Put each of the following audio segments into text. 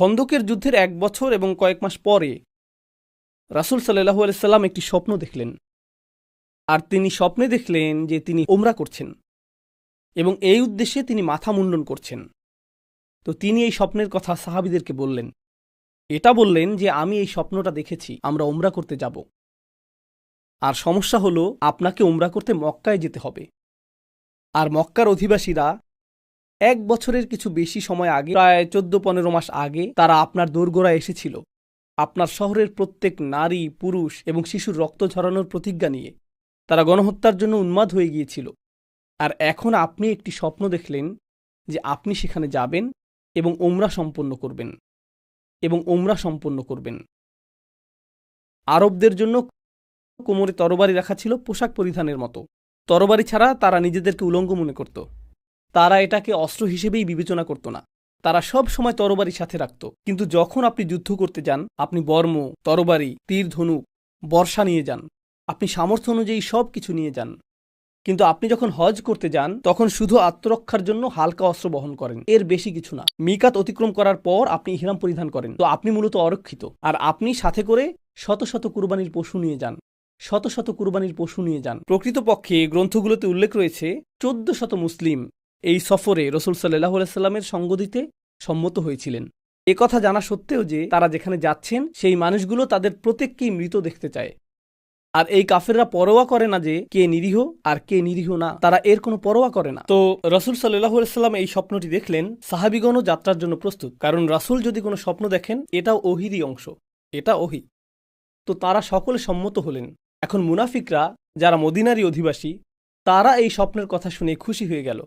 খন্দকের যুদ্ধের ১ বছর এবং কয়েক মাস পরে রাসূল সাল্লাল্লাহু আলাইহি সাল্লাম একটি স্বপ্ন দেখলেন। আর তিনি স্বপ্নে দেখলেন যে তিনি উমরা করছেন এবং এই উদ্দেশ্যে তিনি মাথা মুন্ডন করছেন। তো তিনি এই স্বপ্নের কথা সাহাবীদেরকে বললেন। এটা বললেন যে আমি এই স্বপ্নটা দেখেছি, আমরা উমরা করতে যাব। আর সমস্যা হলো আপনাকে উমরা করতে মক্কায় যেতে হবে। আর মক্কার অধিবাসীরা ১ বছরের কিছু বেশি সময় আগে, প্রায় ১৪-১৫ মাস আগে তারা আপনার দোরগোড়ায় এসেছিল আপনার শহরের প্রত্যেক নারী, পুরুষ এবং শিশুর রক্ত ঝরানোর প্রতিজ্ঞা নিয়ে। তারা গণহত্যার জন্য উন্মাদ হয়ে গিয়েছিল। আর এখন আপনি একটি স্বপ্ন দেখলেন যে আপনি সেখানে যাবেন এবং উমরা সম্পন্ন করবেন। আরবদের জন্য কোমরে তরবারি রাখা ছিল পোশাক পরিধানের মতো। তরবারি ছাড়া তারা নিজেদেরকে উলঙ্গ মনে করত। তারা এটাকে অস্ত্র হিসেবেই বিবেচনা করত না। তারা সব সময় তরবারি সাথে রাখত। কিন্তু যখন আপনি যুদ্ধ করতে যান, আপনি বর্ম, তরবারি, তীর, ধনুক, বর্শা নিয়ে যান। আপনি সামর্থ্য অনুযায়ী সব কিছু নিয়ে যান। কিন্তু আপনি যখন হজ করতে যান, তখন শুধু আত্মরক্ষার জন্য হালকা অস্ত্র বহন করেন, এর বেশি কিছু না। মিকাত অতিক্রম করার পর আপনি ইহরাম পরিধান করেন। তো আপনি মূলত অরক্ষিত। আর আপনি সাথে করে শত শত কুরবানির পশু নিয়ে যান। প্রকৃতপক্ষে গ্রন্থগুলোতে উল্লেখ রয়েছে ১৪০০ মুসলিম এই সফরে রাসূল সাল্লাল্লাহু আলাইহি সাল্লামের সঙ্গ দিতে সম্মত হয়েছিলেন। একথা জানা সত্ত্বেও যে তারা যেখানে যাচ্ছেন সেই মানুষগুলো তাদের প্রত্যেককেই মৃত দেখতে চায়। আর এই কাফেররা পরোয়া করে না যে কে নিরীহ আর কে নিরীহ না, তারা এর কোনো পরোয়া করে না। তো রাসূল সাল্লাল্লাহু আলাইহি সাল্লাম এই স্বপ্নটি দেখলেন। সাহাবীগণও যাত্রার জন্য প্রস্তুত, কারণ রাসূল যদি কোনো স্বপ্ন দেখেন এটাও ওহীরই অংশ, এটা ওহী। তো তারা সকলে সম্মত হলেন। এখন মুনাফিকরা, যারা মদিনারই অধিবাসী, তারা এই স্বপ্নের কথা শুনে খুশি হয়ে গেল।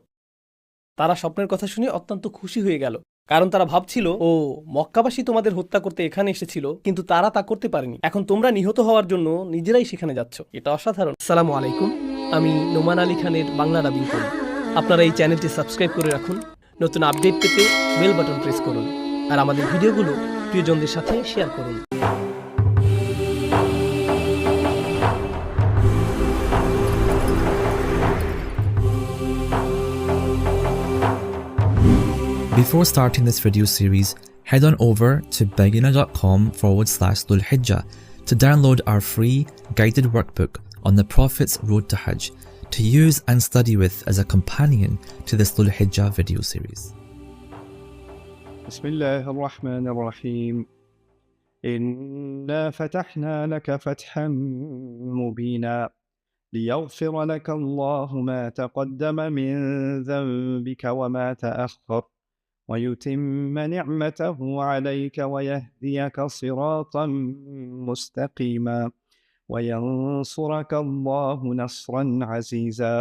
অত্যন্ত খুশি হয়ে গেল, কারণ তারা ভাবছিল, ও মক্কাবাসী তোমাদের হত্যা করতে এখানে এসেছিল, কিন্তু তারা তা করতে পারেনি। এখন তোমরা নিহত হওয়ার জন্য নিজেরাই সেখানে যাচ্ছ, এটা অসাধারণ। আসসালামু আলাইকুম, আমি নোমান আলী খানের বাংলা ডাবিং করি। আপনারা এই চ্যানেলটি সাবস্ক্রাইব করে রাখুন। নতুন আপডেট পেতে বেল বাটন প্রেস করুন, আর আমাদের ভিডিওগুলো প্রিয়জনদের সাথে শেয়ার করুন। Before starting this video series, head on over to beginner.com/Dhul-Hijjah to download our free guided workbook on the Prophet's Road to Hajj to use and study with as a companion to this Dhul-Hijjah video series. بسم الله الرحمن الرحيم. إنا فتحنا لك فتحا مبينا ليغفر لك الله ما تقدم من ذنبك وما تأخر ويتم نعمته عليك ويهديك صراطا مستقيما وينصرك الله نصرا عزيزا.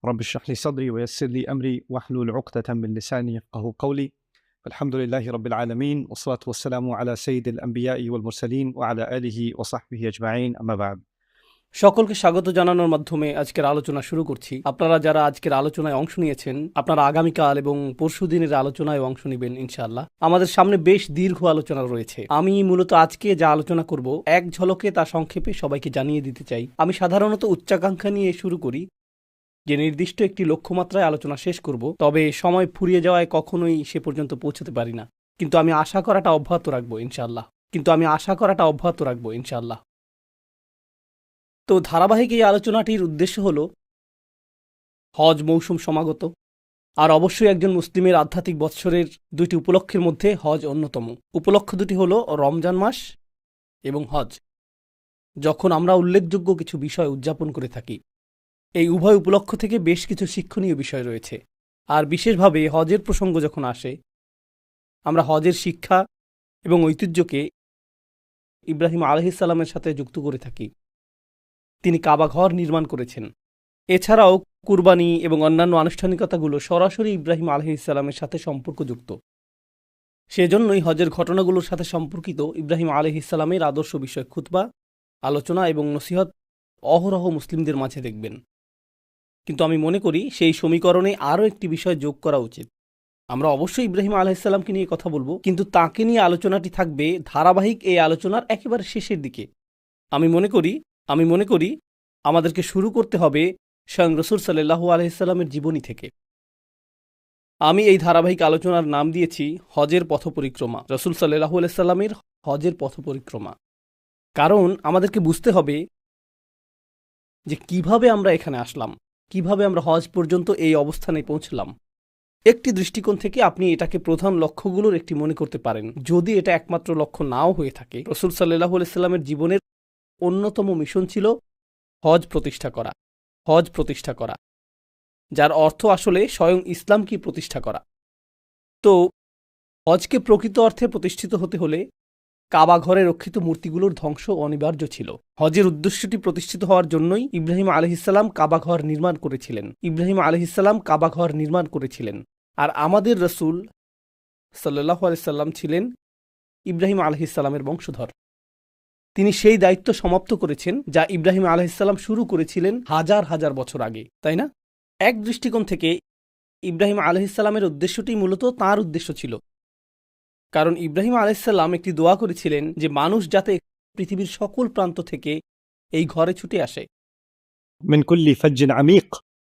رب اشرح لي صدري ويسر لي أمري واحلل عقدة من لساني يفقهوا قولي. الحمد لله رب العالمين والصلاة والسلام على سيد الأنبياء والمرسلين وعلى آله وصحبه أجمعين. أما بعد. সকলকে স্বাগত জানানোর মাধ্যমে আজকের আলোচনা শুরু করছি। আপনারা যারা আজকের আলোচনায় অংশ নিয়েছেন, আপনারা আগামীকাল এবং পরশুদিনের আলোচনায় অংশ নেবেন ইনশাআল্লাহ। আমাদের সামনে বেশ দীর্ঘ আলোচনা রয়েছে। আমি মূলত আজকে যা আলোচনা করব, এক ঝলকে তা সংক্ষেপে সবাইকে জানিয়ে দিতে চাই। আমি সাধারণত উচ্চাকাঙ্ক্ষা নিয়ে শুরু করি যে নির্দিষ্ট একটি লক্ষ্যমাত্রায় আলোচনা শেষ করব, তবে সময় ফুরিয়ে যাওয়ায় কখনোই সে পর্যন্ত পৌঁছতে পারি না। কিন্তু আমি আশা করাটা অব্যাহত রাখবো ইনশাআল্লাহ। তো ধারাবাহিক এই আলোচনাটির উদ্দেশ্য হল হজ মৌসুম সমাগত, আর অবশ্যই একজন মুসলিমের আধ্যাত্মিক বৎসরের দুইটি উপলক্ষের মধ্যে হজ অন্যতম। উপলক্ষ দুটি হল রমজান মাস এবং হজ, যখন আমরা উল্লেখযোগ্য কিছু বিষয় উদযাপন করে থাকি। এই উভয় উপলক্ষ থেকে বেশ কিছু শিক্ষণীয় বিষয় রয়েছে। আর বিশেষভাবে হজের প্রসঙ্গ যখন আসে, আমরা হজের শিক্ষা এবং ঐতিহ্যকে ইব্রাহিম আলাইহিস সালামের সাথে যুক্ত করে থাকি। তিনি কাবা ঘর নির্মাণ করেছেন। এছাড়াও কুরবানি এবং অন্যান্য আনুষ্ঠানিকতাগুলো সরাসরি ইব্রাহিম আলাইহিস সালামের সাথে সম্পর্কযুক্ত। সেজন্যই হজের ঘটনাগুলোর সাথে সম্পর্কিত ইব্রাহিম আলাইহিস সালামের আদর্শ বিষয় খুতবা, আলোচনা এবং নসিহত অহরহ মুসলিমদের মাঝে দেখবেন। কিন্তু আমি মনে করি সেই সমীকরণে আরও একটি বিষয় যোগ করা উচিত। আমরা অবশ্যই ইব্রাহিম আলাইহিস সালামকে নিয়ে কথা বলবো, কিন্তু তাকে নিয়ে আলোচনাটি থাকবে ধারাবাহিক এই আলোচনার একেবারে শেষের দিকে। আমি মনে করি আমাদেরকে শুরু করতে হবে স্বয়ং রাসূল সাল্লাল্লাহু আলাইহি সাল্লামের জীবনী থেকে। আমি এই ধারাবাহিক আলোচনার নাম দিয়েছি হজের পথ পরিক্রমা, রাসূল সাল্লাল্লাহু আলাইহি সাল্লামের হজের পথ পরিক্রমা। কারণ আমাদেরকে বুঝতে হবে যে কিভাবে আমরা এখানে আসলাম, কিভাবে আমরা হজ পর্যন্ত এই অবস্থানে পৌঁছলাম। একটি দৃষ্টিকোণ থেকে আপনি এটাকে প্রধান লক্ষ্যগুলোর একটি মনে করতে পারেন। যদি এটা একমাত্র লক্ষ্য নাও হয়ে থাকে, রাসূল সাল্লাল্লাহু আলাইহি সাল্লামের জীবনের অন্যতম মিশন ছিল হজ প্রতিষ্ঠা করা, হজ প্রতিষ্ঠা করা, যার অর্থ আসলে স্বয়ং ইসলামকে প্রতিষ্ঠা করা। তো হজকে প্রকৃত অর্থে প্রতিষ্ঠিত হতে হলে কাবা ঘরে রক্ষিত মূর্তিগুলোর ধ্বংস অনিবার্য ছিল। হজের উদ্দেশ্যটি প্রতিষ্ঠিত হওয়ার জন্যই ইব্রাহিম আলাইহিসসালাম কাবা ঘর নির্মাণ করেছিলেন। ইব্রাহিম আলাইহিসসালাম কাবা ঘর নির্মাণ করেছিলেন। আর আমাদের রাসূল সাল্লাল্লাহু আলাইহি সাল্লাম ছিলেন ইব্রাহিম আলাইহিসসালামের বংশধর। তিনি সেই দায়িত্ব সমাপ্ত করেছেন যা ইব্রাহিম আলাইহিসসালাম শুরু করেছিলেন হাজার হাজার বছর আগে, তাই না? এক দৃষ্টিকোণ থেকে ইব্রাহিম আলাইহিসসালামের উদ্দেশ্যটি মূলত তাঁর উদ্দেশ্য ছিল। কারণ ইব্রাহিম আলাইহিসসালাম একটি দোয়া করেছিলেন যে মানুষ যাতে পৃথিবীর সকল প্রান্ত থেকে এই ঘরে ছুটে আসে, من كل فج عميق।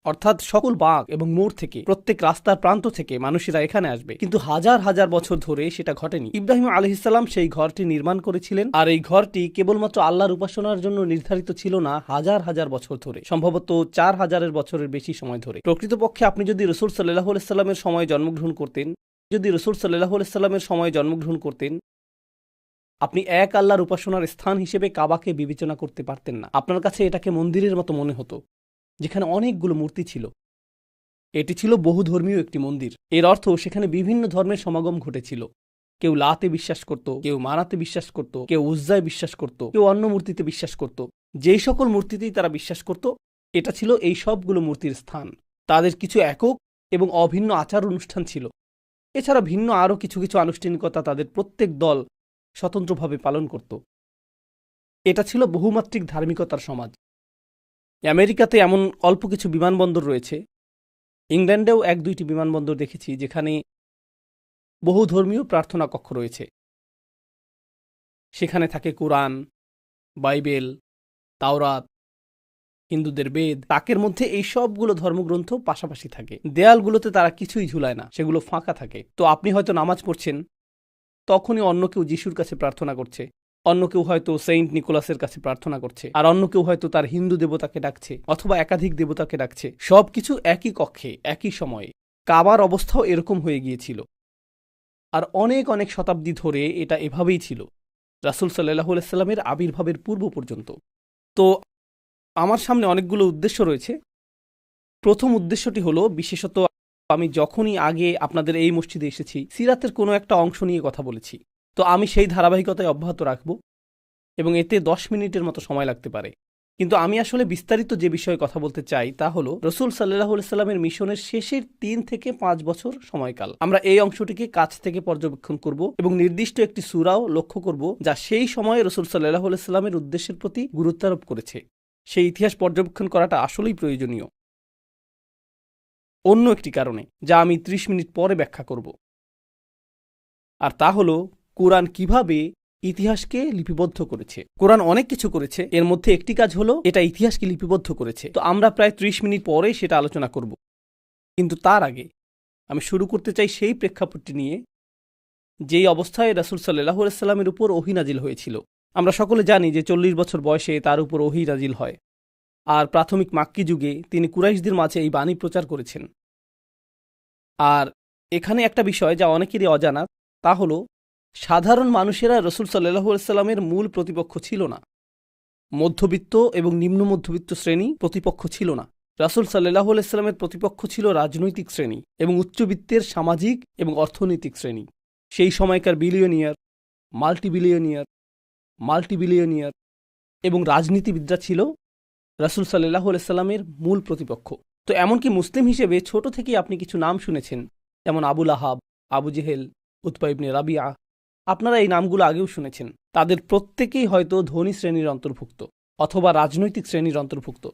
অর্থাৎ সকল বাঁক এবং মোড় থেকে, প্রত্যেক রাস্তার প্রান্ত থেকে মানুষেরা এখানে আসবে। কিন্তু হাজার হাজার বছর ধরে সেটা ঘটেনি। ইব্রাহিম আলাইহিসসালাম সেই ঘরটি নির্মাণ করেছিলেন, আর এই ঘরটি কেবলমাত্র আল্লাহর উপাসনার জন্য নির্ধারিত ছিল না হাজার হাজার বছর ধরে, সম্ভবত 4000 বছরের বেশি সময় ধরে। প্রকৃতপক্ষে আপনি যদি রাসূল সাল্লাল্লাহু আলাইহি সাল্লামের সময় জন্মগ্রহণ করতেন, আপনি এক আল্লাহর উপাসনার স্থান হিসেবে কাবাকে বিবেচনা করতে পারতেন না। আপনার কাছে এটাকে মন্দিরের মতো মনে হতো, যেখানে অনেকগুলো মূর্তি ছিল। এটি ছিল বহুধর্মীয় একটি মন্দির। এর অর্থ সেখানে বিভিন্ন ধর্মের সমাগম ঘটেছিল। কেউ লাতে বিশ্বাস করত, কেউ মানাতে বিশ্বাস করত, কেউ উজ্জায় বিশ্বাস করত, কেউ অন্য মূর্তিতে বিশ্বাস করত। যেই সকল মূর্তিতেই তারা বিশ্বাস করত, এটা ছিল এই সবগুলো মূর্তির স্থান। তাদের কিছু একক এবং অভিন্ন আচার অনুষ্ঠান ছিল। এছাড়া ভিন্ন আরও কিছু কিছু আনুষ্ঠানিকতা তাদের প্রত্যেক দল স্বতন্ত্রভাবে পালন করত। এটা ছিল বহুমাত্রিক ধার্মিকতার সমাজ। আমেরিকাতে এমন অল্প কিছু বিমানবন্দর রয়েছে, ইংল্যান্ডেও 1-2টি বিমানবন্দর দেখেছি যেখানে বহু ধর্মীয় প্রার্থনা কক্ষ রয়েছে। সেখানে থাকে কোরআন, বাইবেল, তাওরাত, হিন্দুদের বেদ। তাকের মধ্যে এই সবগুলো ধর্মগ্রন্থ পাশাপাশি থাকে। দেয়ালগুলোতে তারা কিছুই ঝুলায় না, সেগুলো ফাঁকা থাকে। তো আপনি হয়তো নামাজ পড়ছেন, তখনই অন্য কেউ যিশুর কাছে প্রার্থনা করছে, অন্য কেউ হয়তো সেন্ট নিকোলাসের কাছে প্রার্থনা করছে, আর অন্য কেউ হয়তো তার হিন্দু দেবতাকে ডাকছে, অথবা একাধিক দেবতাকে ডাকছে। সবকিছু একই কক্ষে, একই সময়ে। কাবার অবস্থাও এরকম হয়ে গিয়েছিল। আর অনেক অনেক শতাব্দী ধরে এটা এভাবেই ছিল, রাসূল সাল্লাল্লাহু আলাইহি সাল্লামের আবির্ভাবের পূর্ব পর্যন্ত। তো আমার সামনে অনেকগুলো উদ্দেশ্য রয়েছে। প্রথম উদ্দেশ্যটি হলো, বিশেষত আমি যখনই আগে আপনাদের এই মসজিদে এসেছি, সিরাতের কোনো একটা অংশ নিয়ে কথা বলেছি। তো আমি সেই ধারাবাহিকতায় অব্যাহত রাখব এবং এতে 10 মিনিটের মতো সময় লাগতে পারে। কিন্তু আমি আসলে বিস্তারিত যে বিষয়ে কথা বলতে চাই তা হলো রাসূল সাল্লাল্লাহু আলাইহি সাল্লামের মিশনের শেষের 3 থেকে 5 বছর সময়কাল। আমরা এই অংশটিকে কাছ থেকে পর্যবেক্ষণ করব এবং নির্দিষ্ট একটি সূরাও লক্ষ্য করব যা সেই সময়ে রাসূল সাল্লাল্লাহু আলাইহি সাল্লামের উদ্দেশ্যের প্রতি গুরুত্বারোপ করেছে। সেই ইতিহাস পর্যবেক্ষণ করাটা আসলেই প্রয়োজনীয় অন্য একটি কারণে, যা আমি 30 মিনিট পরে ব্যাখ্যা করব। আর তা হলো কোরআন কিভাবে ইতিহাসকে লিপিবদ্ধ করেছে। কোরআন অনেক কিছু করেছে, এর মধ্যে একটি কাজ হলো এটা ইতিহাসকে লিপিবদ্ধ করেছে। তো আমরা প্রায় 30 মিনিট পরে সেটা আলোচনা করব। কিন্তু তার আগে আমি শুরু করতে চাই সেই প্রেক্ষাপটটি নিয়ে যেই অবস্থায় রাসূল সাল্লাল্লাহু আলাইহি সাল্লামের উপর ওহী নাজিল হয়েছিল। আমরা সকলে জানি যে 40 বছর বয়সে তার উপর ওহী নাজিল হয়। আর প্রাথমিক মাক্কি যুগে তিনি কুরাইশদের মাঝে এই বাণী প্রচার করেছেন। আর এখানে একটা বিষয় যা অনেকেরই অজানা, তা হলো সাধারণ মানুষেরা রাসূল সাল্লাল্লাহু আলাইহি সাল্লামের মূল প্রতিপক্ষ ছিল না। মধ্যবিত্ত এবং নিম্ন মধ্যবিত্ত শ্রেণী প্রতিপক্ষ ছিল না। রাসূল সাল্লাল্লাহু আলাইহি সাল্লামের প্রতিপক্ষ ছিল রাজনৈতিক শ্রেণী এবং উচ্চবিত্তের সামাজিক এবং অর্থনৈতিক শ্রেণী। সেই সময়কার বিলিয়নিয়ার, মাল্টিবিলিয়নিয়ার এবং রাজনীতিবিদরা ছিল রাসূল সাল্লাল্লাহু আলাইহি সাল্লামের মূল প্রতিপক্ষ। তো এমনকি মুসলিম হিসেবে ছোট থেকেই আপনি কিছু নাম শুনেছেন, যেমন আবু লাহাব, আবু জেহেল, উতবা ইবনে রাবিয়া। আপনারা এই নামগুলো আগেও শুনেছেন। তাদের প্রত্যেকেই হয়তো ধনী শ্রেণীর অন্তর্ভুক্ত, অথবা রাজনৈতিক শ্রেণীর অন্তর্ভুক্ত,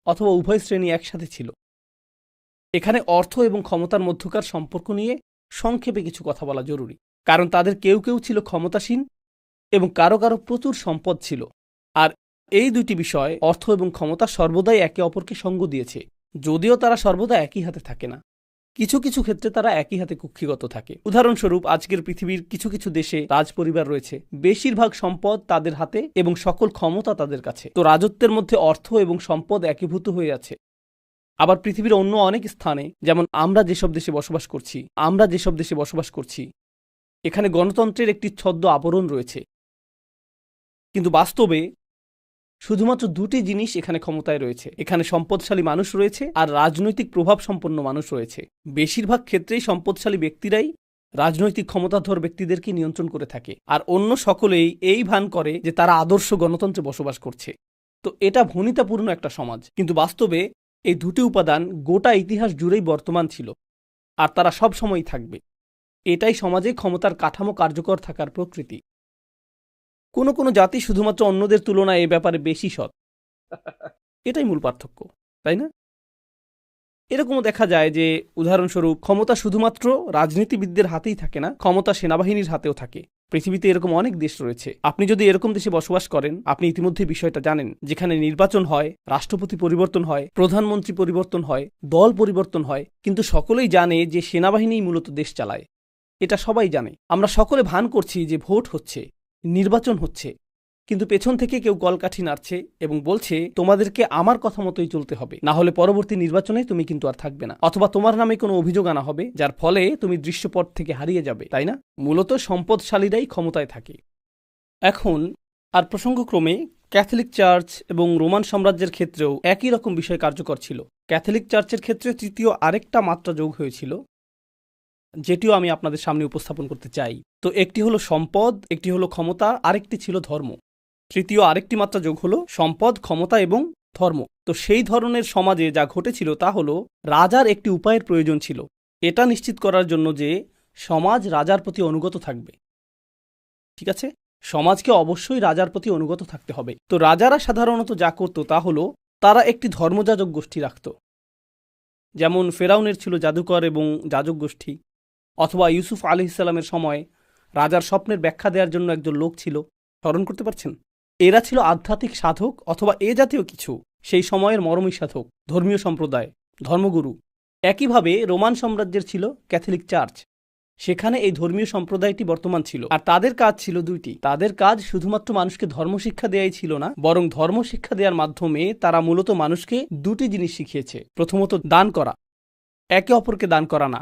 অথবা উভয় শ্রেণী একসাথে ছিল। এখানে অর্থ এবং ক্ষমতার মধ্যকার সম্পর্ক নিয়ে সংক্ষেপে কিছু কথা বলা জরুরি, কারণ তাদের কেউ কেউ ছিল ক্ষমতাসীন এবং কারো কারো প্রচুর সম্পদ ছিল। আর এই দুটি বিষয়, অর্থ এবং ক্ষমতা, সর্বদাই একে অপরকে সঙ্গ দিয়েছে, যদিও তারা সর্বদা একই হাতে থাকে না। কিছু কিছু ক্ষেত্রে তারা একই হাতে কুক্ষিগত থাকে। উদাহরণস্বরূপ, আজকের পৃথিবীর কিছু কিছু দেশে রাজপরিবার রয়েছে, বেশিরভাগ সম্পদ তাদের হাতে এবং সকল ক্ষমতা তাদের কাছে। তো রাজত্বের মধ্যে অর্থ এবং সম্পদ একীভূত হয়ে আছে। আবার পৃথিবীর অন্য অনেক স্থানে, যেমন আমরা যেসব দেশে বসবাস করছি, এখানে গণতন্ত্রের একটি ছদ্ম আবরণ রয়েছে, কিন্তু বাস্তবে শুধুমাত্র দুটি জিনিস এখানে ক্ষমতায় রয়েছে। এখানে সম্পদশালী মানুষ রয়েছে আর রাজনৈতিক প্রভাব সম্পন্ন মানুষ রয়েছে। বেশিরভাগ ক্ষেত্রেই সম্পদশালী ব্যক্তিরাই রাজনৈতিক ক্ষমতাধর ব্যক্তিদেরকে নিয়ন্ত্রণ করে থাকে, আর অন্য সকলেই এই ভান করে যে তারা আদর্শ গণতন্ত্রে বসবাস করছে। তো এটা ভনিতাপূর্ণ একটা সমাজ, কিন্তু বাস্তবে এই দুটি উপাদান গোটা ইতিহাস জুড়েই বর্তমান ছিল, আর তারা সব সময়ই থাকবে। এটাই সমাজে ক্ষমতার কাঠামো কার্যকর থাকার প্রকৃতি। কোনো কোনো জাতি শুধুমাত্র অন্যদের তুলনায় এ ব্যাপারে বেশি সৎ, এটাই মূল পার্থক্য, তাই না? এরকমও দেখা যায় যে, উদাহরণস্বরূপ, ক্ষমতা শুধুমাত্র রাজনীতিবিদদের হাতেই থাকে না, ক্ষমতা সেনাবাহিনীর হাতেও থাকে। পৃথিবীতে এরকম অনেক দেশ রয়েছে। আপনি যদি এরকম দেশে বসবাস করেন, আপনি ইতিমধ্যে বিষয়টা জানেন, যেখানে নির্বাচন হয়, রাষ্ট্রপতি পরিবর্তন হয়, প্রধানমন্ত্রী পরিবর্তন হয়, দল পরিবর্তন হয়, কিন্তু সকলেই জানে যে সেনাবাহিনীই মূলত দেশ চালায়। এটা সবাই জানে। আমরা সকলে ভান করছি যে ভোট হচ্ছে, নির্বাচন হচ্ছে, কিন্তু পেছন থেকে কেউ কলকাঠি নাড়ছে এবং বলছে তোমাদেরকে আমার কথা মতোই চলতে হবে, না হলে পরবর্তী নির্বাচনে তুমি কিন্তু আর থাকবে না, অথবা তোমার নামে কোনো অভিযোগ আনা হবে যার ফলে তুমি দৃশ্যপট থেকে হারিয়ে যাবে, তাই না? মূলত সম্পদশালীরাই ক্ষমতায় থাকে। এখন আর প্রসঙ্গক্রমে ক্যাথলিক চার্চ এবং রোমান সাম্রাজ্যের ক্ষেত্রেও একই রকম বিষয় কার্যকর ছিল। ক্যাথলিক চার্চের ক্ষেত্রে তৃতীয় আরেকটা মাত্রা যোগ হয়েছিল, যেটিও আমি আপনাদের সামনে উপস্থাপন করতে চাই। তো একটি হলো সম্পদ, একটি হলো ক্ষমতা, আরেকটি ছিল ধর্ম। তৃতীয় আরেকটি মাত্রা যোগ হলো সম্পদ, ক্ষমতা এবং ধর্ম। তো সেই ধরনের সমাজে যা ঘটেছিল তা হলো, রাজার একটি উপায়ের প্রয়োজন ছিল এটা নিশ্চিত করার জন্য যে সমাজ রাজার প্রতি অনুগত থাকবে। ঠিক আছে, সমাজকে অবশ্যই রাজার প্রতি অনুগত থাকতে হবে। তো রাজারা সাধারণত যা করত তা হলো, তারা একটি ধর্মযাজক গোষ্ঠী রাখত। যেমন ফেরাউনের ছিল জাদুকর এবং যাজক গোষ্ঠী, অথবা ইউসুফ আলাইহিসসালামের সময় রাজার স্বপ্নের ব্যাখ্যা দেওয়ার জন্য একজন লোক ছিল। স্মরণ করতে পারছেন? এরা ছিল আধ্যাত্মিক সাধক অথবা এ জাতীয় কিছু, সেই সময়ের মরমী সাধক, ধর্মীয় সম্প্রদায়, ধর্মগুরু। একইভাবে রোমান সাম্রাজ্যের ছিল ক্যাথলিক চার্চ, সেখানে এই ধর্মীয় সম্প্রদায়টি বর্তমান ছিল। আর তাদের কাজ ছিল দুইটি। তাদের কাজ শুধুমাত্র মানুষকে ধর্মশিক্ষা দেয়াই ছিল না, বরং ধর্মশিক্ষা দেওয়ার মাধ্যমে তারা মূলত মানুষকে দুটি জিনিস শিখিয়েছে। প্রথমত দান করা, একে অপরকে দান করা না,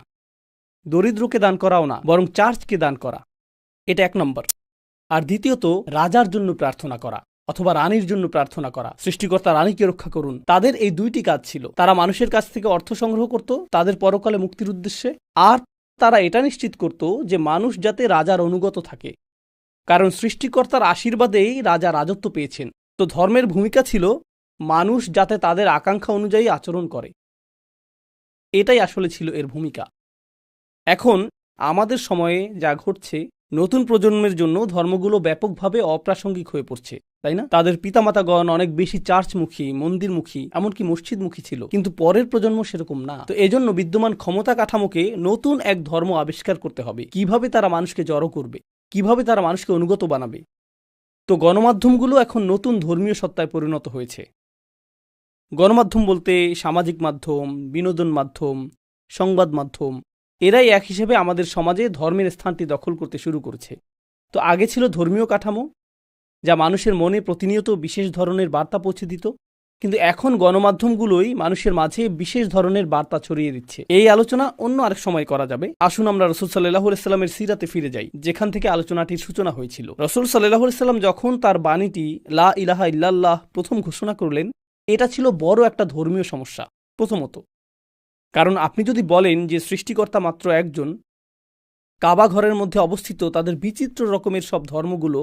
দরিদ্রকে দান করাও না, বরং চার্চকে দান করা, এটা এক নম্বর। আর দ্বিতীয়ত রাজার জন্য প্রার্থনা করা অথবা রানীর জন্য প্রার্থনা করা, সৃষ্টিকর্তা রানীকে রক্ষা করুন। তাদের এই দুইটি কাজ ছিল। তারা মানুষের কাছ থেকে অর্থ সংগ্রহ করত তাদের পরকালে মুক্তির উদ্দেশ্যে, আর তারা এটা নিশ্চিত করত যে মানুষ যাতে রাজার অনুগত থাকে, কারণ সৃষ্টিকর্তার আশীর্বাদেই রাজা রাজত্ব পেয়েছেন। তো ধর্মের ভূমিকা ছিল মানুষ যাতে তাদের আকাঙ্ক্ষা অনুযায়ী আচরণ করে, এটাই আসলে ছিল এর ভূমিকা। এখন আমাদের সময়ে যা ঘটছে, নতুন প্রজন্মের জন্য ধর্মগুলো ব্যাপকভাবে অপ্রাসঙ্গিক হয়ে পড়ছে, তাই না? তাদের পিতামাতাগণ অনেক বেশি চার্চমুখী, মন্দিরমুখী, এমনকি মসজিদমুখী ছিল, কিন্তু পরের প্রজন্ম সেরকম না। তো এজন্য বিদ্যমান ক্ষমতা কাঠামোকে নতুন এক ধর্ম আবিষ্কার করতে হবে। কিভাবে তারা মানুষকে জড়ো করবে, কিভাবে তারা মানুষকে অনুগত বানাবে। তো গণমাধ্যমগুলো এখন নতুন ধর্মীয় সত্তায় পরিণত হয়েছে। গণমাধ্যম বলতে সামাজিক মাধ্যম, বিনোদন মাধ্যম, সংবাদ মাধ্যম, এরাই এক হিসেবে আমাদের সমাজে ধর্মের স্থানটি দখল করতে শুরু করেছে। তো আগে ছিল ধর্মীয় কাঠামো, যা মানুষের মনে প্রতিনিয়ত বিশেষ ধরনের বার্তা পৌঁছে দিত, কিন্তু এখন গণমাধ্যমগুলোই মানুষের মাঝে বিশেষ ধরনের বার্তা ছড়িয়ে দিচ্ছে। এই আলোচনা অন্য আরেক সময় করা যাবে। আসুন আমরা রাসূল সাল্লাল্লাহু আলাইহি ওয়াসাল্লামের সিরাতে ফিরে যাই, যেখান থেকে আলোচনাটির সূচনা হয়েছিল। রাসূল সাল্লাল্লাহু আলাইহি ওয়াসাল্লাম যখন তার বাণীটি লা ইলাহা ইল্লাল্লাহ প্রথম ঘোষণা করলেন, এটা ছিল বড় একটা ধর্মীয় সমস্যা। প্রথমত, কারণ আপনি যদি বলেন যে সৃষ্টিকর্তা মাত্র একজন, কাবা ঘরের মধ্যে অবস্থিত তাদের বিচিত্র রকমের সব ধর্মগুলো,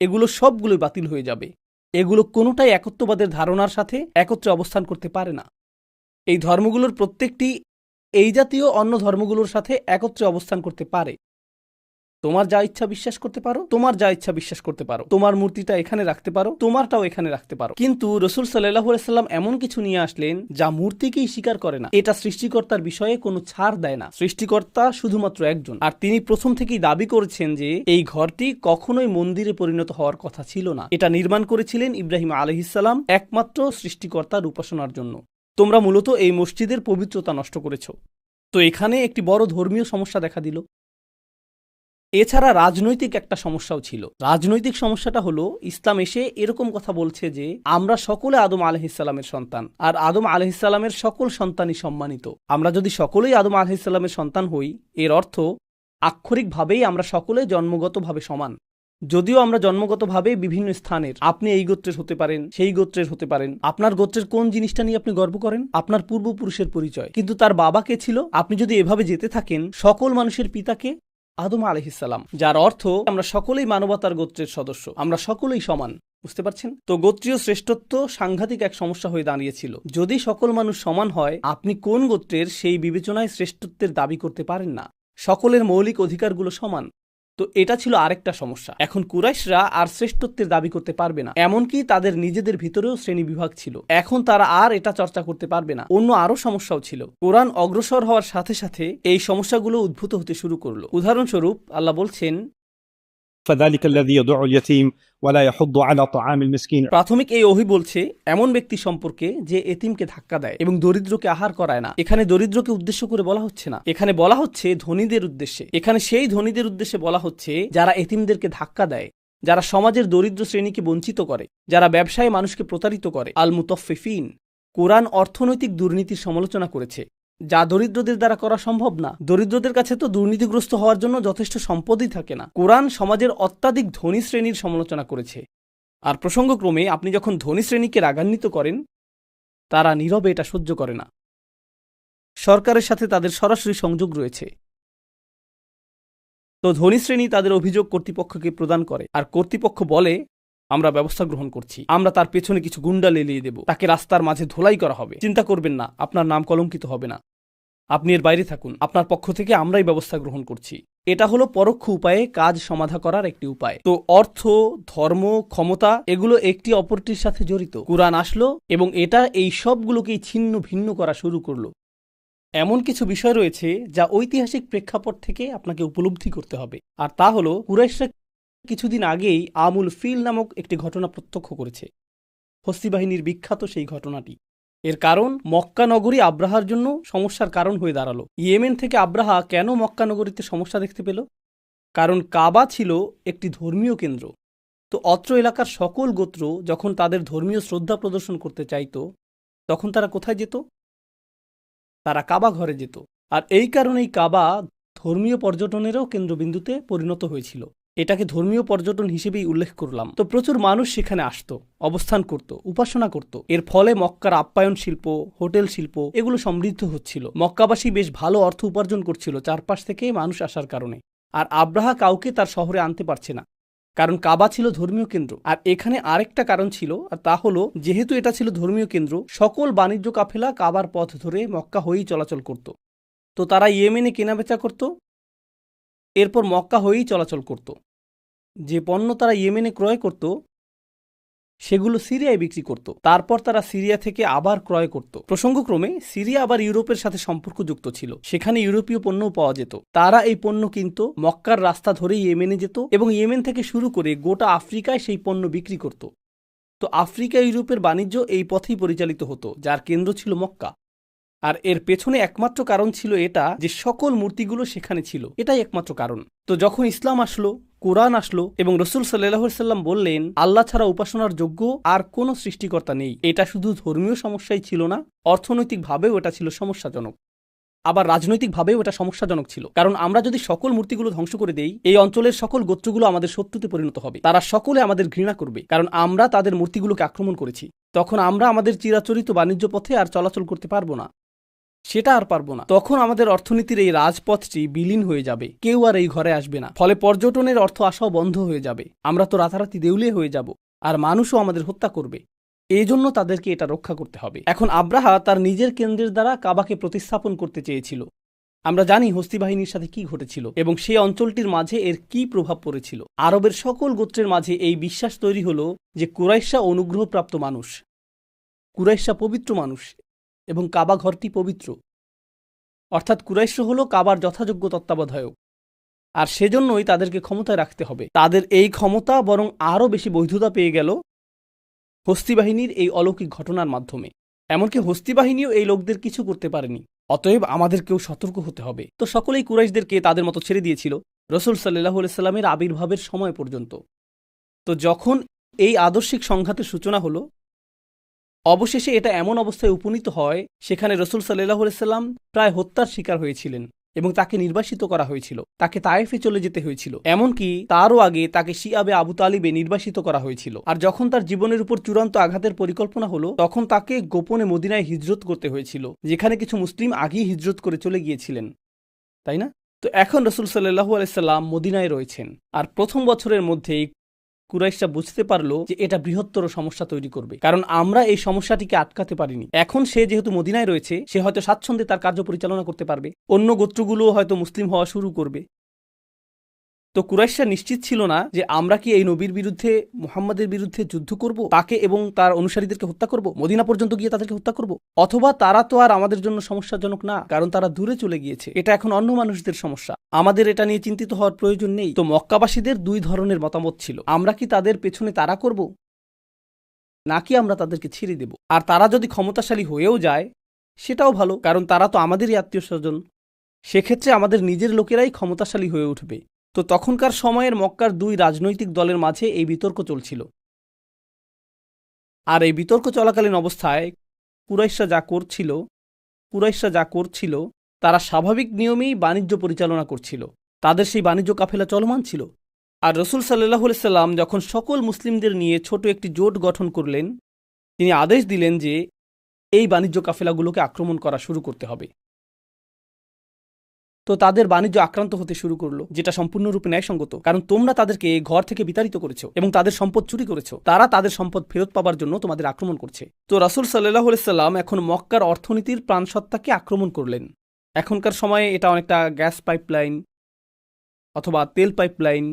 এগুলো সবগুলোই বাতিল হয়ে যাবে। এগুলো কোনোটাই একত্ববাদের ধারণার সাথে একত্রে অবস্থান করতে পারে না। এই ধর্মগুলোর প্রত্যেকটি এই জাতীয় অন্য ধর্মগুলোর সাথে একত্রে অবস্থান করতে পারে। তোমার যা ইচ্ছা বিশ্বাস করতে পারো, তোমার যা ইচ্ছা বিশ্বাস করতে পারো, তোমার মূর্তিটা এখানে রাখতে পারো, তোমারটাও এখানে রাখতে পারো। কিন্তু রাসূল সাল্লাল্লাহু আলাইহি ওয়াসাল্লাম এমন কিছু নিয়ে আসলেন যা মূর্তিকেই স্বীকার করে না। এটা সৃষ্টিকর্তার বিষয়ে কোনো ছাড় দেয় না। সৃষ্টিকর্তা শুধুমাত্র একজন, আর তিনি প্রথম থেকেই দাবি করেছেন যে এই ঘরটি কখনোই মন্দিরে পরিণত হওয়ার কথা ছিল না। এটা নির্মাণ করেছিলেন ইব্রাহিম আলাইহিস সালাম একমাত্র সৃষ্টিকর্তার উপাসনার জন্য। তোমরা মূলত এই মসজিদের পবিত্রতা নষ্ট করেছ। তো এখানে একটি বড় ধর্মীয় সমস্যা দেখা দিল। এছাড়া রাজনৈতিক একটা সমস্যাও ছিল। রাজনৈতিক সমস্যাটা হলো ইসলাম এসে এরকম কথা বলছে যে আমরা সকলে আদম আলাইহিসসালামের সন্তান, আর আদম আলাইহিসসালামের সকল সন্তানই সম্মানিত। আমরা যদি সকলেই আদম আলাইহিসসালামের সন্তান হই, এর অর্থ আক্ষরিকভাবেই আমরা সকলে জন্মগতভাবে সমান। যদিও আমরা জন্মগতভাবে বিভিন্ন স্থানের, আপনি এই গোত্রের হতে পারেন, সেই গোত্রের হতে পারেন, আপনার গোত্রের কোন জিনিসটা নিয়ে আপনি গর্ব করেন, আপনার পূর্বপুরুষের পরিচয়, কিন্তু তার বাবা কে ছিল। আপনি যদি এভাবে যেতে থাকেন, সকল মানুষের পিতাকে আদম আলাইহিসসালাম, যার অর্থ আমরা সকলেই মানবতার গোত্রের সদস্য, আমরা সকলেই সমান। বুঝতে পারছেন? তো গোত্রীয় শ্রেষ্ঠত্ব সাংঘাতিক এক সমস্যা হয়ে দাঁড়িয়েছিল। যদি সকল মানুষ সমান হয়, আপনি কোন গোত্রের সেই বিবেচনায় শ্রেষ্ঠত্বের দাবি করতে পারেন না। সকলের মৌলিক অধিকারগুলো সমান। তো এটা ছিল আরেকটা সমস্যা। এখন কুরাইশরা আর শ্রেষ্ঠত্বের দাবি করতে পারবে না, এমনকি তাদের নিজেদের ভিতরেও শ্রেণী বিভাগ ছিল। এখন তারা আর এটা চর্চা করতে পারবে না। অন্য আরো সমস্যাও ছিল। কোরআন অগ্রসর হওয়ার সাথে সাথে এই সমস্যাগুলো উদ্ভূত হতে শুরু করলো। উদাহরণস্বরূপ আল্লাহ বলছেন, فذلك الذي يدع اليتيم ولا يحض على طعام المسكين। প্রাথমিক এই ওহী বলছে এমন ব্যক্তি সম্পর্কে যে এতিমকে ধাক্কা দেয় এবং দরিদ্রকে আহার করায় না। এখানে দরিদ্রকে উদ্দেশ্য করে বলা হচ্ছে না, এখানে বলা হচ্ছে ধনীদের উদ্দেশ্যে। এখানে সেই ধনীদের উদ্দেশ্যে বলা হচ্ছে যারা এতিমদেরকে ধাক্কা দেয়, যারা সমাজের দরিদ্র শ্রেণীকে বঞ্চিত করে, যারা ব্যবসায় মানুষকে প্রতারিত করে। আল মুতাফফিফিন। কোরআন অর্থনৈতিক দুর্নীতির সমালোচনা করেছে, যা দরিদ্রদের দ্বারা করা সম্ভব না। দরিদ্রদের কাছে তো দুর্নীতিগ্রস্ত হওয়ার জন্য যথেষ্ট সম্পদই থাকে না। কোরআন সমাজের অত্যাধিক ধনী শ্রেণীর সমালোচনা করেছে। আর প্রসঙ্গক্রমে আপনি যখন ধনী শ্রেণীকে রাগান্বিত করেন, তারা নীরবে এটা সহ্য করে না। সরকারের সাথে তাদের সরাসরি সংযোগ রয়েছে। তো ধনী শ্রেণী তাদের অভিযোগ কর্তৃপক্ষকে প্রদান করে, আর কর্তৃপক্ষ বলে আমরা ব্যবস্থা গ্রহণ করছি, আমরা তার পেছনে কিছু গুন্ডা লেলিয়ে দেব, তাকে রাস্তার মাঝে ধোলাই করা হবে, চিন্তা করবেন না, আপনার নাম কলঙ্কিত হবে না, আপনি এর বাইরে থাকুন, আপনার পক্ষ থেকে আমরাই ব্যবস্থা গ্রহণ করছি। এটা হলো পরোক্ষ উপায়ে কাজ সমাধা করার একটি উপায়। তো অর্থ, ধর্ম, ক্ষমতা এগুলো একটি অপরটির সাথে জড়িত। কুরআন আসলো এবং এটা এই সবগুলোকেই ছিন্ন ভিন্ন করা শুরু করলো। এমন কিছু বিষয় রয়েছে যা ঐতিহাসিক প্রেক্ষাপট থেকে আপনাকে উপলব্ধি করতে হবে, আর তা হলো কুরাইশরা কিছুদিন আগেই আমুল ফিল নামক একটি ঘটনা প্রত্যক্ষ করেছে। হস্তি বাহিনীর বিখ্যাত সেই ঘটনাটি। এর কারণ মক্কা নগরী আব্রাহার জন্য সমস্যার কারণ হয়ে দাঁড়ালো। ইয়েমেন থেকে আব্রাহা কেন মক্কা নগরীতে সমস্যা দেখতে পেল? কারণ কাবা ছিল একটি ধর্মীয় কেন্দ্র। তো অত্র এলাকার সকল গোত্র যখন তাদের ধর্মীয় শ্রদ্ধা প্রদর্শন করতে চাইত, তখন তারা কোথায় যেত? তারা কাবা ঘরে যেত। আর এই কারণেই কাবা ধর্মীয় পর্যটনেরও কেন্দ্রবিন্দুতে পরিণত হয়েছিল। এটাকে ধর্মীয় পর্যটন হিসেবেই উল্লেখ করলাম। তো প্রচুর মানুষ সেখানে আসতো, অবস্থান করত, উপাসনা করত। এর ফলে মক্কার আপ্যায়ন শিল্প, হোটেল শিল্প এগুলো সমৃদ্ধ হচ্ছিল। মক্কাবাসী বেশ ভালো অর্থ উপার্জন করছিল চারপাশ থেকে মানুষ আসার কারণে। আর আব্রাহা কাউকে তার শহরে আনতে পারছে না, কারণ কাবা ছিল ধর্মীয় কেন্দ্র। আর এখানে আরেকটা কারণ ছিল, আর তা হলো যেহেতু এটা ছিল ধর্মীয় কেন্দ্র, সকল বাণিজ্য কাফেলা কাবার পথ ধরে মক্কা হয়েই চলাচল করত। তো তারা ইয়েমেনে কেনাবেচা করত, এরপর মক্কা হয়েই চলাচল করত। যে পণ্য তারা ইয়েমেনে ক্রয় করত, সেগুলো সিরিয়ায় বিক্রি করত। তারপর তারা সিরিয়া থেকে আবার ক্রয় করত। প্রসঙ্গক্রমে সিরিয়া আবার ইউরোপের সাথে সম্পর্কযুক্ত ছিল, সেখানে ইউরোপীয় পণ্যও পাওয়া যেত। তারা এই পণ্য কিনত, মক্কার রাস্তা ধরে ইয়েমেনে যেত এবং ইয়েমেন থেকে শুরু করে গোটা আফ্রিকায় সেই পণ্য বিক্রি করত। তো আফ্রিকা ইউরোপের বাণিজ্য এই পথেই পরিচালিত হতো, যার কেন্দ্র ছিল মক্কা। আর এর পেছনে একমাত্র কারণ ছিল এটা যে সকল মূর্তিগুলো সেখানে ছিল, এটাই একমাত্র কারণ। তো যখন ইসলাম আসলো, কোরআন আসলো এবং রসুল সাল্লাল্লাহু আলাইহি সাল্লাম বললেন আল্লাহ ছাড়া উপাসনার যোগ্য আর কোনো সৃষ্টিকর্তা নেই, এটা শুধু ধর্মীয় সমস্যাই ছিল না, অর্থনৈতিকভাবেও এটা ছিল সমস্যাজনক। আবার রাজনৈতিকভাবেও এটা সমস্যাজনক ছিল, কারণ আমরা যদি সকল মূর্তিগুলো ধ্বংস করে দেই, এই অঞ্চলের সকল গোত্রগুলো আমাদের শত্রুতে পরিণত হবে। তারা সকলে আমাদের ঘৃণা করবে, কারণ আমরা তাদের মূর্তিগুলোকে আক্রমণ করেছি। তখন আমরা আমাদের চিরাচরিত বাণিজ্য পথে আর চলাচল করতে পারবো না, সেটা আর পারবো না। তখন আমাদের অর্থনীতির এই রাজপথটি বিলীন হয়ে যাবে, কেউ আর এই ঘরে আসবে না। ফলে পর্যটনের অর্থ আসাও বন্ধ হয়ে যাবে, আমরা তো রাতারাতি দেউলিয়া হয়ে যাব, আর মানুষও আমাদের হত্যা করবে। এই জন্য তাদেরকে এটা রক্ষা করতে হবে। এখন আব্রাহা তার নিজের কেন্দ্রের দ্বারা কাবাকে প্রতিস্থাপন করতে চেয়েছিল। আমরা জানি হস্তি বাহিনীর সাথে কি ঘটেছিল এবং সেই অঞ্চলটির মাঝে এর কি প্রভাব পড়েছিল। আরবের সকল গোত্রের মাঝে এই বিশ্বাস তৈরি হলো যে কুরাইশা অনুগ্রহপ্রাপ্ত মানুষ, কুরাইশা পবিত্র মানুষ এবং কাবা ঘরটি পবিত্র। অর্থাৎ কুরাইশরা হলো কাবার যথাযোগ্য তত্ত্বাবধায়ক, আর সেজন্যই তাদেরকে ক্ষমতায় রাখতে হবে। তাদের এই ক্ষমতা বরং আরও বেশি বৈধতা পেয়ে গেল হস্তি বাহিনীর এই অলৌকিক ঘটনার মাধ্যমে। এমনকি হস্তি বাহিনীও এই লোকদের কিছু করতে পারেনি। অতএব আমাদেরকেও সতর্ক হতে হবে। তো সকলেই কুরাইশদেরকে তাদের মতো ছেড়ে দিয়েছিল রাসূল সাল্লাল্লাহু আলাইহি সাল্লামের আবির্ভাবের সময় পর্যন্ত। তো যখন এই আদর্শিক সংঘাতের সূচনা হলো, অবশেষে এটা এমন অবস্থায় উপনীত হয় সেখানে রাসূল সাল্লাল্লাহু আলাইহি সাল্লাম প্রায় হত্যার শিকার হয়েছিলেন এবং তাকে নির্বাসিত করা হয়েছিল, তাকে তায়েফে চলে যেতে হয়েছিল, এমনকি তারও আগে তাকে শিয়াবে আবু তালিবে নির্বাসিত করা হয়েছিল। আর যখন তার জীবনের উপর চূড়ান্ত আঘাতের পরিকল্পনা হলো, তখন তাকে গোপনে মদিনায় হিজরত করতে হয়েছিল, যেখানে কিছু মুসলিম আগেই হিজরত করে চলে গিয়েছিলেন, তাই না? তো এখন রাসূল সাল্লাল্লাহু আলাইহি সাল্লাম মদিনায় রয়েছেন, আর প্রথম বছরের মধ্যেই কুরাইশরা বুঝতে পারলো যে এটা বৃহত্তর সমস্যা তৈরি করবে, কারণ আমরা এই সমস্যাটিকে আটকাতে পারিনি। এখন সে যেহেতু মদিনায় রয়েছে, সে হয়তো স্বাচ্ছন্দ্যে তার কার্য পরিচালনা করতে পারবে, অন্য গোত্রগুলোও হয়তো মুসলিম হওয়া শুরু করবে। তো কুরাইশরা নিশ্চিত ছিল না যে আমরা কি এই নবীর বিরুদ্ধে, মুহাম্মাদের বিরুদ্ধে যুদ্ধ করব, তাকে এবং তার অনুসারীদেরকে হত্যা করব, মদিনা পর্যন্ত গিয়ে তাদেরকে হত্যা করব, অথবা তারা তো আর আমাদের জন্য সমস্যাজনক না, কারণ তারা দূরে চলে গিয়েছে, এটা এখন অন্য মানুষদের সমস্যা, আমাদের এটা নিয়ে চিন্তিত হওয়ার প্রয়োজন নেই। তো মক্কাবাসীদের দুই ধরনের মতামত ছিল, আমরা কি তাদের পেছনে তাড়া করব, নাকি আমরা তাদেরকে ছেড়ে দেব। আর তারা যদি ক্ষমতাশালী হয়েও যায় সেটাও ভালো, কারণ তারা তো আমাদেরই আত্মীয় স্বজন, সেক্ষেত্রে আমাদের নিজের লোকেরাই ক্ষমতাশালী হয়ে উঠবে। তো তখনকার সময়ের মক্কার দুই রাজনৈতিক দলের মাঝে এই বিতর্ক চলছিল। আর এই বিতর্ক চলাকালীন অবস্থায় কুরাইশরা যা করছিল তারা স্বাভাবিক নিয়মেই বাণিজ্য পরিচালনা করছিল, তাদের সেই বাণিজ্য কাফেলা চলমান ছিল। আর রাসূল সাল্লাল্লাহু আলাইহি সাল্লাম যখন সকল মুসলিমদের নিয়ে ছোট একটি জোট গঠন করলেন, তিনি আদেশ দিলেন যে এই বাণিজ্য কাফেলাগুলোকে আক্রমণ করা শুরু করতে হবে। তো তাদের বাণিজ্য আক্রান্ত হতে শুরু করলো, যেটা সম্পূর্ণরূপে ন্যায়সঙ্গত, কারণ তোমরা তাদেরকে ঘর থেকে বিতাড়িত করেছো এবং তাদের সম্পদ চুরি করেছো, তারা তাদের সম্পদ ফেরত পাবার জন্য তোমাদের আক্রমণ করছে। তো রাসূল সাল্লাল্লাহু আলাইহি সাল্লাম এখন মক্কার অর্থনীতির প্রাণসত্তাকে আক্রমণ করলেন। এখনকার সময়ে এটা অনেকটা গ্যাস পাইপলাইন অথবা তেল পাইপলাইন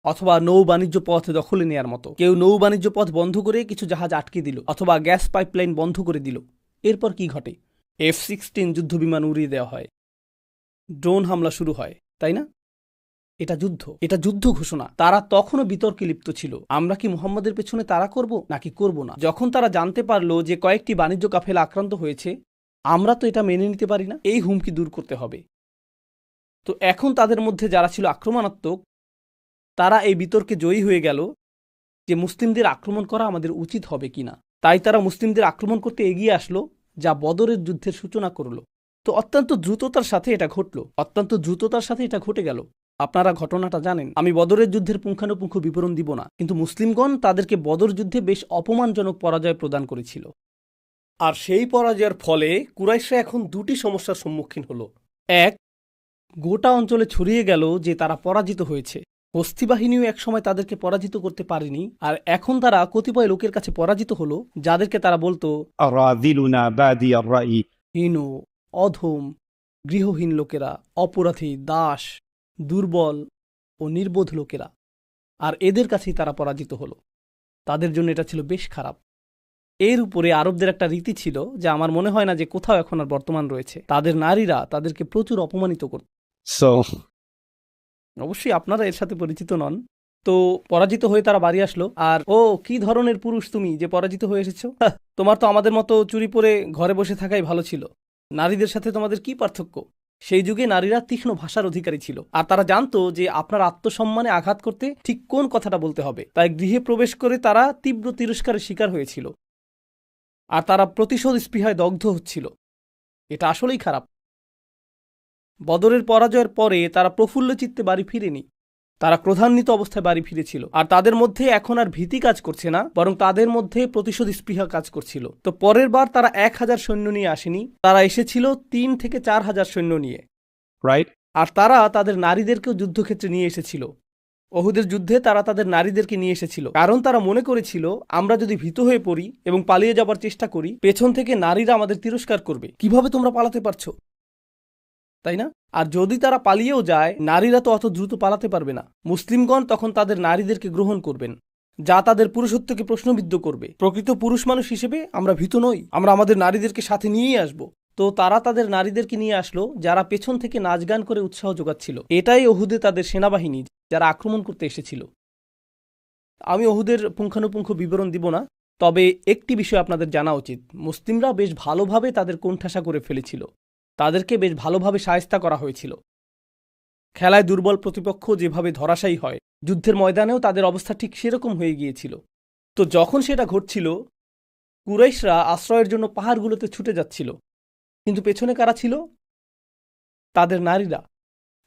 অথবা নৌ বাণিজ্য পথ দখলে নেয়ার মতো। কেউ নৌ বাণিজ্য পথ বন্ধ করে কিছু জাহাজ আটকে দিল অথবা গ্যাস পাইপলাইন বন্ধ করে দিল, এরপর কি ঘটে? F-16 যুদ্ধবিমান উড়িয়ে দেওয়া হয়, ড্রোন হামলা শুরু হয়, তাই না? এটা যুদ্ধ ঘোষণা। তারা তখনও বিতর্কে লিপ্ত ছিল, আমরা কি মুহাম্মাদের পেছনে তাড়া করব নাকি করব না। যখন তারা জানতে পারলো যে কয়েকটি বাণিজ্য কাফেলা আক্রান্ত হয়েছে, আমরা তো এটা মেনে নিতে পারি না, এই হুমকি দূর করতে হবে। তো এখন তাদের মধ্যে যারা ছিল আক্রমণাত্মক, তারা এই বিতর্কে জয়ী হয়ে গেল যে মুসলিমদের আক্রমণ করা আমাদের উচিত হবে কিনা। তাই তারা মুসলিমদের আক্রমণ করতে এগিয়ে আসলো, যা বদরের যুদ্ধের সূচনা করলো। তো অত্যন্ত দ্রুততার সাথে এটা ঘটে গেল। আপনারা ঘটনাটা জানেন, আমি বদরের যুদ্ধের পুঙ্খানুপুঙ্খ বিবরণ দিব না, কিন্তু মুসলিমগণ তাদেরকে বদর যুদ্ধে বেশ অপমানজনক পরাজয় প্রদান করেছিল। আর সেই পরাজয়ের ফলে কুরাইশরা এখন দুটি সমস্যার সম্মুখীন হলো। এক, গোটা অঞ্চলে ছড়িয়ে গেল যে তারা পরাজিত হয়েছে, হস্তি বাহিনীও একসময় তাদেরকে পরাজিত করতে পারেনি, আর এখন তারা কতিপয় লোকের কাছে পরাজিত হলো যাদেরকে তারা বলতো أراذلنا بادي الرأي। হীন, অধম, গৃহহীন লোকেরা, অপরাধী, দাস, দুর্বল ও নির্বোধ লোকেরা। আর এদের কাছেই তারা পরাজিত হলো। তাদের জন্য এটা ছিল বেশ খারাপ। এর উপরে আরবদের একটা রীতি ছিল, যা আমার মনে হয় না যে কোথাও এখন আর বর্তমান রয়েছে। তাদের নারীরা তাদেরকে প্রচুর অপমানিত করত। So অবশ্যই আপনারা এর সাথে পরিচিত নন। তো পরাজিত হয়ে তারা বাড়ি আসলো, আর ও কি ধরনের পুরুষ তুমি যে পরাজিত হয়ে এসেছো, তোমার তো আমাদের মতো চুরি পরে ঘরে বসে থাকাই ভালো ছিল, নারীদের সাথে তোমাদের কি পার্থক্য। সেই যুগে নারীরা তীক্ষ্ণ ভাষার অধিকারী ছিল, আর তারা জানতো যে আপনার আত্মসম্মানে আঘাত করতে ঠিক কোন কথাটা বলতে হবে। তাই গৃহে প্রবেশ করে তারা তীব্র তিরস্কারের শিকার হয়েছিল, আর তারা প্রতিশোধ স্পৃহায় দগ্ধ হচ্ছিল। এটা আসলেই খারাপ। বদরের পরাজয়ের পরে তারা প্রফুল্ল চিত্তে বাড়ি ফিরেনি, তারা ক্রোধান্বিত অবস্থায় বাড়ি ফিরেছিল। আর তাদের মধ্যে এখন আর ভীতি কাজ করছে না, বরং তাদের মধ্যে প্রতিশোধ স্পৃহা কাজ করছিল। তো পরের বার তারা 1000 সৈন্য নিয়ে আসেনি, তারা এসেছিল 3 থেকে 4000 সৈন্য নিয়ে। right? আর তারা তাদের নারীদেরকেও যুদ্ধক্ষেত্রে নিয়ে এসেছিল। ওহুদের যুদ্ধে তারা তাদের নারীদেরকে নিয়ে এসেছিল, কারণ তারা মনে করেছিল আমরা যদি ভীত হয়ে পড়ি এবং পালিয়ে যাবার চেষ্টা করি, পেছন থেকে নারীরা আমাদের তিরস্কার করবে, কিভাবে তোমরা পালাতে পারছো, তাই না? আর যদি তারা পালিয়েও যায়, নারীরা তো অত দ্রুত পালাতে পারবে না। মুসলিমগণ তখন তাদের নারীদেরকে গ্রহণ করবেন, যা তাদের পুরুষত্বকে প্রশ্নবিদ্ধ করবে। প্রকৃত পুরুষ মানুষ হিসেবে আমরা ভীত নই, আমরা আমাদের নারীদেরকে সাথে নিয়েই আসব। তো তারা তাদের নারীদেরকে নিয়ে আসলো, যারা পেছন থেকে নাচ গান করে উৎসাহ যোগাচ্ছিল। এটাই ওহুদে তাদের সেনাবাহিনী, যারা আক্রমণ করতে এসেছিল। আমি ওহুদের পুঙ্খানুপুঙ্খ বিবরণ দিব না, তবে একটি বিষয় আপনাদের জানা উচিত, মুসলিমরা বেশ ভালোভাবে তাদের কোণঠাসা করে ফেলেছিল। তাদেরকে বেশ ভালোভাবে শায়েস্তা করা হয়েছিল। খেলায় দুর্বল প্রতিপক্ষ যেভাবে ধরাশায়ী হয়, যুদ্ধের ময়দানেও তাদের অবস্থা ঠিক সেরকম হয়ে গিয়েছিল। তো যখন সেটা ঘটছিল, কুরাইশরা আশ্রয়ের জন্য পাহাড়গুলোতে ছুটে যাচ্ছিল, কিন্তু পেছনে কারা ছিল? তাদের নারীরা।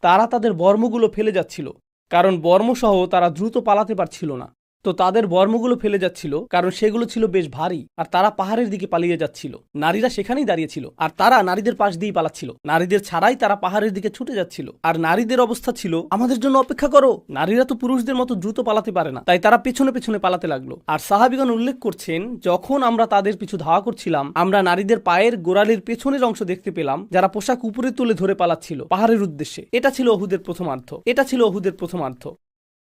তারা তাদের বর্মগুলো ফেলে যাচ্ছিল, কারণ বর্মসহ তারা দ্রুত পালাতে পারছিল না। তো তাদের বর্মগুলো ফেলে যাচ্ছিল কারণ সেগুলো ছিল বেশ ভারী, আর তারা পাহাড়ের দিকে পালিয়ে যাচ্ছিল। নারীরা সেখানেই দাঁড়িয়েছিল, আর তারা নারীদের পাশ দিয়েই পালাচ্ছিল। নারীদের ছাড়াই তারা পাহাড়ের দিকে ছুটে যাচ্ছিল, আর নারীদের অবস্থা ছিল, আমাদের জন্য অপেক্ষা করো। নারীরা তো পুরুষদের মতো দ্রুত পালাতে পারে না, তাই তারা পেছনে পেছনে পালাতে লাগলো। আর সাহাবীগণ উল্লেখ করছেন, যখন আমরা তাদের পিছু ধাওয়া করছিলাম, আমরা নারীদের পায়ের গোড়ালির পেছনের অংশ দেখতে পেলাম, যারা পোশাক উপরে তুলে ধরে পালাচ্ছিল পাহাড়ের উদ্দেশ্যে। এটা ছিল উহুদের প্রথমার্ধ।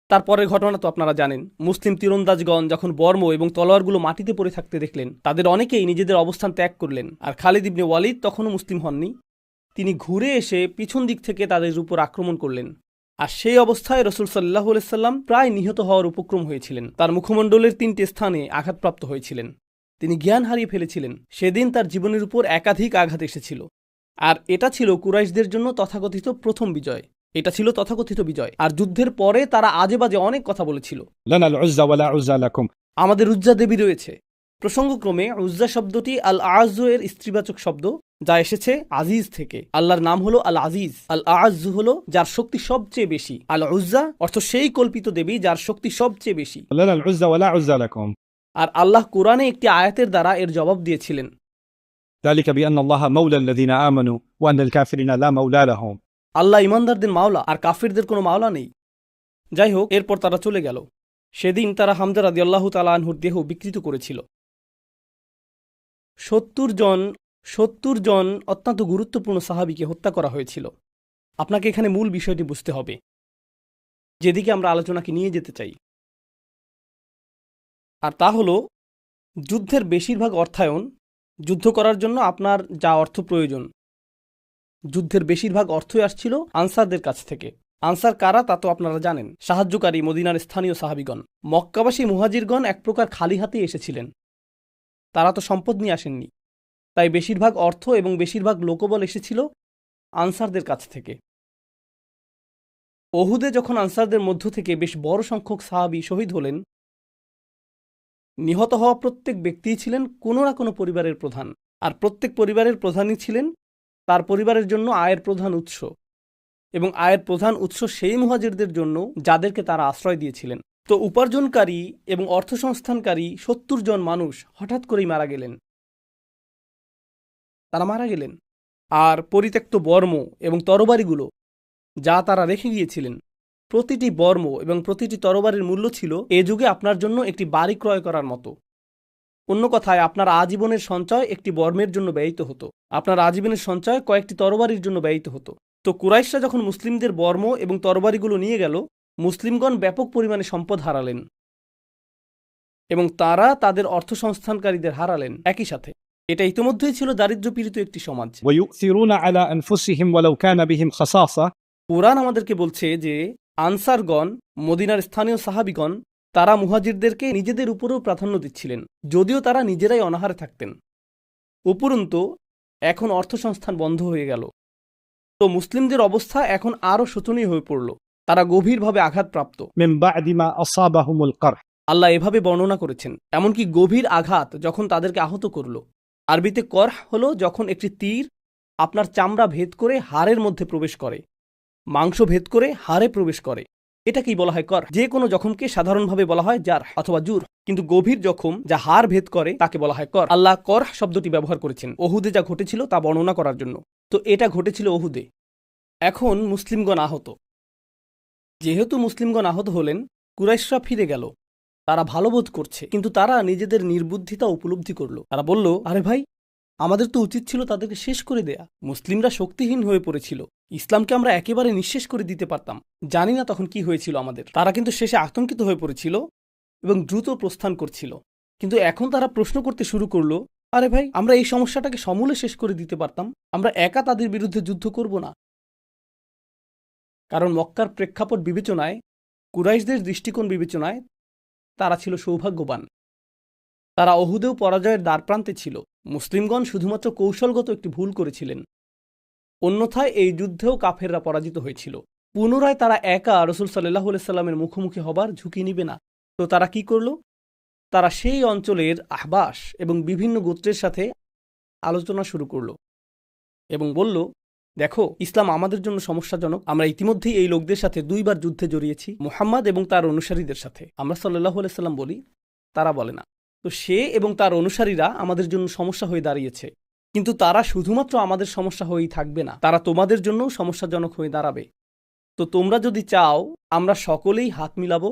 তারপরের ঘটনা তো আপনারা জানেন। মুসলিম তীরন্দাজগণ যখন বর্ম এবং তলোয়ারগুলো মাটিতে পড়ে থাকতে দেখলেন, তাদের অনেকেই নিজেদের অবস্থান ত্যাগ করলেন। আর খালিদ ইবনে ওয়ালিদ তখনও মুসলিম হননি। তিনি ঘুরে এসে পিছন দিক থেকে তাদের উপর আক্রমণ করলেন। আর সেই অবস্থায় রাসূল সাল্লাল্লাহু আলাইহি সাল্লাম প্রায় নিহত হওয়ার উপক্রম হয়েছিলেন। তার মুখমণ্ডলের 3টি স্থানে আঘাতপ্রাপ্ত হয়েছিলেন। তিনি জ্ঞান হারিয়ে ফেলেছিলেন। সেদিন তার জীবনের উপর একাধিক আঘাত এসেছিল। আর এটা ছিল কুরাইশদের জন্য তথাকথিত প্রথম বিজয়। আর যুদ্ধের পরে তারা আজে বাজে অনেক কথা বলেছিল। لنا العزى ولا عزى لكم। আমাদের উজ্জা দেবী রয়েছে। প্রসঙ্গক্রমে উজ্জা শব্দটি আল আযু এর স্ত্রীবাচক শব্দ, যা এসেছে আজিজ থেকে। আল্লাহর নাম হলো আল আজিজ। আল আযু হলো যার শক্তি সবচেয়ে বেশি। আল উজ্জা অর্থ সেই কল্পিত দেবী যার শক্তি সবচেয়ে বেশি। لنا العزى ولا عزى لكم। আর আল্লাহ কোরআনে একটি আয়াতের দ্বারা এর জবাব দিয়েছিলেন। ذلك بأن الله مولى الذين آمنوا وأن الكافرين لا مولى لهم। আল্লাহ ইমানদারদের মাওলা, আর কাফিরদের কোনো মাওলা নেই। যাই হোক, এরপর তারা চলে গেল। সেদিন তারা হামজা রাদিয়াল্লাহু তাআলা আনহুর দেহ বিকৃত করেছিল। ৭০ জন অত্যন্ত গুরুত্বপূর্ণ সাহাবীকে হত্যা করা হয়েছিল। আপনাকে এখানে মূল বিষয়টি বুঝতে হবে, যেদিকে আমরা আলোচনাকে নিয়ে যেতে চাই। আর তা হলো, যুদ্ধের বেশিরভাগ অর্থায়ন, যুদ্ধ করার জন্য আপনার যা অর্থ প্রয়োজন, যুদ্ধের বেশিরভাগ অর্থই আসছিল আনসারদের কাছ থেকে। আনসার কারা তা তো আপনারা জানেন, সাহায্যকারী মদিনার স্থানীয় সাহাবীগণ। মক্কাবাসী মুহাজিরগণ এক প্রকার খালি হাতে এসেছিলেন, তারা তো সম্পদ নিয়ে আসেননি। তাই বেশিরভাগ অর্থ এবং বেশিরভাগ লোকবল এসেছিল আনসারদের কাছ থেকে। ওহুদে যখন আনসারদের মধ্য থেকে বেশ বড় সংখ্যক সাহাবী শহীদ হলেন, নিহত হওয়া প্রত্যেক ব্যক্তিই ছিলেন কোনো না কোনো পরিবারের প্রধান। আর প্রত্যেক পরিবারের প্রধানই ছিলেন তার পরিবারের জন্য আয়ের প্রধান উৎস, এবং আয়ের প্রধান উৎস সেই মুহাজিরদের জন্য যাদেরকে তারা আশ্রয় দিয়েছিলেন। তো উপার্জনকারী এবং অর্থসংস্থানকারী ৭০ জন মানুষ হঠাৎ করেই মারা গেলেন। আর পরিত্যক্ত বর্ম এবং তরবারিগুলো যা তারা রেখে গিয়েছিলেন, প্রতিটি বর্ম এবং প্রতিটি তরবারির মূল্য ছিল এ যুগে আপনার জন্য একটি বাড়ি ক্রয় করার মতো। অন্য কথায়, আপনার আজীবনের সঞ্চয় একটি বর্মের জন্য ব্যয়িত হতো, আপনার আজীবনের সঞ্চয় কয়েকটি তরবারির জন্য ব্যয়িত হতো। তো কুরাইশরা যখন মুসলিমদের বর্ম এবং তরবারিগুলো নিয়ে গেল, মুসলিমগণ ব্যাপক পরিমাণে সম্পদ হারালেন এবং তারা তাদের অর্থসংস্থানকারীদের হারালেন একই সাথে। এটা ইতিমধ্যেই ছিল দারিদ্র্যপীড়িত একটি সমাজ। ويؤثرون على أنفسهم ولو كان بهم خصاصة। কুরআন আমাদেরকে বলছে যে আনসারগণ, মদিনার স্থানীয় সাহাবীগণ, তারা মুহাজিরদেরকে নিজেদের উপরেও প্রাধান্য দিচ্ছিলেন, যদিও তারা নিজেরাই অনাহারে থাকতেন। উপরন্তু এখন অর্থসংস্থান বন্ধ হয়ে গেল। তো মুসলিমদের অবস্থা এখন আরও শোচনীয় হয়ে পড়ল। তারা গভীরভাবে আঘাতপ্রাপ্ত। من بعد ما أصابهم القرح। আল্লাহ এভাবে বর্ণনা করেছেন, এমনকি গভীর আঘাত যখন তাদেরকে আহত করল। আরবিতে করহ হলো যখন একটি তীর আপনার চামড়া ভেদ করে হাড়ের মধ্যে প্রবেশ করে, মাংস ভেদ করে হাড়ে প্রবেশ করে, এটাকেই বলা হয় করহ। যে কোনো জখমকে সাধারণভাবে বলা হয় জারহ অথবা জুরহ, কিন্তু গভীর জখম যা হাড় ভেদ করে তাকে বলা হয় করহ। আল্লাহ করহ শব্দটি ব্যবহার করেছেন ওহুদে যা ঘটেছিল তা বর্ণনা করার জন্য। তো এটা ঘটেছিল ওহুদে। এখন মুসলিমগণ আহত। যেহেতু মুসলিমগণ আহত হলেন, কুরাইশরা ফিরে গেল। তারা ভালো বোধ করছে, কিন্তু তারা নিজেদের নির্বুদ্ধিতা উপলব্ধি করল। তারা বলল, আরে ভাই, আমাদের তো উচিত ছিল তাদেরকে শেষ করে দেয়া। মুসলিমরা শক্তিহীন হয়ে পড়েছিল, ইসলামকে আমরা একেবারে নিঃশেষ করে দিতে পারতাম। জানি না তখন কি হয়েছিল আমাদের। তারা কিন্তু শেষে আতঙ্কিত হয়ে পড়েছিল এবং দ্রুত প্রস্থান করছিল। কিন্তু এখন তারা প্রশ্ন করতে শুরু করলো, আরে ভাই, আমরা এই সমস্যাটাকে সমূলে শেষ করে দিতে পারতাম। আমরা একা তাদের বিরুদ্ধে যুদ্ধ করব না। কারণ মক্কার প্রেক্ষাপট বিবেচনায়, কুরাইশদের দৃষ্টিকোণ বিবেচনায় তারা ছিল সৌভাগ্যবান। তারা উহুদেও পরাজয়ের দ্বারপ্রান্তে ছিল। মুসলিমগণ শুধুমাত্র কৌশলগত একটি ভুল করেছিলেন, অন্যথায় এই যুদ্ধেও কাফেররা পরাজিত হয়েছিল। পুনরায় তারা একা রাসূল সাল্লাল্লাহু আলাইহি সাল্লামের মুখোমুখি হবার ঝুঁকি নিবে না। তো তারা কি করল? তারা সেই অঞ্চলের আহবাস এবং বিভিন্ন গোত্রের সাথে আলোচনা শুরু করল এবং বলল, দেখো, ইসলাম আমাদের জন্য সমস্যাজনক। আমরা ইতিমধ্যেই এই লোকদের সাথে 2 বার যুদ্ধে জড়িয়েছি, মুহাম্মদ এবং তার অনুসারীদের সাথে। আমরা সাল্লাল্লাহু আলাইহি সাল্লাম বলি, তারা বলে না। তো সে এবং তার অনুসারীরা আমাদের জন্য সমস্যা হয়ে দাঁড়িয়েছে, কিন্তু তারা শুধুমাত্র আমাদের সমস্যা হয়েই থাকবে না, তারা তোমাদের জন্যও সমস্যাজনক হয়ে দাঁড়াবে। তো তোমরা যদি চাও, আমরা সকলেই হাত মিলাবো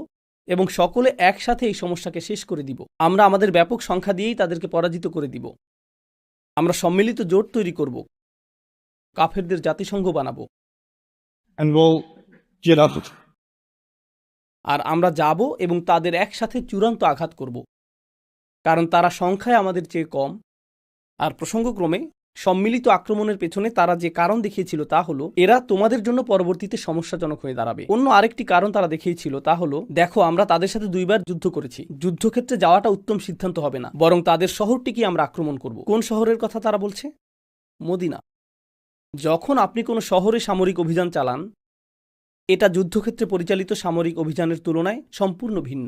এবং সকলে একসাথে এই সমস্যাকে শেষ করে দিব। আমরা আমাদের ব্যাপক সংখ্যা দিয়েই তাদেরকে পরাজিত করে দিব। আমরা সম্মিলিত জোট তৈরি করব, কাফেরদের জাতিসংঘ বানাবো, And we'll get up. আর আমরা যাব এবং তাদের একসাথে চূড়ান্ত আঘাত করব, কারণ তারা সংখ্যায় আমাদের চেয়ে কম। আর প্রসঙ্গক্রমে সম্মিলিত আক্রমণের পেছনে তারা যে কারণ দেখিয়েছিল তা হলো, এরা তোমাদের জন্য পরবর্তীতে সমস্যাজনক হয়ে দাঁড়াবে। অন্য আরেকটি কারণ তারা দেখিয়েছিল, তা হলো, দেখো, আমরা তাদের সাথে 2 বার যুদ্ধ করেছি, যুদ্ধক্ষেত্রে যাওয়াটা উত্তম সিদ্ধান্ত হবে না, বরং তাদের শহরটিকে আমরা আক্রমণ করব। কোন শহরের কথা তারা বলছে? মদিনা। যখন আপনি কোনো শহরে সামরিক অভিযান চালান, এটা যুদ্ধক্ষেত্রে পরিচালিত সামরিক অভিযানের তুলনায় সম্পূর্ণ ভিন্ন।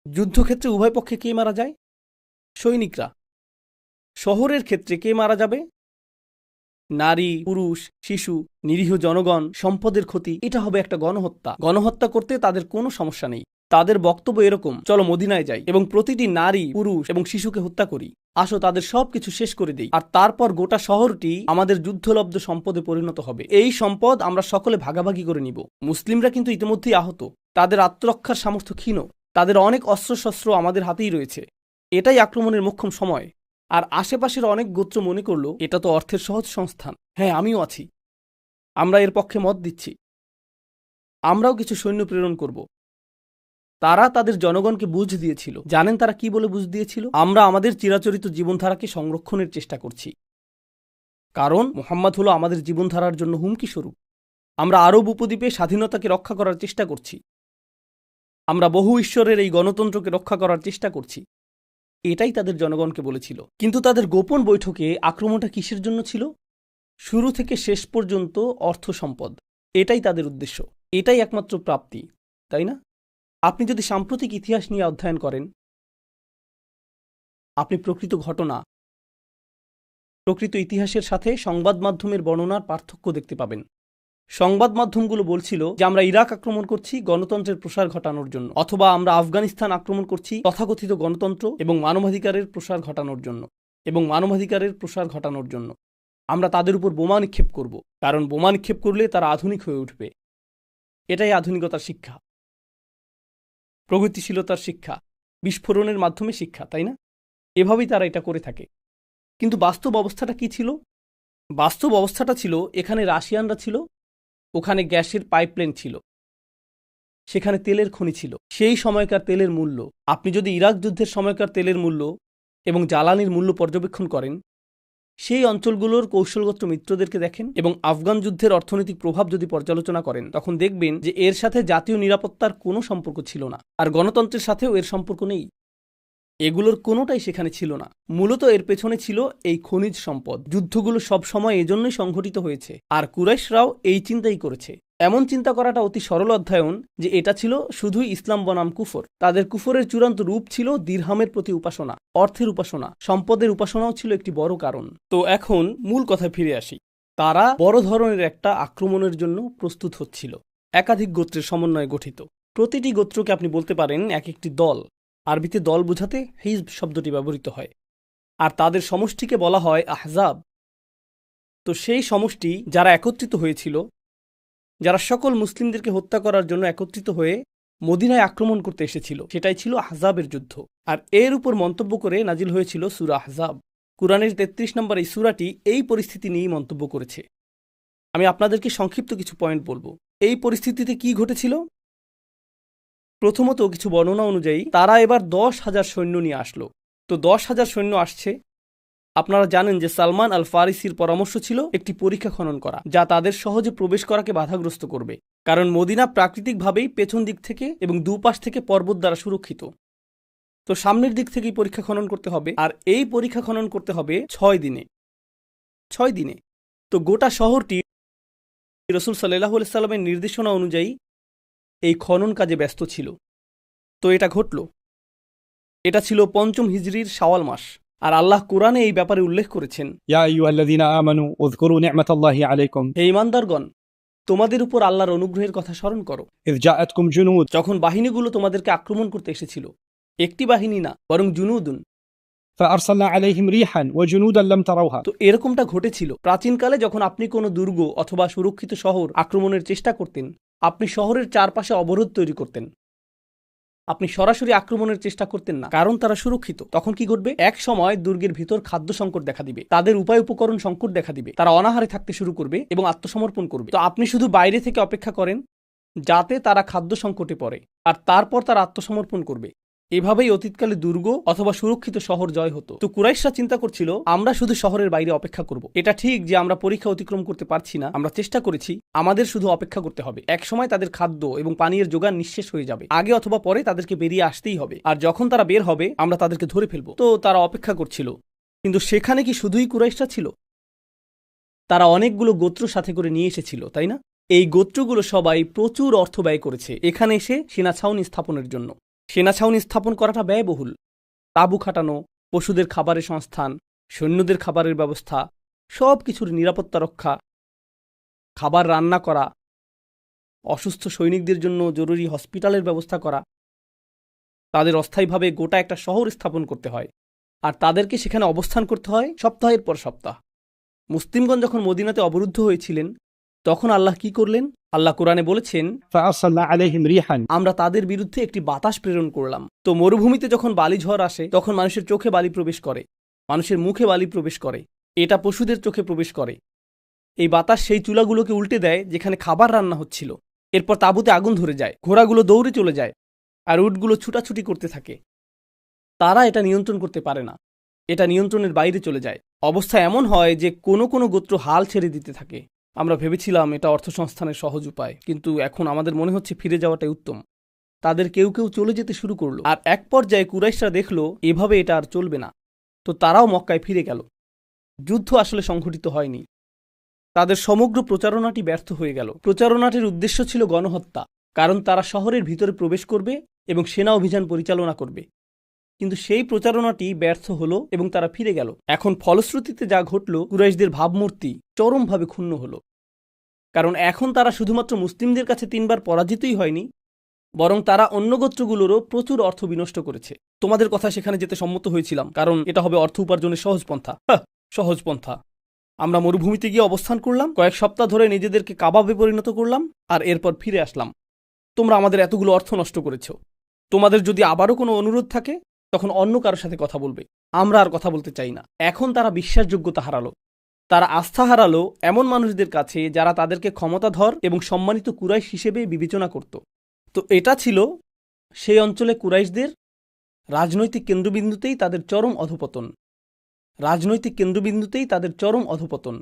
যুদ্ধক্ষেত্রে উভয় পক্ষে কে মারা যায়? সৈনিকরা। শহরের ক্ষেত্রে কে মারা যাবে? নারী, পুরুষ, শিশু, নিরীহ জনগণ, সম্পদের ক্ষতি। এটা হবে একটা গণহত্যা। গণহত্যা করতে তাদের কোনো সমস্যা নেই। তাদের বক্তব্য এরকম, চলো মদিনায় যাই এবং প্রতিটি নারী, পুরুষ এবং শিশুকে হত্যা করি। আসো তাদের সবকিছু শেষ করে দিই, আর তারপর গোটা শহরটি আমাদের যুদ্ধলব্ধ সম্পদে পরিণত হবে। এই সম্পদ আমরা সকলে ভাগাভাগি করে নিব। মুসলিমরা কিন্তু ইতিমধ্যেই আহত, তাদের আত্মরক্ষার সামর্থ্য ক্ষীণ, তাদের অনেক অস্ত্রশস্ত্র আমাদের হাতেই রয়েছে। এটাই আক্রমণের মোক্ষম সময়। আর আশেপাশের অনেক গোত্র মনে করল, এটা তো অর্থের সহজ সংস্থান। হ্যাঁ, আমিও আছি, আমরা এর পক্ষে মত দিচ্ছি, আমরাও কিছু সৈন্য প্রেরণ করব। তারা তাদের জনগণকে বুঝ দিয়েছিল। জানেন তারা কি বলে বুঝ দিয়েছিল? আমরা আমাদের চিরাচরিত জীবনধারাকে সংরক্ষণের চেষ্টা করছি, কারণ মুহাম্মদ হলো আমাদের জীবনধারার জন্য হুমকি স্বরূপ। আমরা আরব উপদ্বীপে স্বাধীনতাকে রক্ষা করার চেষ্টা করছি, আমরা বহু ঈশ্বরের এই গণতন্ত্রকে রক্ষা করার চেষ্টা করছি। এটাই তাদের জনগণকে বলেছিল। কিন্তু তাদের গোপন বৈঠকে আক্রমণটা কিসের জন্য ছিল? শুরু থেকে শেষ পর্যন্ত অর্থ সম্পদ। এটাই তাদের উদ্দেশ্য, এটাই একমাত্র প্রাপ্তি, তাই না? আপনি যদি সাম্প্রতিক ইতিহাস নিয়ে অধ্যয়ন করেন, আপনি প্রকৃত ঘটনা, প্রকৃত ইতিহাসের সাথে সংবাদ মাধ্যমের বর্ণনার পার্থক্য দেখতে পাবেন। সংবাদ মাধ্যমগুলো বলছিল যে আমরা ইরাক আক্রমণ করছি গণতন্ত্রের প্রসার ঘটানোর জন্য, অথবা আমরা আফগানিস্তান আক্রমণ করছি তথাকথিত গণতন্ত্র এবং মানবাধিকারের প্রসার ঘটানোর জন্য। আমরা তাদের উপর বোমা নিক্ষেপ করব, কারণ বোমা নিক্ষেপ করলে তারা আধুনিক হয়ে উঠবে। এটাই আধুনিকতার শিক্ষা, প্রগতিশীলতার শিক্ষা, বিস্ফোরণের মাধ্যমে শিক্ষা, তাই না? এভাবেই তারা এটা করে থাকে। কিন্তু বাস্তব অবস্থাটা কি ছিল? বাস্তব অবস্থাটা ছিল, এখানে রাশিয়ানরা ছিল, ওখানে গ্যাসের পাইপলাইন ছিল, সেখানে তেলের খনি ছিল। সেই সময়কার তেলের মূল্য, আপনি যদি ইরাক যুদ্ধের সময়কার তেলের মূল্য এবং জ্বালানির মূল্য পর্যবেক্ষণ করেন, সেই অঞ্চলগুলোর কৌশলগত মিত্রদেরকে দেখেন এবং আফগান যুদ্ধের অর্থনৈতিক প্রভাব যদি পর্যালোচনা করেন, তখন দেখবেন যে এর সাথে জাতীয় নিরাপত্তার কোনো সম্পর্ক ছিল না, আর গণতন্ত্রের সাথেও এর সম্পর্ক নেই। এগুলোর কোনোটাই সেখানে ছিল না। মূলত এর পেছনে ছিল এই খনিজ সম্পদ। যুদ্ধগুলো সব সময় এজন্যই সংঘটিত হয়েছে, আর কুরাইশরাও এই চিন্তাই করেছে। এমন চিন্তা করাটা অতি সরল অধ্যয়ন যে এটা ছিল শুধুই ইসলাম বনাম কুফর। তাদের কুফরের চূড়ান্ত রূপ ছিল দিরহামের প্রতি উপাসনা, অর্থের উপাসনা, সম্পদের উপাসনাও ছিল একটি বড় কারণ। তো এখন মূল কথায় ফিরে আসি। তারা বড় ধরনের একটা আক্রমণের জন্য প্রস্তুত হচ্ছিল, একাধিক গোত্রের সমন্বয়ে গঠিত। প্রতিটি গোত্রকে আপনি বলতে পারেন এক একটি দল। আরবিতে দল বোঝাতে হিজব শব্দটি ব্যবহৃত হয়, আর তাদের সমষ্টিকে বলা হয় আহজাব। তো সেই সমষ্টি যারা একত্রিত হয়েছিল, যারা সকল মুসলিমদেরকে হত্যা করার জন্য একত্রিত হয়ে মদিনায় আক্রমণ করতে এসেছিল, সেটাই ছিল আহজাবের যুদ্ধ। আর এর উপর মন্তব্য করে নাজিল হয়েছিল সূরা আহজাব। কুরআনের 33 নম্বর এই সূরাটি এই পরিস্থিতি নিয়েই মন্তব্য করেছে। আমি আপনাদেরকে সংক্ষিপ্ত কিছু পয়েন্ট বলবো। এই পরিস্থিতিতে কি ঘটেছিল? প্রথমত, কিছু বর্ণনা অনুযায়ী তারা এবার 10,000 সৈন্য নিয়ে আসলো। তো 10,000 সৈন্য আসছে। আপনারা জানেন যে সালমান আল ফারিসির পরামর্শ ছিল একটি পরীক্ষা খনন করা, যা তাদের সহজে প্রবেশ করাকে বাধাগ্রস্ত করবে, কারণ মদিনা প্রাকৃতিকভাবেই পেছন দিক থেকে এবং দুপাশ থেকে পর্বত দ্বারা সুরক্ষিত। তো সামনের দিক থেকেই পরীক্ষা খনন করতে হবে, আর এই পরীক্ষা খনন করতে হবে 6 দিনে। 6 দিনে। তো গোটা শহরটি রাসূল সাল্লাল্লাহু আলাইহি সাল্লামের নির্দেশনা অনুযায়ী এই খনন কাজে ব্যস্ত ছিল। তো এটা ঘটল। এটা ছিল ৫ম হিজরির শাওয়াল মাস। আর আল্লাহ কোরআনে এই ব্যাপারে উল্লেখ করেছেন, يا أيها الذين آمنوا اذكروا نعمة الله عليكم হে ঈমানদারগণ, তোমাদের উপর আল্লাহর অনুগ্রহের কথা স্মরণ করো, إذ جاءتكم جنود যখন বাহিনীগুলো তোমাদেরকে আক্রমণ করতে এসেছিল। একটি বাহিনী না, বরং জুনুদুন। فأرسلنا عليهم ريحا وجنودا لم تروها তো এরকমটা ঘটেছিল প্রাচীনকালে, যখন আপনি কোনো দুর্গ অথবা সুরক্ষিত শহর আক্রমণের চেষ্টা করতেন, আপনি শহরের চারপাশে অবরোধ তৈরি করতেন। আপনি সরাসরি আক্রমণের চেষ্টা করতেন না, কারণ তারা সুরক্ষিত। তখন কি ঘটবে? এক সময় দুর্গের ভিতর খাদ্য সংকট দেখা দিবে, তাদের উপায় উপকরণ সংকট দেখা দিবে, তারা অনাহারে থাকতে শুরু করবে এবং আত্মসমর্পণ করবে। তো আপনি শুধু বাইরে থেকে অপেক্ষা করেন যাতে তারা খাদ্য সংকটে পড়ে, আর তারপর তারা আত্মসমর্পণ করবে। এভাবেই অতীতকালে দুর্গ অথবা সুরক্ষিত শহর জয় হতো। তো কুরাইশরা চিন্তা করছিল, আমরা শুধু শহরের বাইরে অপেক্ষা করব। এটা ঠিক যে আমরা পরীক্ষা অতিক্রম করতে পারছি না, আমরা চেষ্টা করেছি, আমাদের শুধু অপেক্ষা করতে হবে। একসময় তাদের খাদ্য এবং পানীয়ের যোগান নিঃশেষ হয়ে যাবে, আগে অথবা পরে তাদেরকে বেরিয়ে আসতেই হবে, আর যখন তারা বের হবে আমরা তাদেরকে ধরে ফেলবো। তো তারা অপেক্ষা করছিল। কিন্তু সেখানে কি শুধুই কুরাইশরা ছিল? তারা অনেকগুলো গোত্র সাথে করে নিয়ে এসেছিল, তাই না? এই গোত্রগুলো সবাই প্রচুর অর্থ ব্যয় করেছে এখানে এসে সেনা ছাউনি স্থাপনের জন্য। সেনা ছাউনি স্থাপন করাটা ব্যয়বহুল। তাঁবু খাটানো, পশুদের খাবারের সংস্থান, সৈন্যদের খাবারের ব্যবস্থা, সব কিছুর নিরাপত্তা রক্ষা, খাবার রান্না করা, অসুস্থ সৈনিকদের জন্য জরুরি হসপিটালের ব্যবস্থা করা। তাদের অস্থায়ীভাবে গোটা একটা শহর স্থাপন করতে হয়, আর তাদেরকে সেখানে অবস্থান করতে হয় সপ্তাহের পর সপ্তাহ। মুসলিমগণ যখন মদিনাতে অবরুদ্ধ হয়েছিলেন, তখন আল্লাহ কি করলেন? আল্লাহ কোরআনে বলেছেন, فأرسلنا عليهم ريحا আমরা তাদের বিরুদ্ধে একটি বাতাস প্রেরণ করলাম। তো মরুভূমিতে যখন বালি ঝড় আসে, তখন মানুষের চোখে বালি প্রবেশ করে, মানুষের মুখে বালি প্রবেশ করে, এটা পশুদের চোখে প্রবেশ করে। এই বাতাস সেই চুলাগুলোকে উল্টে দেয় যেখানে খাবার রান্না হচ্ছিল। এরপর তাঁবুতে আগুন ধরে যায়, ঘোড়াগুলো দৌড়ে চলে যায়, আর উটগুলো ছুটাছুটি করতে থাকে। তারা এটা নিয়ন্ত্রণ করতে পারে না, এটা নিয়ন্ত্রণের বাইরে চলে যায়। অবস্থা এমন হয় যে কোনো কোনো গোত্র হাল ছেড়ে দিতে থাকে। আমরা ভেবেছিলাম এটা অর্থসংস্থানের সহজ উপায়, কিন্তু এখন আমাদের মনে হচ্ছে ফিরে যাওয়াটাই উত্তম। তাদের কেউ কেউ চলে যেতে শুরু করলো, আর এক পর্যায়ে কুরাইশরা দেখলো এভাবে এটা আর চলবে না। তো তারাও মক্কায় ফিরে গেল। যুদ্ধ আসলে সংঘটিত হয়নি, তাদের সমগ্র প্রচারণাটি ব্যর্থ হয়ে গেল। প্রচারণাটির উদ্দেশ্য ছিল গণহত্যা, কারণ তারা শহরের ভিতরে প্রবেশ করবে এবং সেনা অভিযান পরিচালনা করবে। কিন্তু সেই প্রচারণাটি ব্যর্থ হলো এবং তারা ফিরে গেল। এখন ফলশ্রুতিতে যা ঘটল, কুরাইশদের ভাবমূর্তি চরমভাবে ক্ষুণ্ণ হলো। কারণ এখন তারা শুধুমাত্র মুসলিমদের কাছে 3 বার পরাজিতই হয়নি, বরং তারা অন্য গোত্রগুলোরও প্রচুর অর্থ বিনষ্ট করেছে। তোমাদের কথা সেখানে যেতে সম্মত হয়েছিলাম, কারণ এটা হবে অর্থ উপার্জনের সহজ পন্থা। সহজ পন্থা। আমরা মরুভূমিতে গিয়ে অবস্থান করলাম, কয়েক সপ্তাহ ধরে নিজেদেরকে কাবাবে পরিণত করলাম, আর এরপর ফিরে আসলাম। তোমরা আমাদের এতগুলো অর্থ নষ্ট করেছ। তোমাদের যদি আবারও কোনো অনুরোধ থাকে, তখন অন্য কারোর সাথে কথা বলবে, আমরা আর কথা বলতে চাই না। এখন তারা বিশ্বাসযোগ্যতা হারালো, তারা আস্থা হারালো এমন মানুষদের কাছে যারা তাদেরকে ক্ষমতাধর এবং সম্মানিত কুরাইশ হিসেবে বিবেচনা করত। তো এটা ছিল সেই অঞ্চলে কুরাইশদের রাজনৈতিক কেন্দ্রবিন্দুতেই তাদের চরম অধঃপতন। রাজনৈতিক কেন্দ্রবিন্দুতেই তাদের চরম অধঃপতন।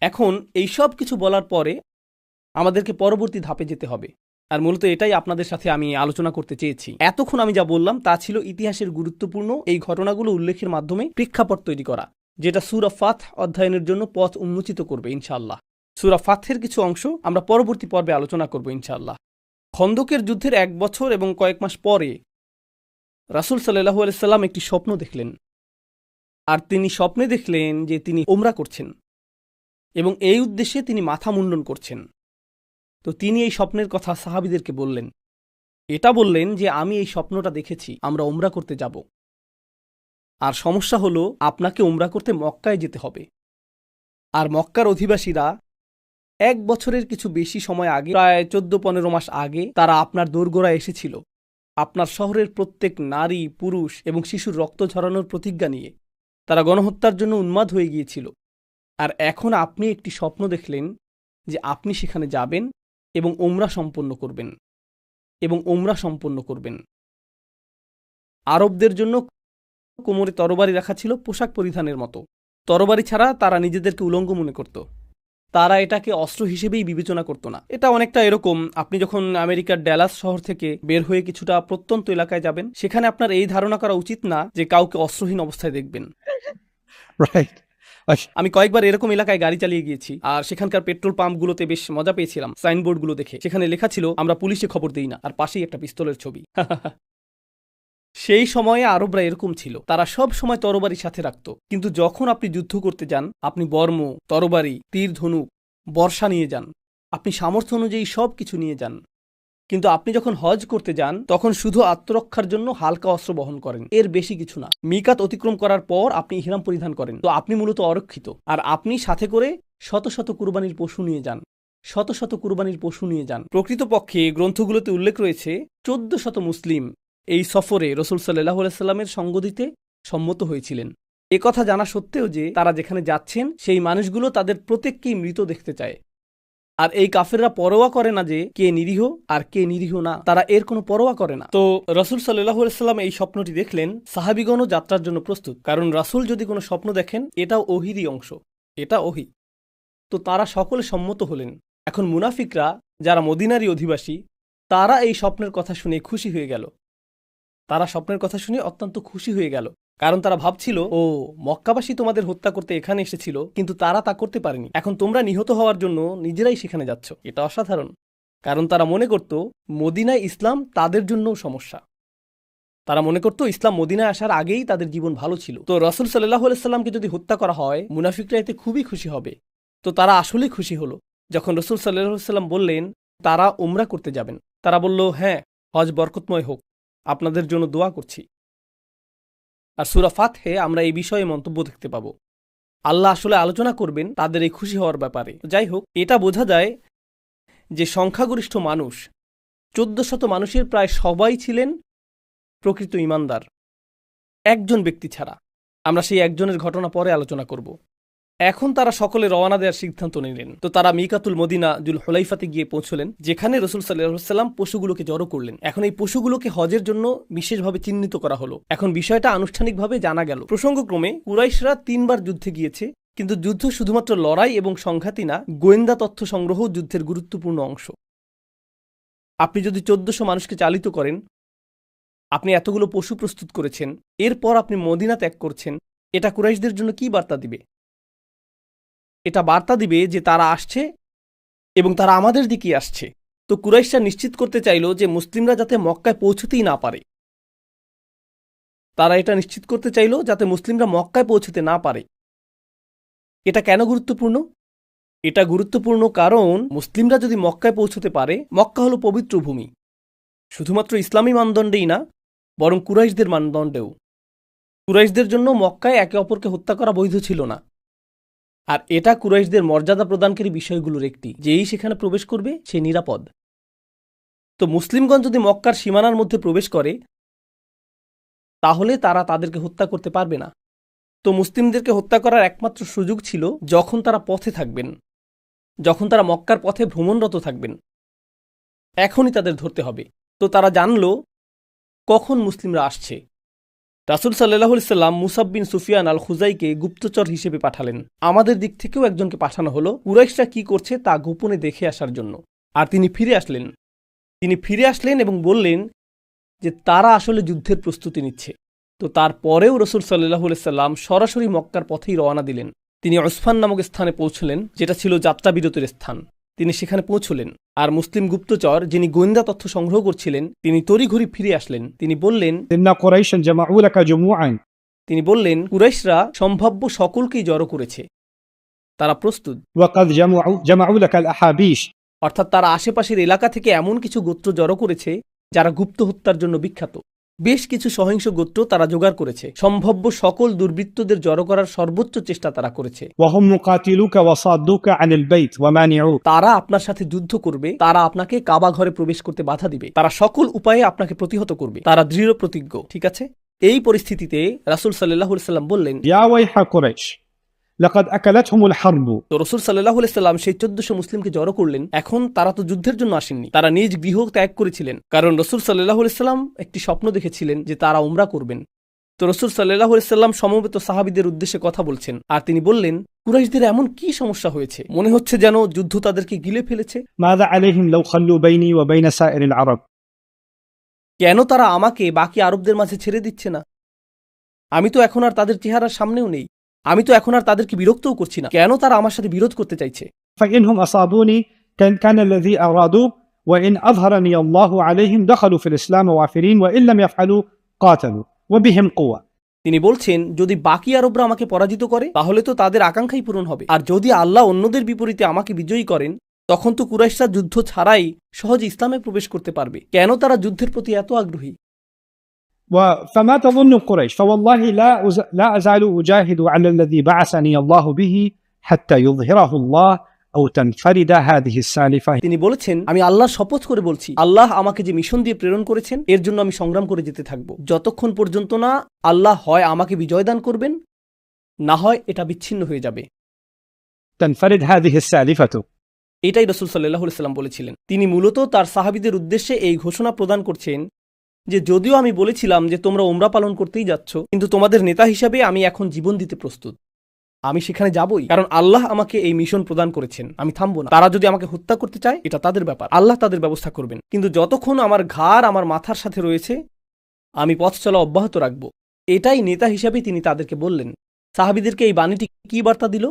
এখন এই সব কিছু বলার পরে আমাদেরকে পরবর্তী ধাপে যেতে হবে, আর মূলত এটাই আপনাদের সাথে আমি আলোচনা করতে চেয়েছি। এতক্ষণ আমি যা বললাম তা ছিল ইতিহাসের গুরুত্বপূর্ণ এই ঘটনাগুলো উল্লেখের মাধ্যমে প্রেক্ষাপট তৈরি করা, যেটা সূরা ফাথ অধ্যয়নের জন্য পথ উন্মোচিত করবে ইনশাআল্লাহ। সূরা ফাথের কিছু অংশ আমরা পরবর্তী পর্বে আলোচনা করব ইনশাআল্লাহ। খন্দকের যুদ্ধের 1 বছর এবং কয়েক মাস পরে রাসূল সাল্লাল্লাহু আলাইহি সাল্লাম একটি স্বপ্ন দেখলেন, আর তিনি স্বপ্নে দেখলেন যে তিনি উমরা করছেন এবং এই উদ্দেশ্যে তিনি মাথা মুন্ডন করছেন। তো তিনি এই স্বপ্নের কথা সাহাবীদেরকে বললেন। এটা বললেন যে আমি এই স্বপ্নটা দেখেছি, আমরা উমরা করতে যাব, আর সমস্যা হলো আপনাকে উমরা করতে মক্কায় যেতে হবে। আর মক্কার অধিবাসীরা 1 বছরের কিছু বেশি সময় আগে, প্রায় 14-15 মাস আগে, তারা আপনার দোরগোড়ায় এসেছিল আপনার শহরের প্রত্যেক নারী, পুরুষ এবং শিশুর রক্ত ঝরানোর প্রতিজ্ঞা নিয়ে। তারা গণহত্যার জন্য উন্মাদ হয়ে গিয়েছিল। আর এখন আপনি একটি স্বপ্ন দেখলেন যে আপনি সেখানে যাবেন এবং উমরা সম্পন্ন করবেন। আরবদের জন্য কোমরে তরবারি রাখা ছিল পোশাক পরিধানের মতো। তরবারি ছাড়া তারা নিজেদেরকে উলঙ্গ মনে করত। তারা এটাকে অস্ত্র হিসেবেই বিবেচনা করতো না। এটা অনেকটা এরকম, আপনি যখন আমেরিকার ড্যালাস শহর থেকে বের হয়ে কিছুটা প্রত্যন্ত এলাকায় যাবেন, সেখানে আপনার এই ধারণা করা উচিত না যে কাউকে অস্ত্রহীন অবস্থায় দেখবেন। Right. আমি কয়েকবার এরকম এলাকায় গাড়ি চালিয়ে গিয়েছি, আর সেখানকার পেট্রোল পাম্পগুলোতে বেশ মজা পেয়েছিলাম সাইনবোর্ডগুলো দেখে। সেখানে লেখা ছিল, আমরা পুলিশে খবর দিই না, আর পাশেই একটা পিস্তলের ছবি। সেই সময়ে আরবরা এরকম ছিল, তারা সব সময় তরবারি সাথে রাখত। কিন্তু যখন আপনি যুদ্ধ করতে যান, আপনি বর্ম, তরবারি, তীর, ধনুক, বর্ষা নিয়ে যান, আপনি সামর্থ্য অনুযায়ী সব কিছু নিয়ে যান। কিন্তু আপনি যখন হজ করতে যান, তখন শুধু আত্মরক্ষার জন্য হালকা অস্ত্র বহন করেন, এর বেশি কিছু না। মিকাত অতিক্রম করার পর আপনি ইহরাম পরিধান করেন, তো আপনি মূলত অরক্ষিত। আর আপনি সাথে করে শত শত কুরবানির পশু নিয়ে যান, শত শত কুরবানির পশু নিয়ে যান। প্রকৃতপক্ষে গ্রন্থগুলোতে উল্লেখ রয়েছে 1400 মুসলিম এই সফরে রাসূল সাল্লাল্লাহু আলাইহি সাল্লামের সঙ্গ দিতে সম্মত হয়েছিলেন। এ কথা জানা সত্ত্বেও যে তারা যেখানে যাচ্ছেন সেই মানুষগুলো তাদের প্রত্যেককেই মৃত দেখতে চায়। আর এই কাফেররা পরোয়া করে না যে কে নিরীহ আর কে নিরীহ না, তারা এর কোনো পরোয়া করে না। তো রাসূল সাল্লাল্লাহু আলাইহি সাল্লাম এই স্বপ্নটি দেখলেন, সাহাবীগণও যাত্রার জন্য প্রস্তুত, কারণ রাসূল যদি কোনো স্বপ্ন দেখেন এটাও ওহিরই অংশ, এটা ওহি। তো তারা সকলে সম্মত হলেন। এখন মুনাফিকরা যারা মদিনারই অধিবাসী, তারা এই স্বপ্নের কথা শুনে খুশি হয়ে গেল। তারা স্বপ্নের কথা শুনে অত্যন্ত খুশি হয়ে গেল, কারণ তারা ভাবছিল, ও মক্কাবাসী তোমাদের হত্যা করতে এখানে এসেছিল, কিন্তু তারা তা করতে পারেনি। এখন তোমরা নিহত হওয়ার জন্য নিজেরাই সেখানে যাচ্ছ, এটা অসাধারণ। কারণ তারা মনে করত মদিনায় ইসলাম তাদের জন্যও সমস্যা। তারা মনে করত ইসলাম মদিনায় আসার আগেই তাদের জীবন ভালো ছিল। তো রাসূল সাল্লাল্লাহু আলাইহি সাল্লামকে যদি হত্যা করা হয়, মুনাফিকরা এতে খুবই খুশি হবে। তো তারা আসলেই খুশি হলো যখন রাসূল সাল্লাল্লাহু আলাইহি সাল্লাম বললেন তারা উমরা করতে যাবেন। তারা বলল, হ্যাঁ, হজ বরকতময় হোক, আপনাদের জন্য দোয়া করছি। আর সূরা ফাতহে আমরা এই বিষয়ে মন্তব্য দেখতে পাবো। আল্লাহ আসলে আলোচনা করবেন তাদের এই খুশি হওয়ার ব্যাপারে। যাই হোক, এটা বোঝা যায় যে সংখ্যাগরিষ্ঠ মানুষ, 1400 মানুষের প্রায় সবাই ছিলেন প্রকৃত ঈমানদার, একজন ব্যক্তি ছাড়া। আমরা সেই একজনের ঘটনা পরে আলোচনা করব। এখন তারা সকলে রওনা দেওয়ার সিদ্ধান্ত নিলেন। তো তারা মিকাতুল মদিনা জুল হুলাইফাতে গিয়ে পৌঁছলেন, যেখানে রাসূল সাল্লাল্লাহু আলাইহি সাল্লাম পশুগুলোকে জড়ো করলেন। এখন এই পশুগুলোকে হজের জন্য বিশেষভাবে চিহ্নিত করা হলো। এখন বিষয়টা আনুষ্ঠানিকভাবে জানা গেল। প্রসঙ্গক্রমে কুরাইশরা 3 বার যুদ্ধে গিয়েছে, কিন্তু যুদ্ধ শুধুমাত্র লড়াই এবং সংঘাতই না, গোয়েন্দা তথ্য সংগ্রহ যুদ্ধের গুরুত্বপূর্ণ অংশ। আপনি যদি 1400 মানুষকে চালিত করেন, আপনি এতগুলো পশু প্রস্তুত করেছেন, এরপর আপনি মদিনা ত্যাগ করছেন, এটা কুরাইশদের জন্য কি বার্তা দিবে? এটা বার্তা দিবে যে তারা আসছে এবং তারা আমাদের দিকেই আসছে। তো কুরাইশরা নিশ্চিত করতে চাইল যে মুসলিমরা যাতে মক্কায় পৌঁছতেই না পারে। তারা এটা নিশ্চিত করতে চাইল যাতে মুসলিমরা মক্কায় পৌঁছতে না পারে। এটা কেন গুরুত্বপূর্ণ? এটা গুরুত্বপূর্ণ কারণ মুসলিমরা যদি মক্কায় পৌঁছতে পারে, মক্কা হলো পবিত্র ভূমি, শুধুমাত্র ইসলামী মানদণ্ডেই না, বরং কুরাইশদের মানদণ্ডেও। কুরাইশদের জন্য মক্কায় একে অপরকে হত্যা করা বৈধ ছিল না। আর এটা কুরাইশদের মর্যাদা প্রদানকারী বিষয়গুলোর একটি, যেই সেখানে প্রবেশ করবে সে নিরাপদ। তো মুসলিমগণ যদি মক্কার সীমানার মধ্যে প্রবেশ করে, তাহলে তারা তাদেরকে হত্যা করতে পারবে না। তো মুসলিমদেরকে হত্যা করার একমাত্র সুযোগ ছিল যখন তারা পথে থাকবেন, যখন তারা মক্কার পথে ভ্রমণরত থাকবেন, এখনই তাদের ধরতে হবে। তো তারা জানল কখন মুসলিমরা আসছে। রাসূল সাল্লাল্লাহু আলাইহি সাল্লাম মুসাব বিন সুফিয়ান আল খুজাইকে গুপ্তচর হিসেবে পাঠালেন। আমাদের দিক থেকেও একজনকে পাঠানো হলো কুরাইশরা কি করছে তা গোপনে দেখে আসার জন্য। আর তিনি ফিরে আসলেন এবং বললেন যে তারা আসলে যুদ্ধের প্রস্তুতি নিচ্ছে। তো তারপরেও রাসূল সাল্লাল্লাহু আলাইহি সাল্লাম সরাসরি মক্কার পথেই রওনা দিলেন। তিনি উসফান নামক স্থানে পৌঁছলেন, যেটা ছিল যাত্রা বিরতির স্থান। তিনি সেখানে পৌঁছলেন, আর মুসলিম গুপ্তচর যিনি গোয়েন্দা তথ্য সংগ্রহ করছিলেন তিনি তড়িঘড়ি ফিরে আসলেন। তিনি বললেন, إن قريشا جمعوا لك جموعا কুরাইশরা সম্ভাব্য সকলকেই জড়ো করেছে, তারা প্রস্তুত। وقد جمعوا لك الأحابيش অর্থাৎ তারা আশেপাশের এলাকা থেকে এমন কিছু গোত্র জড়ো করেছে যারা গুপ্ত হত্যার জন্য বিখ্যাত। বেশ কিছু সহিংস গোত্র তারা জোগাড় করেছে। সম্ভাব্য সকল দুর্বৃত্তদের জড়ো করার সর্বোচ্চ চেষ্টা তারা করেছে। وهم مقاتلوك وصادوك عن البيت ومانعوك তারা আপনার সাথে যুদ্ধ করবে, তারা আপনাকে কাবা ঘরে প্রবেশ করতে বাধা দিবে, তারা সকল উপায়ে আপনাকে প্রতিহত করবে, তারা দৃঢ় প্রতিজ্ঞ। ঠিক আছে, এই পরিস্থিতিতে রাসূল সাল্লাল্লাহু আলাইহি সাল্লাম বললেন, يا ويح قريش لقد أكلتهم الحرب তো রাসূল সাল্লাল্লাহু আলাইহি সাল্লাম সেই 1400 মুসলিমকে জড়ো করলেন। এখন তারা তো যুদ্ধের জন্য আসেননি, তারা নিজ গৃহ ত্যাগ করেছিলেন, কারণ রাসূল সাল্লাল্লাহু আলাইহি সাল্লাম একটি স্বপ্ন দেখেছিলেন যে তারা উমরা করবেন। তো রাসূল সাল্লাল্লাহু আলাইহি সাল্লাম সমবেত সাহাবীদের উদ্দেশ্যে কথা বলছেন, আর তিনি বললেন, কুরাইশদের এমন কি সমস্যা হয়েছে? মনে হচ্ছে যেন যুদ্ধ তাদেরকে গিলে ফেলেছে। ماذا عليهم لو خلوا بيني وبين سائر العرب؟ কেন তারা আমাকে বাকি আরবদের মাঝে ছেড়ে দিচ্ছে না? আমি তো এখন আর তাদের চেহারার সামনেও নেই, আমি তো এখন আর তাদেরকে বিরক্তও করছি না। কেন তারা আমার সাথে বিরোধ করতে চাইছে? فإنهم أصابوني كان الذي أرادوه، وإن أظهرني الله عليهم دخلوا في الإسلام وافرين، وإن لم يفعلوا قاتلوا وبهم قوة. তিনি বলছেন, যদি বাকি আরবরা আমাকে পরাজিত করে তাহলে তো তাদের আকাঙ্ক্ষাই পূরণ হবে, আর যদি আল্লাহ অন্যদের বিপরীতে আমাকে বিজয়ী করেন তখন তো কুরাইশরা যুদ্ধ ছাড়াই সহজে ইসলামে প্রবেশ করতে পারবে। কেন তারা যুদ্ধের প্রতি এত আগ্রহী? فما تظن قريش؟ فوالله لا أزال أجاهد على الذي بعثني الله به حتى يظهره الله أو تنفرد هذه السالفة. তিনি বলেছেন, আমি আল্লাহর শপথ করে বলছি, আল্লাহ আমাকে যে মিশন দিয়ে প্রেরণ করেছেন এর জন্য আমি সংগ্রাম করে যেতে থাকব, যতক্ষণ পর্যন্ত না আল্লাহ হয় আমাকে বিজয় দান করবেন, না হয় এটা বিচ্ছিন্ন হয়ে যাবে। تنفرد هذه السالفة. এটাই রাসূল সাল্লাল্লাহু আলাইহি সাল্লাম বলেছিলেন। তিনি মূলত তার সাহাবীদের উদ্দেশ্যে এই ঘোষণা প্রদান করছেন যে, যদিও আমি বলেছিলাম যে তোমরা উমরা পালন করতেই যাচ্ছ, কিন্তু তোমাদের নেতা হিসাবে আমি এখন জীবন দিতে প্রস্তুত। আমি সেখানে যাবই, কারণ আল্লাহ আমাকে এই মিশন প্রদান করেছেন। আমি থামবো না। তারা যদি আমাকে হত্যা করতে চায় এটা তাদের ব্যাপার, আল্লাহ তাদের ব্যবস্থা করবেন, কিন্তু যতক্ষণ আমার ঘাড় আমার মাথার সাথে রয়েছে আমি পথ চলা অব্যাহত রাখব। এটাই নেতা হিসাবে তিনি তাদেরকে বললেন। সাহাবীদেরকে এই বাণীটি কি বার্তা দিল?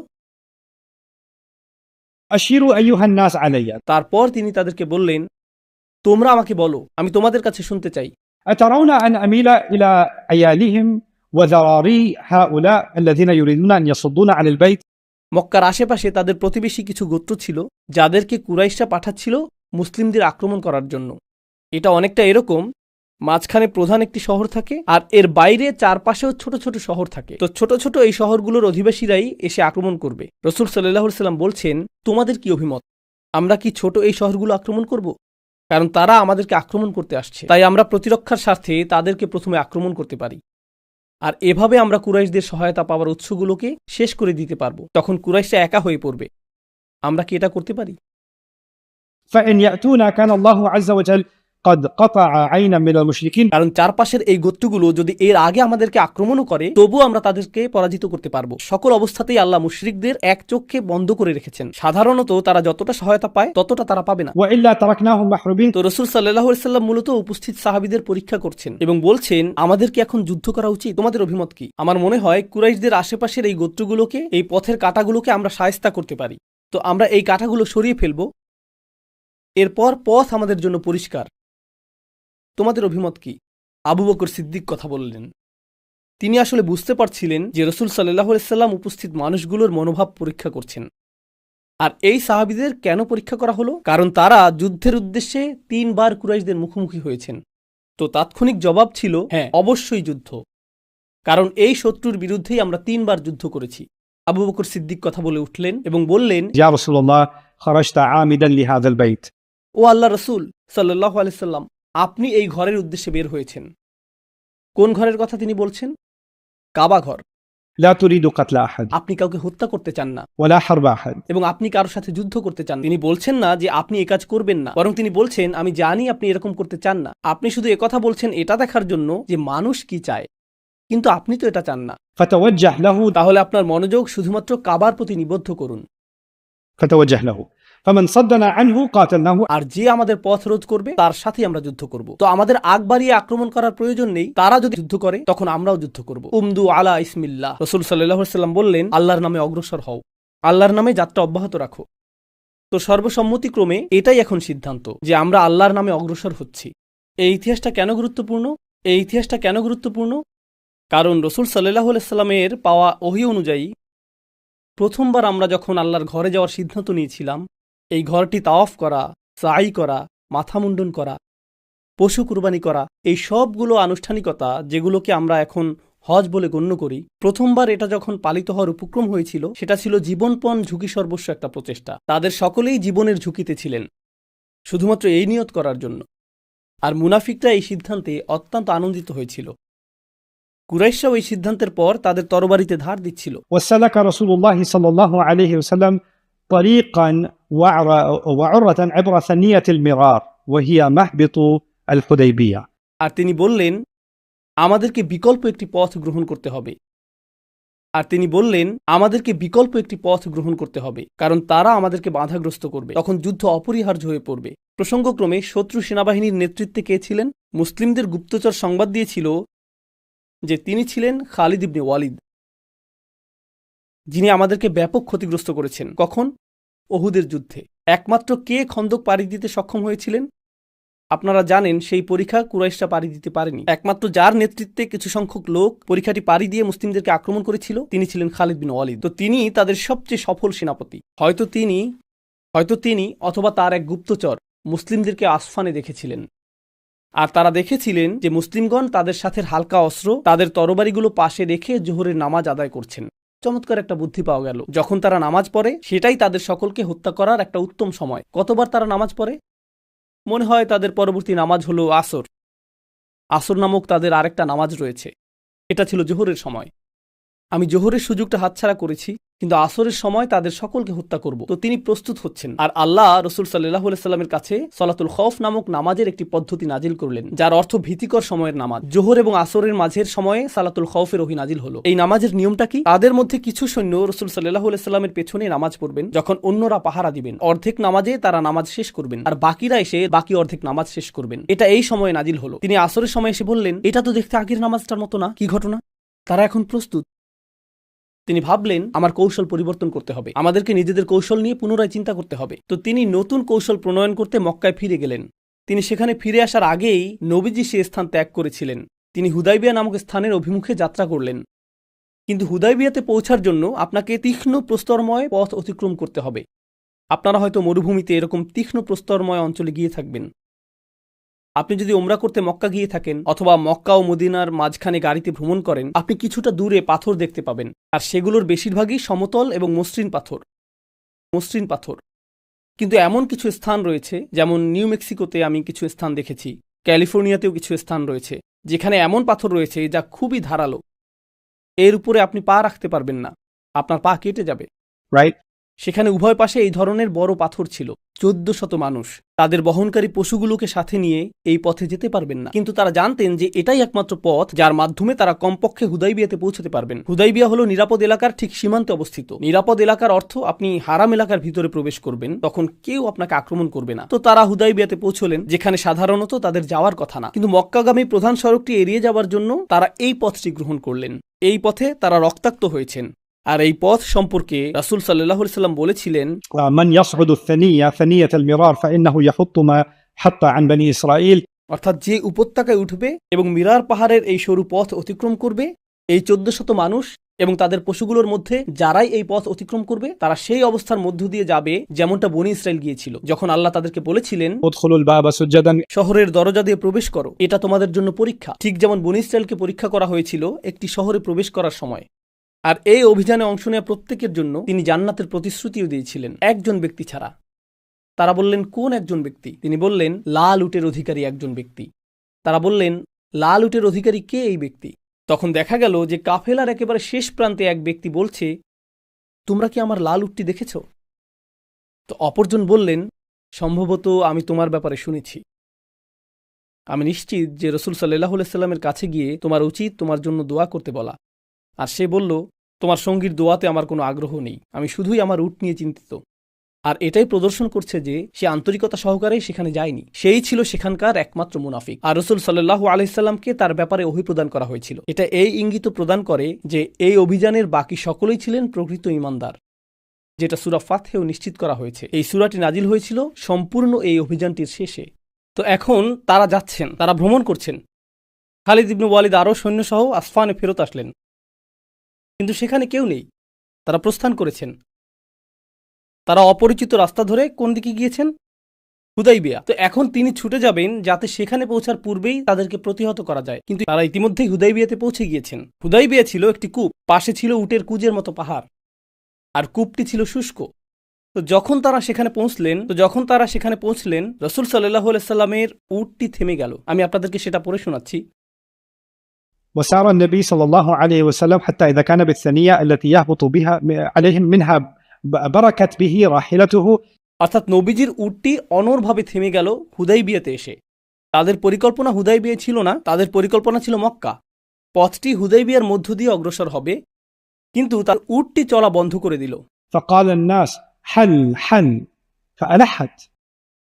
أشيروا أيها الناس علي. তারপর তিনি তাদেরকে বললেন, তোমরা আমাকে বলো, আমি তোমাদের কাছে শুনতে চাই। أترون أن أميل إلى عيالهم وذراري هؤلاء الذين يريدون أن يصدون عن البيت؟ মক্কার আশেপাশে তাদের প্রতিবেশী কিছু গোত্র ছিল যাদেরকে কুরাইশরা পাঠাচ্ছিল মুসলিমদের আক্রমণ করার জন্য। এটা অনেকটা এরকম, মাঝখানে প্রধান একটি শহর থাকে আর এর বাইরে চারপাশেও ছোট ছোট শহর থাকে। তো ছোট ছোট এই শহরগুলোর অধিবাসীরাই এসে আক্রমণ করবে। রাসূল সাল্লাল্লাহু আলাইহি সাল্লাম বলছেন, তোমাদের কি অভিমত? আমরা কি ছোট এই শহরগুলো আক্রমণ করব? কারণ তারা আমাদেরকে আক্রমণ করতে আসছে, তাই আমরা প্রতিরক্ষার স্বার্থে তাদেরকে প্রথমে আক্রমণ করতে পারি, আর এভাবে আমরা কুরাইশদের সহায়তা পাওয়ার উৎসগুলোকে শেষ করে দিতে পারবো। তখন কুরাইশরা একা হয়ে পড়বে। আমরা কি এটা করতে পারি? فإن يأتونا كان الله عز وجل قد قطع عينا من المشركين. কারণ চারপাশের এই গোত্রগুলো যদি এর আগে আমাদেরকে আক্রমণও করে তবুও আমরা তাদেরকে পরাজিত করতে পারবো। সকল অবস্থাতেই আল্লাহ মুশরিকদের এক চোখকে বন্ধ করে রেখেছেন। সাধারণত তারা যতটা সহায়তা পায় ততটা তারা পাবে না। وإلا تركناهم محروبين. তো রাসূল সাল্লাল্লাহু আলাইহি সাল্লাম মূলত উপস্থিত সাহাবীদের পরীক্ষা করছেন এবং বলছেন, আমাদের কি এখন যুদ্ধ করা উচিত? তোমাদের অভিমত কি? আমার মনে হয় কুরাইশদের আশেপাশের এই গোত্রগুলোকে, এই পথের কাঁটাগুলোকে আমরা শায়েস্তা করতে পারি। তো আমরা এই কাঁটাগুলো সরিয়ে ফেলবো, এরপর পথ আমাদের জন্য পরিষ্কার। তোমাদের অভিমত কি? আবু বকর সিদ্দিক কথা বললেন। তিনি আসলে বুঝতে পারছিলেন যে রাসূল সাল্লাল্লাহু আলাইহি সাল্লাম উপস্থিত মানুষগুলোর মনোভাব পরীক্ষা করছেন। আর এই সাহাবীদের কেন পরীক্ষা করা হলো? কারণ তারা যুদ্ধের উদ্দেশ্যে 3 বার কুরাইশদের মুখোমুখি হয়েছেন। তো তাৎক্ষণিক জবাব ছিল, হ্যাঁ, অবশ্যই যুদ্ধ, কারণ এই শত্রুর বিরুদ্ধেই আমরা 3 বার যুদ্ধ করেছি। আবু বকর সিদ্দিক কথা বলে উঠলেন এবং বললেন, يا رسول الله خرجت عامدا لهذا البيت. ও আল্লাহ রাসূল সাল্লাল্লাহু আলাইহি সাল্লাম, আপনি এই ঘরের উদ্দেশ্যে বের হয়েছেন। কোন ঘরের কথা তিনি বলছেন? কাবা ঘর। لا تريد قتل أحد আপনি কাউকে হত্যা করতে চান না ولا حرب أحد. এবং আপনি কারোর সাথে যুদ্ধ করতে চান। তিনি বলছেন না যে আপনি এই কাজ করবেন না, বরং তিনি বলছেন, আমি জানি আপনি এরকম করতে চান না। আপনি শুধু একথা বলছেন এটা দেখার জন্য যে মানুষ কি চায়, কিন্তু আপনি তো এটা চান না। فتوجه له. তাহলে আপনার মনোযোগ শুধুমাত্র কাবার প্রতি নিবদ্ধ করুন। فتوجه له فمن صدنا عنه قاتلناه. আর যে আমাদের পথ রোধ করবে তার সাথেই আমরা যুদ্ধ করব। তো আমাদের আগ বাড়িয়ে আক্রমণ করার প্রয়োজন নেই। তারা যদি যুদ্ধ করে তখন আমরাও যুদ্ধ করব। উমদু আলা ইসমিল্লাহ। রাসূল সাল্লাল্লাহু আলাইহি সাল্লাম বললেন, আল্লাহর নামে অগ্রসর হও, আল্লাহর নামে যাত্রা অব্যাহত রাখো। তো সর্বসম্মতিক্রমে এটাই এখন সিদ্ধান্ত যে আমরা আল্লাহর নামে অগ্রসর হচ্ছি। এই ইতিহাসটা কেন গুরুত্বপূর্ণ? কারণ রাসূল সাল্লাল্লাহু আলাইহি সাল্লামের পাওয়া ওহী অনুযায়ী প্রথমবার আমরা যখন আল্লাহর ঘরে যাওয়ার সিদ্ধান্ত নিয়েছিলাম, এই ঘরটি তাওয়াফ করা, সাই করা, মাথা মুন্ডন করা, পশু কুরবানি করা, এই সবগুলো আনুষ্ঠানিকতা যেগুলোকে আমরা এখন হজ বলে গণ্য করি, প্রথমবার এটা যখন পালিত হওয়ার উপক্রম হয়েছিল সেটা ছিল জীবনপণ ঝুঁকি সর্বস্ব একটা প্রচেষ্টা। তাদের সকলেই জীবনের ঝুঁকিতে ছিলেন শুধুমাত্র এই নিয়ত করার জন্য। আর মুনাফিকরা এই সিদ্ধান্তে অত্যন্ত আনন্দিত হয়েছিল। কুরাইশরাও এই সিদ্ধান্তের পর তাদের তরবারিতে ধার দিচ্ছিল। وسلك رسول الله صلى الله عليه وسلم طريقا وعرة عبر ثنية المرار وهي مهبط الحديبية. আর তিনি বললেন, আমাদেরকে বিকল্প একটি পথ গ্রহণ করতে হবে। আর তিনি বললেন, আমাদেরকে বিকল্প একটি পথ গ্রহণ করতে হবে, কারণ তারা আমাদেরকে বাধাগ্রস্ত করবে, তখন যুদ্ধ অপরিহার্য হয়ে পড়বে। প্রসঙ্গক্রমে শত্রু সেনাবাহিনীর নেতৃত্বে কে ছিলেন? মুসলিমদের গুপ্তচর সংবাদ দিয়েছিল যে তিনি ছিলেন খালিদ ইবনে ওয়ালিদ, যিনি আমাদেরকে ব্যাপক ক্ষতিগ্রস্ত করেছেন। কখন? ওহুদের যুদ্ধে। একমাত্র কে খন্দক পাড়ি দিতে সক্ষম হয়েছিলেন? আপনারা জানেন সেই পরীক্ষা কুরাইশরা পাড়ি দিতে পারেনি। একমাত্র যার নেতৃত্বে কিছু সংখ্যক লোক পরীক্ষাটি পাড়ি দিয়ে মুসলিমদেরকে আক্রমণ করেছিল তিনি ছিলেন খালিদ বিন ওয়ালিদ। তো তিনি তাদের সবচেয়ে সফল সেনাপতি। হয়তো তিনি অথবা তার এক গুপ্তচর মুসলিমদেরকে আসফানে দেখেছিলেন, আর তারা দেখেছিলেন যে মুসলিমগণ তাদের সাথে হালকা অস্ত্র তাদের তরবারিগুলো পাশে রেখে জোহরের নামাজ আদায় করছেন। চমৎকার একটা বুদ্ধি পাওয়া গেল। যখন তারা নামাজ পড়ে সেটাই তাদের সকলকে হত্যা করার একটা উত্তম সময়। কতবার তারা নামাজ পড়ে? মনে হয় তাদের পরবর্তী নামাজ হলো আসর। আসর নামক তাদের আরেকটা নামাজ রয়েছে। এটা ছিল জোহরের সময়। আমি জোহরের সুযোগটা হাতছাড়া করেছি, কিন্তু আসরের সময় তাদের সকলকে হত্যা করব। তো তিনি প্রস্তুত হচ্ছেন, আর আল্লাহ রসুল সাল্লাল্লাহু আলাইহি সাল্লামের কাছে সলাতুল খৌফ নামক নামাজের একটি পদ্ধতি নাজিল করলেন, যার অর্থ ভীতিকর সময়ের নামাজ। জোহর এবং আসরের মাঝের সময়ে সালাতুল খৌফের ওহী নাজিল হলো। এই নামাজের নিয়মটা কি? তাদের মধ্যে কিছু সৈন্য রসুল সাল্লাল্লাহু আলাইহি সাল্লামের পেছনে নামাজ পড়বেন, যখন অন্যরা পাহারা দিবেন। অর্ধেক নামাজে তারা নামাজ শেষ করবেন, আর বাকিরা এসে বাকি অর্ধেক নামাজ শেষ করবেন। এটা এই সময়ে নাজিল হলো। তিনি আসরের সময় এসে বললেন, এটা তো দেখতে আগের নামাজটার মতো না, কি ঘটনা? তারা এখন প্রস্তুত। তিনি ভাবলেন, আমার কৌশল পরিবর্তন করতে হবে, আমাদেরকে নিজেদের কৌশল নিয়ে পুনরায় চিন্তা করতে হবে। তো তিনি নতুন কৌশল প্রণয়ন করতে মক্কায় ফিরে গেলেন। তিনি সেখানে ফিরে আসার আগেই নবীজি সে স্থান ত্যাগ করেছিলেন। তিনি হুদাইবিয়া নামক স্থানের অভিমুখে যাত্রা করলেন। কিন্তু হুদাইবিয়াতে পৌঁছার জন্য আপনাকে তীক্ষ্ণ প্রস্তরময় পথ অতিক্রম করতে হবে। আপনারা হয়তো মরুভূমিতে এরকম তীক্ষ্ণ প্রস্তরময় অঞ্চলে গিয়ে থাকবেন। আপনি যদি ওমরা করতে মক্কা গিয়ে থাকেন, অথবা মক্কা ও মদিনার মাঝখানে গাড়িতে ভ্রমণ করেন, আপনি কিছুটা দূরে পাথর দেখতে পাবেন, আর সেগুলোর বেশিরভাগই সমতল এবং মসৃণ পাথর। কিন্তু এমন কিছু স্থান রয়েছে, যেমন নিউ মেক্সিকোতে আমি কিছু স্থান দেখেছি, ক্যালিফোর্নিয়াতেও কিছু স্থান রয়েছে, যেখানে এমন পাথর রয়েছে যা খুবই ধারালো। এর উপরে আপনি পা রাখতে পারবেন না, আপনার পা কেটে যাবে। Right? সেখানে উভয় পাশে এই ধরনের বড় পাথর ছিল। 1400 মানুষ তাদের বহনকারী পশুগুলোকে সাথে নিয়ে এই পথে যেতে পারবেন না। কিন্তু তারা জানতেন যে এটাই একমাত্র পথ যার মাধ্যমে তারা কমপক্ষে হুদাইবিয়াতে পৌঁছতে পারবেন। হুদাইবিয়া হলো নিরাপদ এলাকার ঠিক সীমান্তে অবস্থিত। নিরাপদ এলাকার অর্থ আপনি হারাম এলাকার ভিতরে প্রবেশ করবেন, তখন কেউ আপনাকে আক্রমণ করবে না। তো তারা হুদাইবিয়াতে পৌঁছলেন, যেখানে সাধারণত তাদের যাওয়ার কথা না। কিন্তু মক্কাগামী প্রধান সড়কটি এড়িয়ে যাওয়ার জন্য তারা এই পথটি গ্রহণ করলেন। এই পথে তারা রক্তাক্ত হয়েছেন। আর এই পথ সম্পর্কে রাসূল সাল্লাল্লাহু আলাইহি সাল্লাম বলেছিলেন, من يصعد ثنية المرار فإنه يحط ما حط عن بني إسرائيل. অর্থাৎ যে উপত্যকায় উঠবে এবং মিরার পাহাড়ের এই সরু পথ অতিক্রম করবে, এই 1400 মানুষ এবং তাদের পশুগুলোর মধ্যে যারাই এই পথ অতিক্রম করবে, তারা সেই অবস্থার মধ্য দিয়ে যাবে যেমনটা বনী ইসরাইল গিয়েছিল, যখন আল্লাহ তাদেরকে বলেছিলেন, ادخلوا الباب سجدا. শহরের দরজা দিয়ে প্রবেশ করো, এটা তোমাদের জন্য পরীক্ষা। ঠিক যেমন বনী ইসরাইলকে পরীক্ষা করা হয়েছিল একটি শহরে প্রবেশ করার সময়। আর এই অভিযানে অংশ নেওয়া প্রত্যেকের জন্য তিনি জান্নাতের প্রতিশ্রুতিও দিয়েছিলেন, একজন ব্যক্তি ছাড়া। তারা বললেন, কোন একজন ব্যক্তি? তিনি বললেন, লাল উটের অধিকারী একজন ব্যক্তি। তারা বললেন, লাল উটের অধিকারী কে এই ব্যক্তি? তখন দেখা গেল যে কাফেলার একেবারে শেষ প্রান্তে এক ব্যক্তি বলছে, তোমরা কি আমার লাল উটটি দেখেছ? তো অপরজন বললেন, সম্ভবত আমি তোমার ব্যাপারে শুনেছি। আমি নিশ্চিত যে রাসূল সাল্লাল্লাহু আলাইহি সাল্লামের কাছে গিয়ে তোমার উচিত তোমার জন্য দোয়া করতে বলা। আর সে বলল, তোমার সঙ্গীর দোয়াতে আমার কোনো আগ্রহ নেই, আমি শুধুই আমার উট নিয়ে চিন্তিত। আর এটাই প্রদর্শন করছে যে সে আন্তরিকতা সহকারে সেখানে যায়নি। সেই ছিল সেখানকার একমাত্র মুনাফিক। আর রাসূল সাল্লাল্লাহু আলাইহি সাল্লামকে তার ব্যাপারে ওহী প্রদান করা হয়েছিল। এটা এই ইঙ্গিত প্রদান করে যে এই অভিযানের বাকি সকলেই ছিলেন প্রকৃত ঈমানদার, যেটা সূরা ফাতহেও নিশ্চিত করা হয়েছে। এই সূরাটি নাজিল হয়েছিল সম্পূর্ণ এই অভিযানটির শেষে। তো এখন তারা যাচ্ছেন, তারা ভ্রমণ করছেন। খালিদ ইবনে ওয়ালিদ আরও সৈন্যসহ আসফানে ফেরত আসলেন, কিন্তু সেখানে কেউ নেই। তারা প্রস্থান করেছেন। তারা অপরিচিত রাস্তা ধরে কোন দিকে গিয়েছেন? হুদাইবিয়া। তো এখন তিনি ছুটে যাবেন যাতে সেখানে পৌঁছার পূর্বেই তাদেরকে প্রতিহত করা যায়। কিন্তু তারা ইতিমধ্যেই হুদাইবিয়াতে পৌঁছে গিয়েছেন। হুদাইবিয়া ছিল একটি কূপ, পাশে ছিল উটের কুজের মতো পাহাড়, আর কূপটি ছিল শুষ্ক। তো যখন তারা সেখানে পৌঁছলেন, রাসূল সাল্লাল্লাহু আলাইহি সাল্লামের উটটি থেমে গেল। আমি আপনাদেরকে সেটা পড়ে শোনাচ্ছি। وسار النبي صلى الله عليه وسلم حتى إذا كان بالثنية التي يهبط بها عليهم منها بركت به راحلته. অর্থাৎ নবীজির উটটি অনড়ভাবে থেমে গেল হুদাইবিয়াতে এসে। তাদের পরিকল্পনা হুদাইবিয়া ছিল না, তাদের পরিকল্পনা ছিল মক্কা। পথটি হুদাইবিয়ার মধ্য দিয়ে অগ্রসর হবে, কিন্তু তার উটটি চলা বন্ধ করে দিল। فقال الناس حل حل فألحت.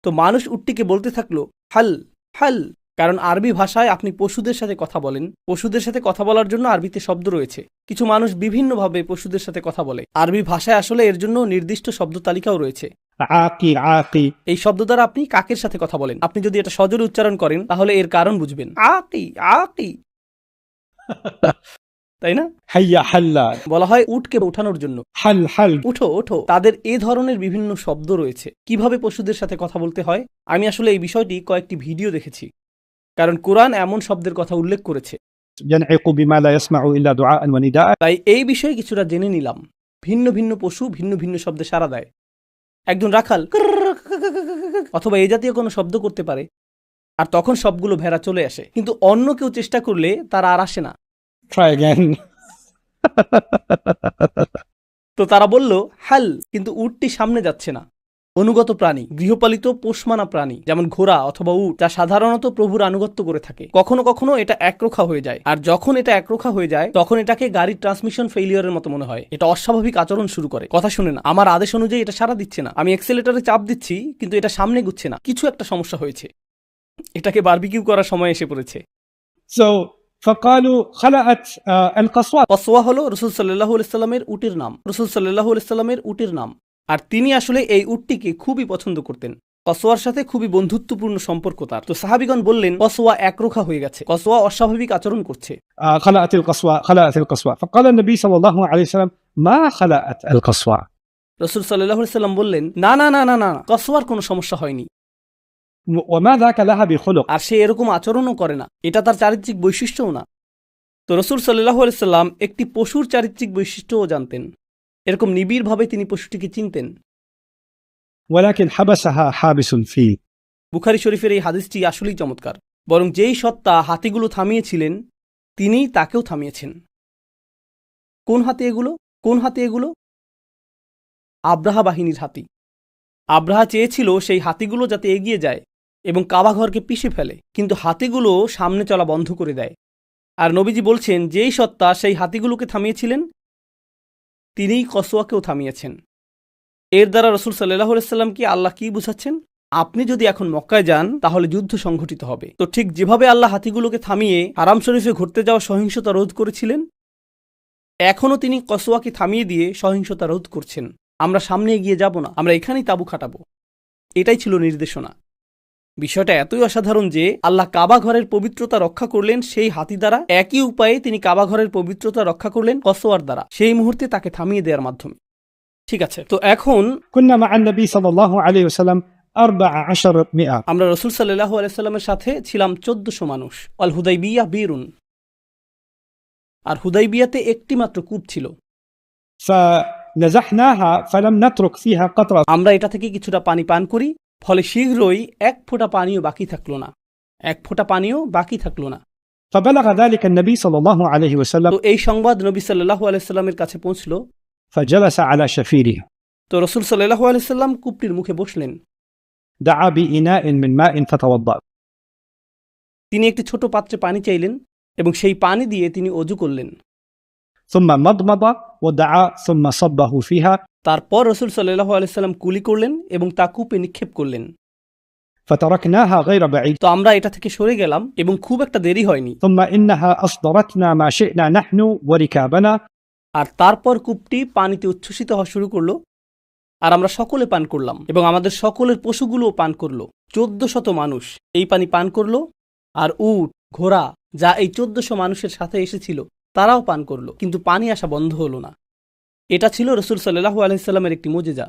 তো মানুষ উটটিকে বলতে থাকলো হাল হাল, কারণ আরবি ভাষায় আপনি পশুদের সাথে কথা বলেন। পশুদের সাথে কথা বলার জন্য আরবিতে শব্দ রয়েছে। কিছু মানুষ বিভিন্নভাবে পশুদের সাথে কথা বলে। আরবি ভাষায় আসলে এর জন্য নির্দিষ্ট শব্দ তালিকাও রয়েছে। عاقي عاقي. এই শব্দ দ্বারা আপনি কাকের সাথে কথা বলেন। আপনি যদি এটা সজোরে উচ্চারণ করেন তাহলে এর কারণ বুঝবেন। আকি আকি, তাই না? هيا حلا. বলা হয় উটকে ওঠানোর জন্য, حل حل. উঠো ওঠো। তাদের এ ধরনের বিভিন্ন শব্দ রয়েছে। কিভাবে পশুদের সাথে কথা বলতে হয়, আমি আসলে এই বিষয়টি কয়েকটি ভিডিও দেখেছি, কারণ কোরআন এমন শব্দের কথা উল্লেখ করেছে। ينعق بما لا يسمع إلا دعاء ونداء. তাই এই বিষয়ে কিছুটা জেনে নিলাম। ভিন্ন ভিন্ন পশু ভিন্ন ভিন্ন শব্দে সাড়া দেয়। একজন রাখাল অথবা এই জাতীয় কোনো শব্দ করতে পারে, আর তখন সবগুলো ভেড়া চলে আসে। কিন্তু অন্য কেউ চেষ্টা করলে তারা আর আসে না। Try again. তো তারা বলল হাল, কিন্তু উটটি সামনে যাচ্ছে না। অনুগত প্রাণী, গৃহপালিত পোষমানা প্রাণী যেমন ঘোড়া অথবা উট, যা সাধারণত প্রভুর আনুগত্য করে থাকে, কখনো কখনো এটা একরোখা হয়ে যায়। আর যখন এটা একরোখা হয়ে যায় তখন এটাকে গাড়ির ট্রান্সমিশন ফেইলিয়ারের মতো মনে হয়। এটা অস্বাভাবিক আচরণ শুরু করে, কথা শুনে না, আমার আদেশ অনুযায়ী এটা সাড়া দিচ্ছে না, আমি এক্সেলেটরে চাপ দিচ্ছি কিন্তু এটা সামনে গুচ্ছে না, কিছু একটা সমস্যা হয়েছে। এটাকে বারবিকিউ করার সময় এসে পড়েছে। So فقالوا خلأت القصوى. কসওয়া হলো রাসূল সাল্লাল্লাহু আলাইহি সাল্লামের উটের নাম। রাসূল সাল্লাল্লাহু আলাইহি সাল্লামের উটের নাম, আর তিনি আসলে এই উটটিকে খুবই পছন্দ করতেন। কসওয়ার সাথে খুবই বন্ধুত্বপূর্ণ সম্পর্ক তার। তো সাহাবীগণ বললেন কসওয়া একরোখা হয়ে গেছে, কসওয়া অস্বাভাবিক আচরণ করছে। خلأت القصوى خلأت القصوى. فقال النبي صلى الله عليه وسلم ما خلأت القصوى. রাসূল সাল্লাল্লাহু আলাইহি সাল্লাম বললেন না না না না না, কসওয়ার কোনো সমস্যা হয়নি, وما ذاك لها بخلق. আর সে এরকম আচরণও করে না, এটা তার চারিত্রিক বৈশিষ্ট্যও না। তো রাসূল সাল্লাল্লাহু আলাইহি সাল্লাম একটি পশুর চারিত্রিক বৈশিষ্ট্যও জানতেন। এরকম নিবিড়ভাবে তিনি পশুটিকে চিনতেন। ولكن حبسها حابس الفيل. বুখারী শরীফের এই হাদিসটি আসলেই চমৎকার। বরং যেই সত্তা হাতিগুলো থামিয়েছিলেন তিনিই তাকেও থামিয়েছেন। কোন হাতি এগুলো? কোন হাতি এগুলো? আব্রাহা বাহিনীর হাতি। আব্রাহা চেয়েছিল সেই হাতিগুলো যাতে এগিয়ে যায় এবং কাবাঘরকে পিষে ফেলে, কিন্তু হাতিগুলো সামনে চলা বন্ধ করে দেয়। আর নবীজি বলছেন যেই সত্তা সেই হাতিগুলোকে থামিয়েছিলেন তিনিই কসওয়াকেও থামিয়েছেন। এর দ্বারা রাসূল সাল্লাল্লাহু আলাইহি সাল্লাম কি আল্লাহ কি বুঝাচ্ছেন? আপনি যদি এখন মক্কায় যান তাহলে যুদ্ধ সংঘটিত হবে। তো ঠিক যেভাবে আল্লাহ হাতিগুলোকে থামিয়ে হারাম শরীফে ঘুরতে যাওয়া সহিংসতা রোধ করেছিলেন, এখনও তিনি কসওয়াকে থামিয়ে দিয়ে সহিংসতা রোধ করছেন। আমরা সামনে এগিয়ে যাব না, আমরা এখানেই তাঁবু খাটাবো। এটাই ছিল নির্দেশনা। বিষয়টা এতই অসাধারণ যে আল্লাহ কাবা ঘরের পবিত্রতা রক্ষা করলেন সেই হাতি দ্বারা, একই উপায়ে তিনি কাবা ঘরের পবিত্রতা রক্ষা করলেন কসওয়ার দ্বারা, সেই মুহূর্তে তাকে থামিয়ে দেওয়ার মাধ্যমে। ঠিক আছে, তো এখন كنا مع النبي صلى الله عليه وسلم 1400. আমরা রাসূল সাল্লাল্লাহু আলাইহি সাল্লামের সাথে ছিলাম 1400 মানুষ। আল হুদাইবিয়া বীরুন, আর হুদাইবিয়াতে একটি মাত্র কূপ ছিল। فنزحناها فلم نترك فيها قطرة. আমরা এটা থেকে কিছুটা পানি পান করি, ফলে শীঘ্রই এক ফোঁটা পানিও বাকি থাকলো না, এক ফোঁটা পানিও বাকি থাকলো না। فبلغ ذلك النبي صلى الله عليه وسلم. তো এই সংবাদ নবী সাল্লাল্লাহু আলাইহি সাল্লামের কাছে পৌঁছলো। فجلس على شفيره. তো রাসূল সাল্লাল্লাহু আলাইহি সাল্লাম কূপটির মুখে বসলেন। دعا بإناء من ماء فتوضأ. তিনি একটি ছোট পাত্রে পানি চাইলেন এবং সেই পানি দিয়ে তিনি ওযু করলেন। ثم مضمض ودعا ثم صبه فيها. তারপর রাসূল সাল্লাল্লাহু আলাইহি সাল্লাম কুলি করলেন এবং তা কূপে নিক্ষেপ করলেন। فتركناها غير بعيد. তো আমরা এটা থেকে সরে গেলাম এবং খুব একটা দেরি হয়নি। ثم إنها أصدرتنا ما شئنا نحن وركابنا. আর তারপর কূপটি পানিতে উচ্ছ্বসিত হওয়া শুরু করলো, আর আমরা সকলে পান করলাম এবং আমাদের সকলের পশুগুলোও পান করলো। 1400 মানুষ এই পানি পান করলো, আর উট, ঘোড়া যা এই 1400 মানুষের সাথে এসেছিল তারাও পান করলো, কিন্তু পানি আসা বন্ধ হলো না। এটা ছিল রাসূল সাল্লাল্লাহু আলাইহি সাল্লামের একটি মুজিজা।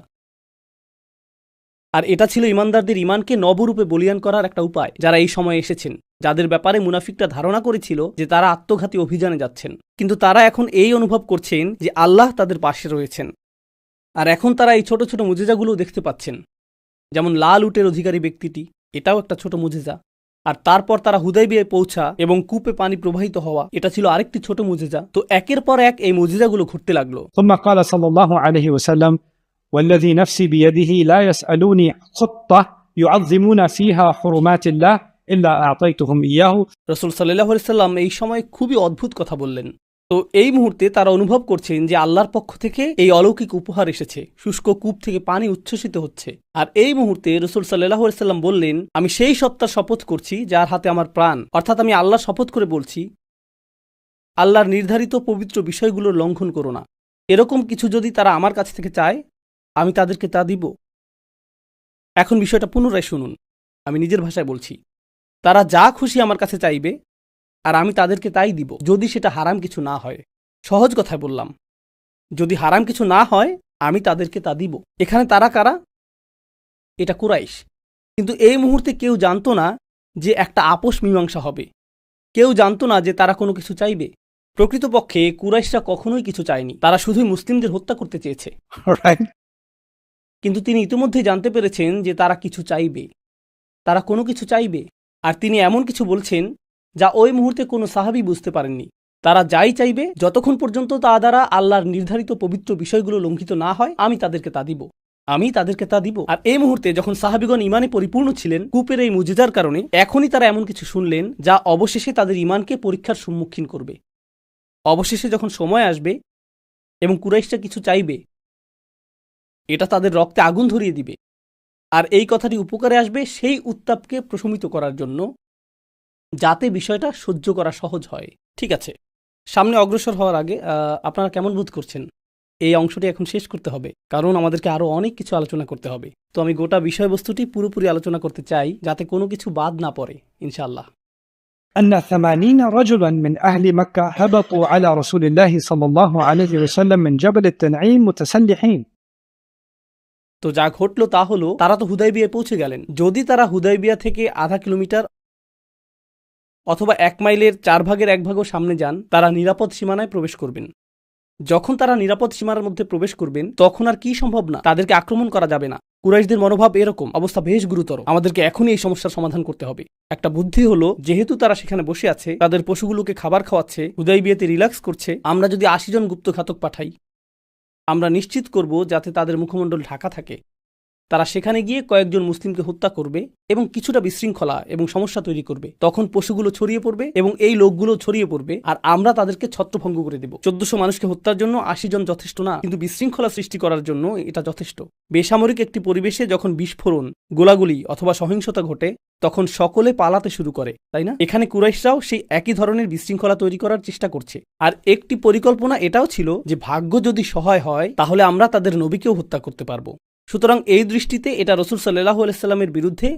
আর এটা ছিল ইমানদারদের ইমানকে নবরূপে বলিয়ান করার একটা উপায়। যারা এই সময়ে এসেছেন, যাদের ব্যাপারে মুনাফিকরা ধারণা করেছিল যে তারা আত্মঘাতী অভিযানে যাচ্ছেন, কিন্তু তারা এখন এই অনুভব করছেন যে আল্লাহ তাদের পাশে রয়েছেন। আর এখন তারা এই ছোট ছোট মুজিজাগুলো দেখতে পাচ্ছেন, যেমন লাল উটের অধিকারী ব্যক্তিটি, এটাও একটা ছোট মুজিজা। আর তারপর তারা হুদাইবিয়ায় পৌঁছা এবং কূপে পানি প্রবাহিত হওয়া, এটা ছিল আরেকটি ছোট মুজিজা। তো একের পর এক এই মুজিজাগুলো ঘটতে লাগলো। ثم قال صلى الله عليه وسلم والذي نفسي بيده لا يسألوني خطة يعظمون فيها حرمات الله إلا أعطيتهم إياه. রাসূল সাল্লাল্লাহু আলাইহি সাল্লাম এই সময় খুবই অদ্ভুত কথা বললেন। তো এই মুহূর্তে তারা অনুভব করছেন যে আল্লাহর পক্ষ থেকে এই অলৌকিক উপহার এসেছে, শুষ্ক কূপ থেকে পানি উচ্ছ্বসিত হচ্ছে। আর এই মুহূর্তে রাসূল সাল্লাল্লাহু আলাইহি সাল্লাম বললেন, আমি সেই সত্তার শপথ করছি যার হাতে আমার প্রাণ, অর্থাৎ আমি আল্লাহর শপথ করে বলছি, আল্লাহর নির্ধারিত পবিত্র বিষয়গুলোর লঙ্ঘন করো না। এরকম কিছু যদি তারা আমার কাছ থেকে চায়, আমি তাদেরকে তা দিব। এখন বিষয়টা পুনরায় শুনুন, আমি নিজের ভাষায় বলছি। তারা যা খুশি আমার কাছে চাইবে আর আমি তাদেরকে তাই দিব, যদি সেটা হারাম কিছু না হয়। সহজ কথায় বললাম, যদি হারাম কিছু না হয় আমি তাদেরকে তা দিব। এখানে তারা কারা? এটা কুরাইশ। কিন্তু এই মুহূর্তে কেউ জানতো না যে একটা আপোষ মীমাংসা হবে। কেউ জানতো না যে তারা কোনো কিছু চাইবে। প্রকৃতপক্ষে কুরাইশরা কখনোই কিছু চায়নি, তারা শুধুই মুসলিমদের হত্যা করতে চেয়েছে। Right? কিন্তু তিনি ইতিমধ্যেই জানতে পেরেছেন যে তারা কিছু চাইবে, তারা কোনো কিছু চাইবে। আর তিনি এমন কিছু বলছেন যা ওই মুহূর্তে কোনো সাহাবী বুঝতে পারেননি। তারা যাই চাইবে, যতক্ষণ পর্যন্ত তা দ্বারা আল্লাহর নির্ধারিত পবিত্র বিষয়গুলো লঙ্ঘিত না হয়, আমি তাদেরকে তা দিব, আমি তাদেরকে তা দিব। আর এই মুহূর্তে যখন সাহাবীগণ ইমানে পরিপূর্ণ ছিলেন কূপের এই মুজিজার কারণে, এখনই তারা এমন কিছু শুনলেন যা অবশেষে তাদের ইমানকে পরীক্ষার সম্মুখীন করবে। অবশেষে যখন সময় আসবে এবং কুরাইশরা কিছু চাইবে, এটা তাদের রক্তে আগুন ধরিয়ে দিবে। আর এই কথাটি উপকারে আসবে সেই উত্তাপকে প্রশমিত করার জন্য, যাতে বিষয়টা সহ্য করা সহজ হয়। ঠিক আছে, সামনে অগ্রসর হওয়ার আগে আপনারা কেমন বোধ করছেন? এই অংশটি এখন শেষ করতে হবে, কারণ আমাদেরকে আরও অনেক কিছু আলোচনা করতে হবে। তো আমি গোটা বিষয়বস্তুটি পুরোপুরি আলোচনা করতে চাই, যাতে কোনো কিছু বাদ না পড়ে, ইনশাআল্লাহ। أن 80 رجلا من أهل مكة هبطوا على رسول الله صلى الله عليه وسلم من جبل التنعيم متسلحين. তো যা ঘটল তা হলো, তারা তো হুদাইবিয়ায় পৌঁছে গেলেন। যদি তারা হুদাইবিয়া থেকে আধা কিলোমিটার অথবা 1 মাইলের 4 ভাগের 1 ভাগও সামনে যান, তারা নিরাপদ সীমানায় প্রবেশ করবেন। যখন তারা নিরাপদ সীমানার মধ্যে প্রবেশ করবেন, তখন আর কি সম্ভব না, তাদেরকে আক্রমণ করা যাবে না। কুরাইশদের মনোভাব এরকম, অবস্থা বেশ গুরুতর, আমাদেরকে এখনই এই সমস্যার সমাধান করতে হবে। একটা বুদ্ধি হলো, যেহেতু তারা সেখানে বসে আছে, তাদের পশুগুলোকে খাবার খাওয়াচ্ছে, হুদাইবিয়াতে রিল্যাক্স করছে, আমরা যদি 80 জন গুপ্তঘাতক পাঠাই, আমরা নিশ্চিত করব যাতে তাদের মুখমণ্ডল ঢাকা থাকে। তারা সেখানে গিয়ে কয়েকজন মুসলিমকে হত্যা করবে এবং কিছুটা বিশৃঙ্খলা এবং সমস্যা তৈরি করবে। তখন পশুগুলো ছড়িয়ে পড়বে এবং এই লোকগুলো ছড়িয়ে পড়বে, আর আমরা তাদেরকে ছত্রভঙ্গ করে দেব। 1400 মানুষকে হত্যার জন্য 80 জন যথেষ্ট না, কিন্তু বিশৃঙ্খলা সৃষ্টি করার জন্য এটা যথেষ্ট। বেসামরিক একটি পরিবেশে যখন বিস্ফোরণ, গোলাগুলি অথবা সহিংসতা ঘটে, তখন সকলে পালাতে শুরু করে, তাই না? এখানে কুরাইশরাও সেই একই ধরনের বিশৃঙ্খলা তৈরি করার চেষ্টা করছে। আর একটি পরিকল্পনা এটাও ছিল যে ভাগ্য যদি সহায় হয়, তাহলে আমরা তাদের নবীকেও হত্যা করতে পারবো। সুতরাং এই দৃষ্টিতে এটা রাসূল সাল্লাল্লাহু আলাইহি সাল্লামের বিরুদ্ধে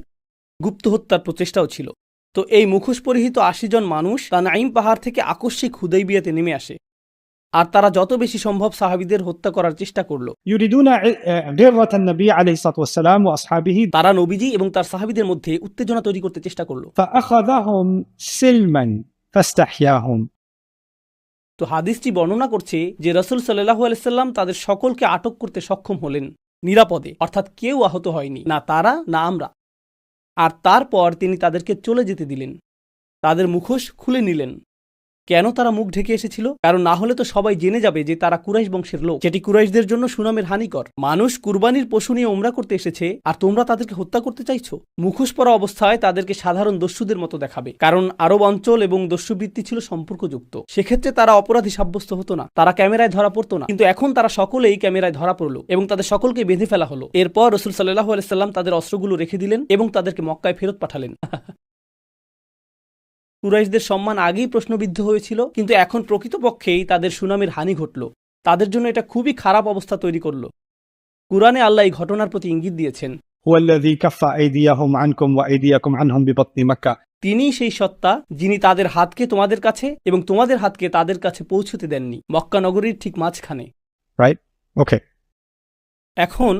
গুপ্ত হত্যার প্রচেষ্টাও ছিল। তো এই মুখোশ পরিহিত 80 জন মানুষ তানাইম পাহাড় থেকে আকস্মিক হুদাইবিয়াতে নেমে আসে, আর তারা যত বেশি সম্ভব সাহাবীদের হত্যা করার চেষ্টা করল। يريدون غرة النبي عليه الصلاة والسلام وأصحابه. তারা নবীজি এবং তার সাহাবীদের মধ্যে উত্তেজনা তৈরি করতে চেষ্টা করল। فأخذهم سلما فاستحياهم. তো হাদিসটি বর্ণনা করছে যে রাসূল সাল্লাল্লাহু আলাইহি সাল্লাম তাদের সকলকে আটক করতে সক্ষম হলেন নিরাপদে, অর্থাৎ কেউ আহত হয়নি, না তারা না আমরা। আর তারপর তিনি তাদেরকে চলে যেতে দিলেন, তাদের মুখোশ খুলে নিলেন। কেন তারা মুখ ঢেকে এসেছিল? কারণ না হলে তো সবাই জেনে যাবে যে তারা কুরাইশ বংশের লোক, যেটি কুরাইশদের জন্য সুনামের হানিকর। মানুষ কুরবানির পশু নিয়ে উমরা করতে এসেছে, আর তোমরা তাদেরকে হত্যা করতে চাইছো। মুখোশ পরা অবস্থায় তাদেরকে সাধারণ দস্যুদের মতো দেখাবে, কারণ আরব অঞ্চল এবং দস্যুবৃত্তি ছিল সম্পর্কযুক্ত। সেক্ষেত্রে তারা অপরাধী সাব্যস্ত হতো না, তারা ক্যামেরায় ধরা পড়তো না। কিন্তু এখন তারা সকলেই ক্যামেরায় ধরা পড়লো এবং তাদের সকলকে বেঁধে ফেলা হলো। এরপর রাসূল সাল্লাল্লাহু আলাইহি সাল্লাম তাদের অস্ত্রগুলো রেখে দিলেন এবং তাদেরকে মক্কায় ফেরত পাঠালেন। কুরাইশদের সম্মান আগেই প্রশ্নবিদ্ধ হয়েছিল, কিন্তু এখন প্রকৃতপক্ষেই তাদের সুনামের হানি ঘটল। তাদের জন্য এটা খুবই খারাপ অবস্থা তৈরি করল। কুরআনে আল্লাহ এই ঘটনার প্রতি ইঙ্গিত দিয়েছেন, هو الذي كف أيديهم عنكم وأيديكم عنهم ببطن مكة. তিনি সেই সত্তা যিনি তাদের হাতকে তোমাদের কাছে এবং তোমাদের হাতকে তাদের কাছে পৌঁছতে দেননি, মক্কা নগরীর ঠিক মাঝখানে। Right? Okay. এখন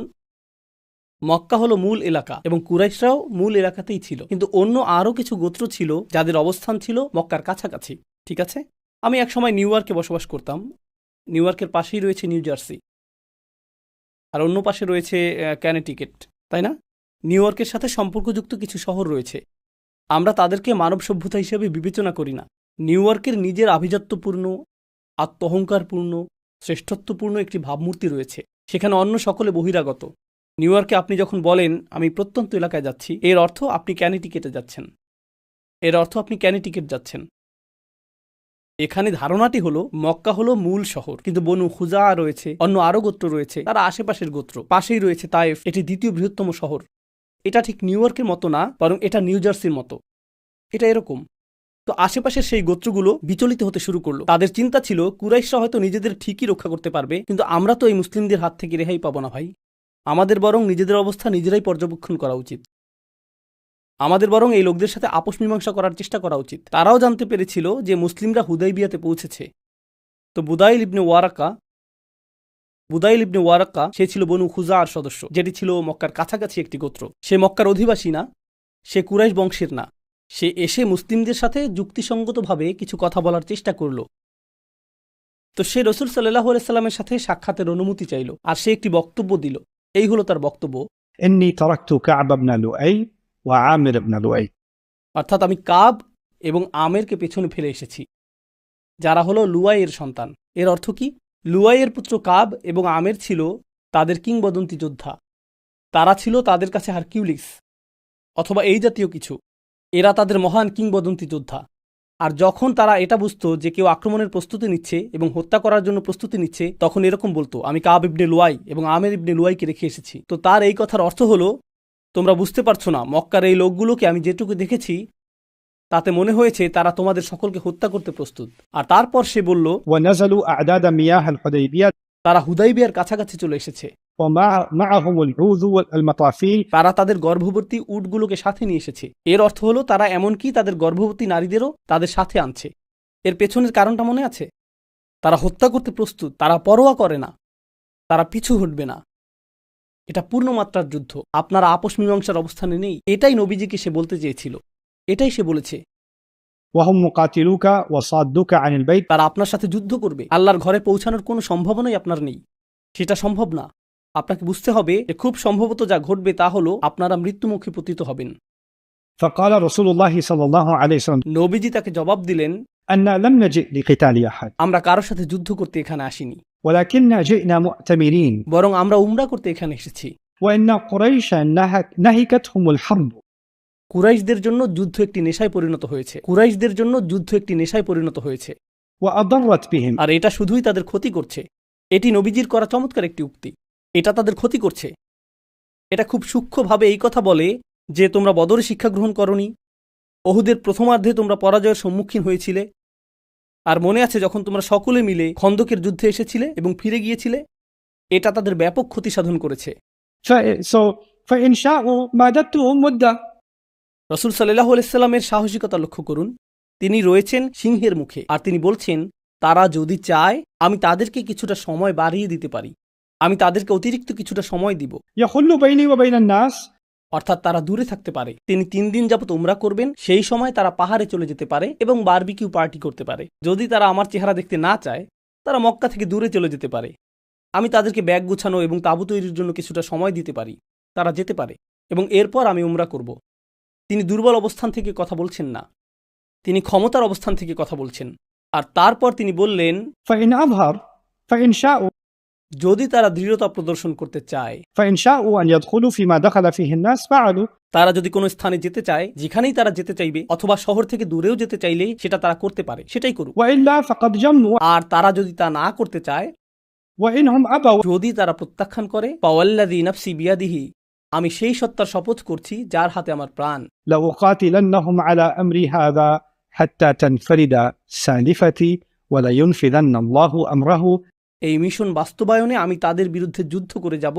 মক্কা হলো মূল এলাকা এবং কুরাইশরাও মূল এলাকাতেই ছিল, কিন্তু অন্য আরও কিছু গোত্র ছিল যাদের অবস্থান ছিল মক্কার কাছাকাছি। ঠিক আছে, আমি একসময় নিউ ইয়র্কে বসবাস করতাম। নিউ ইয়র্কের পাশেই রয়েছে নিউ জার্সি, আর অন্য পাশে রয়েছে ক্যানেটিকেট, তাই না? নিউ ইয়র্কের সাথে সম্পর্কযুক্ত কিছু শহর রয়েছে। আমরা তাদেরকে মানব সভ্যতা হিসেবে বিবেচনা করি না। নিউ ইয়র্কের নিজের আভিজাত্যপূর্ণ, আত্মহংকারপূর্ণ, শ্রেষ্ঠত্বপূর্ণ একটি ভাবমূর্তি রয়েছে। সেখানে অন্য সকলে বহিরাগত। নিউ ইয়র্কে আপনি যখন বলেন আমি প্রত্যন্ত এলাকায় যাচ্ছি, এর অর্থ আপনি ক্যানেটিকেটে যাচ্ছেন। এর অর্থ আপনি ক্যানিটিকেট যাচ্ছেন। এখানে ধারণাটি হলো মক্কা হলো মূল শহর, কিন্তু বনু খুজা রয়েছে, অন্য আরো গোত্র রয়েছে, তারা আশেপাশের গোত্র। পাশেই রয়েছে তায়েফ, এটি দ্বিতীয় বৃহত্তম শহর। এটা ঠিক নিউ ইয়র্কের মতো না, বরং এটা নিউ জার্সির মতো। এটা এরকম। তো আশেপাশের সেই গোত্রগুলো বিচলিত হতে শুরু করলো। তাদের চিন্তা ছিল কুরাইশরা হয়তো নিজেদের ঠিকই রক্ষা করতে পারবে, কিন্তু আমরা তো এই মুসলিমদের হাত থেকে রেহাই পাবো না ভাই। আমাদের বরং নিজেদের অবস্থা নিজেরাই পর্যবেক্ষণ করা উচিত। আমাদের বরং এই লোকদের সাথে আপোষ মীমাংসা করার চেষ্টা করা উচিত। তারাও জানতে পেরেছিল যে মুসলিমরা হুদাইবিয়াতে পৌঁছেছে। তো বুদাইল ইবনে ওয়ারাক্কা সে ছিল বনু খুজার সদস্য, যেটি ছিল মক্কার কাছাকাছি একটি গোত্র। সে মক্কার অধিবাসী না, সে কুরাইশ বংশের না। সে এসে মুসলিমদের সাথে যুক্তিসঙ্গতভাবে কিছু কথা বলার চেষ্টা করল। তো সে রসুল সাল্লাল্লাহু আলাইহি সাল্লামের সাথে সাক্ষাতের অনুমতি চাইল, আর সে একটি বক্তব্য দিল। এই হলো তার বক্তব্য। إني تركت كعب بن لؤي وعامر بن لؤي অর্থাৎ আমি কাব এবং আমেরকে পেছনে ফেলে এসেছি, যারা হলো লুয়াইয়ের সন্তান। এর অর্থ কি? লুয়াইয়ের পুত্র কাব এবং আমের ছিল তাদের কিংবদন্তি যোদ্ধা। তারা ছিল তাদের কাছে হারকিউলিস অথবা এই জাতীয় কিছু। এরা তাদের মহান কিংবদন্তি যোদ্ধা। আর যখন তারা এটা বুঝত যে কেউ আক্রমণের প্রস্তুতি নিচ্ছে এবং হত্যা করার জন্য প্রস্তুতি নিচ্ছে, তখন এরকম বলতো, আমি কাব ইবনে লুয়াই এবং আমের ইবনে লুয়াইকে রেখে এসেছি। তো তার এই কথার অর্থ হলো, তোমরা বুঝতে পারছো না, মক্কার এই লোকগুলোকে আমি যেটুকু দেখেছি তাতে মনে হয়েছে তারা তোমাদের সকলকে হত্যা করতে প্রস্তুত। আর তারপর সে বলল, ونزلوا أعداد مياه الحديبية তারা হুদাইবিয়ার কাছাকাছি চলে এসেছে। ومعهم العوذ والمطافيل তারা তাদের গর্ভবতী উটগুলোকে সাথে নিয়ে এসেছে। এর অর্থ হলো তারা এমনকি তাদের গর্ভবতী নারীদেরও তাদের সাথে আনছে। এর পেছনের কারণটা মনে আছে? তারা হত্যা করতে প্রস্তুত, তারা পরোয়া করে না, তারা পিছু হটবে না। এটা পূর্ণমাত্রার যুদ্ধ, আপনারা আপোষ মীমাংসার অবস্থানে নেই। এটাই নবীজিকে সে বলতে চেয়েছিল, এটাই সে বলেছে। وهم مقاتلوك وصادوك عن البيت তারা আপনার সাথে যুদ্ধ করবে, আল্লাহর ঘরে পৌঁছানোর কোনো সম্ভাবনাই আপনার নেই। সেটা সম্ভব না। আপনাকে বুঝতে হবে যে খুব সম্ভবত যা ঘটবে তা হলো আপনারা মৃত্যুমুখে পতিত হবেন। فقال رسول الله صلى الله عليه وسلم নবীজি তাকে জবাব দিলেন, أن لم نجئ لقتال أحد আমরা কারোর সাথে যুদ্ধ করতে এখানে আসিনি, ولكننا جئنا مؤتمرين বরং আমরা উমরা করতে এখানে এসেছি। وإن قريشا نهكتهم الحرب কুরাইশদের জন্য যুদ্ধ একটি নেশায় পরিণত হয়েছে। কুরাইশদের জন্য যুদ্ধ একটি নেশায় পরিণত হয়েছে, وأضرت بهم আর এটা শুধুই তাদের ক্ষতি করছে। এটি নবীজির করা চমৎকার একটি উক্তি। এটা তাদের ক্ষতি করছে। এটা খুব সূক্ষ্মভাবে এই কথা বলে যে তোমরা বদরে শিক্ষা গ্রহণ করনি, ওহুদের প্রথমার্ধে তোমরা পরাজয়ের সম্মুখীন হয়েছিলে, আর মনে আছে যখন তোমরা সকলে মিলে খন্দকের যুদ্ধে এসেছিলে এবং ফিরে গিয়েছিলে। এটা তাদের ব্যাপক ক্ষতি সাধন করেছে। فإن شاءوا مادتهم مدة রসুল সাল্লাল্লাহু আলাইহি সাল্লামের সাহসিকতা লক্ষ্য করুন। তিনি রয়েছেন সিংহের মুখে, আর তিনি বলছেন, তারা যদি চায় আমি তাদেরকে কিছুটা সময় বাড়িয়ে দিতে পারি, আমি তাদেরকে অতিরিক্ত কিছুটা সময় দিব, يخل بيني وبين الناس অর্থাৎ তারা দূরে থাকতে পারে। তিনি 3 দিন যাবত উমরা করবেন, সেই সময় তারা পাহাড়ে চলে যেতে পারে এবং বারবিকিউ পার্টি করতে পারে। যদি তারা আমার চেহারা দেখতে না চায়, তারা মক্কা থেকে দূরে চলে যেতে পারে। আমি তাদেরকে ব্যাগ গুছানো এবং তাঁবু তৈরির জন্য কিছুটা সময় দিতে পারি, তারা যেতে পারে, এবং এরপর আমি উমরা করব। তিনি দুর্বল অবস্থান থেকে কথা বলছেন না, তিনি ক্ষমতার অবস্থান থেকে কথা বলছেন। আর তারপর তিনি বললেন, فإن أظهر فإن شاءوا যদি তারা দৃঢ়তা প্রদর্শন করতে চায়, فإن شاءوا أن يدخلوا فيما دخل فيه الناس فعلوا তারা যদি কোনো স্থানে যেতে চায়, যেখানেই তারা যেতে চাইবে, অথবা শহর থেকে দূরেও যেতে চাইলে সেটা তারা করতে পারে, সেটাই করুক। وإلا فقد جموا আর তারা যদি তা না করতে চায়, وإنهم أبوا যদি তারা প্রত্যাখ্যান করে, ফাওয়াল্লাযী নাফসি বিয়াদিহি, আমি সেই সত্তার শপথ করছি যার হাতে আমার প্রাণ, لأقاتلنهم على أمري هذا حتى تنفرد سالفتي ولينفذن الله أمره এই মিশন বাস্তবায়নে আমি তাদের বিরুদ্ধে যুদ্ধ করে যাব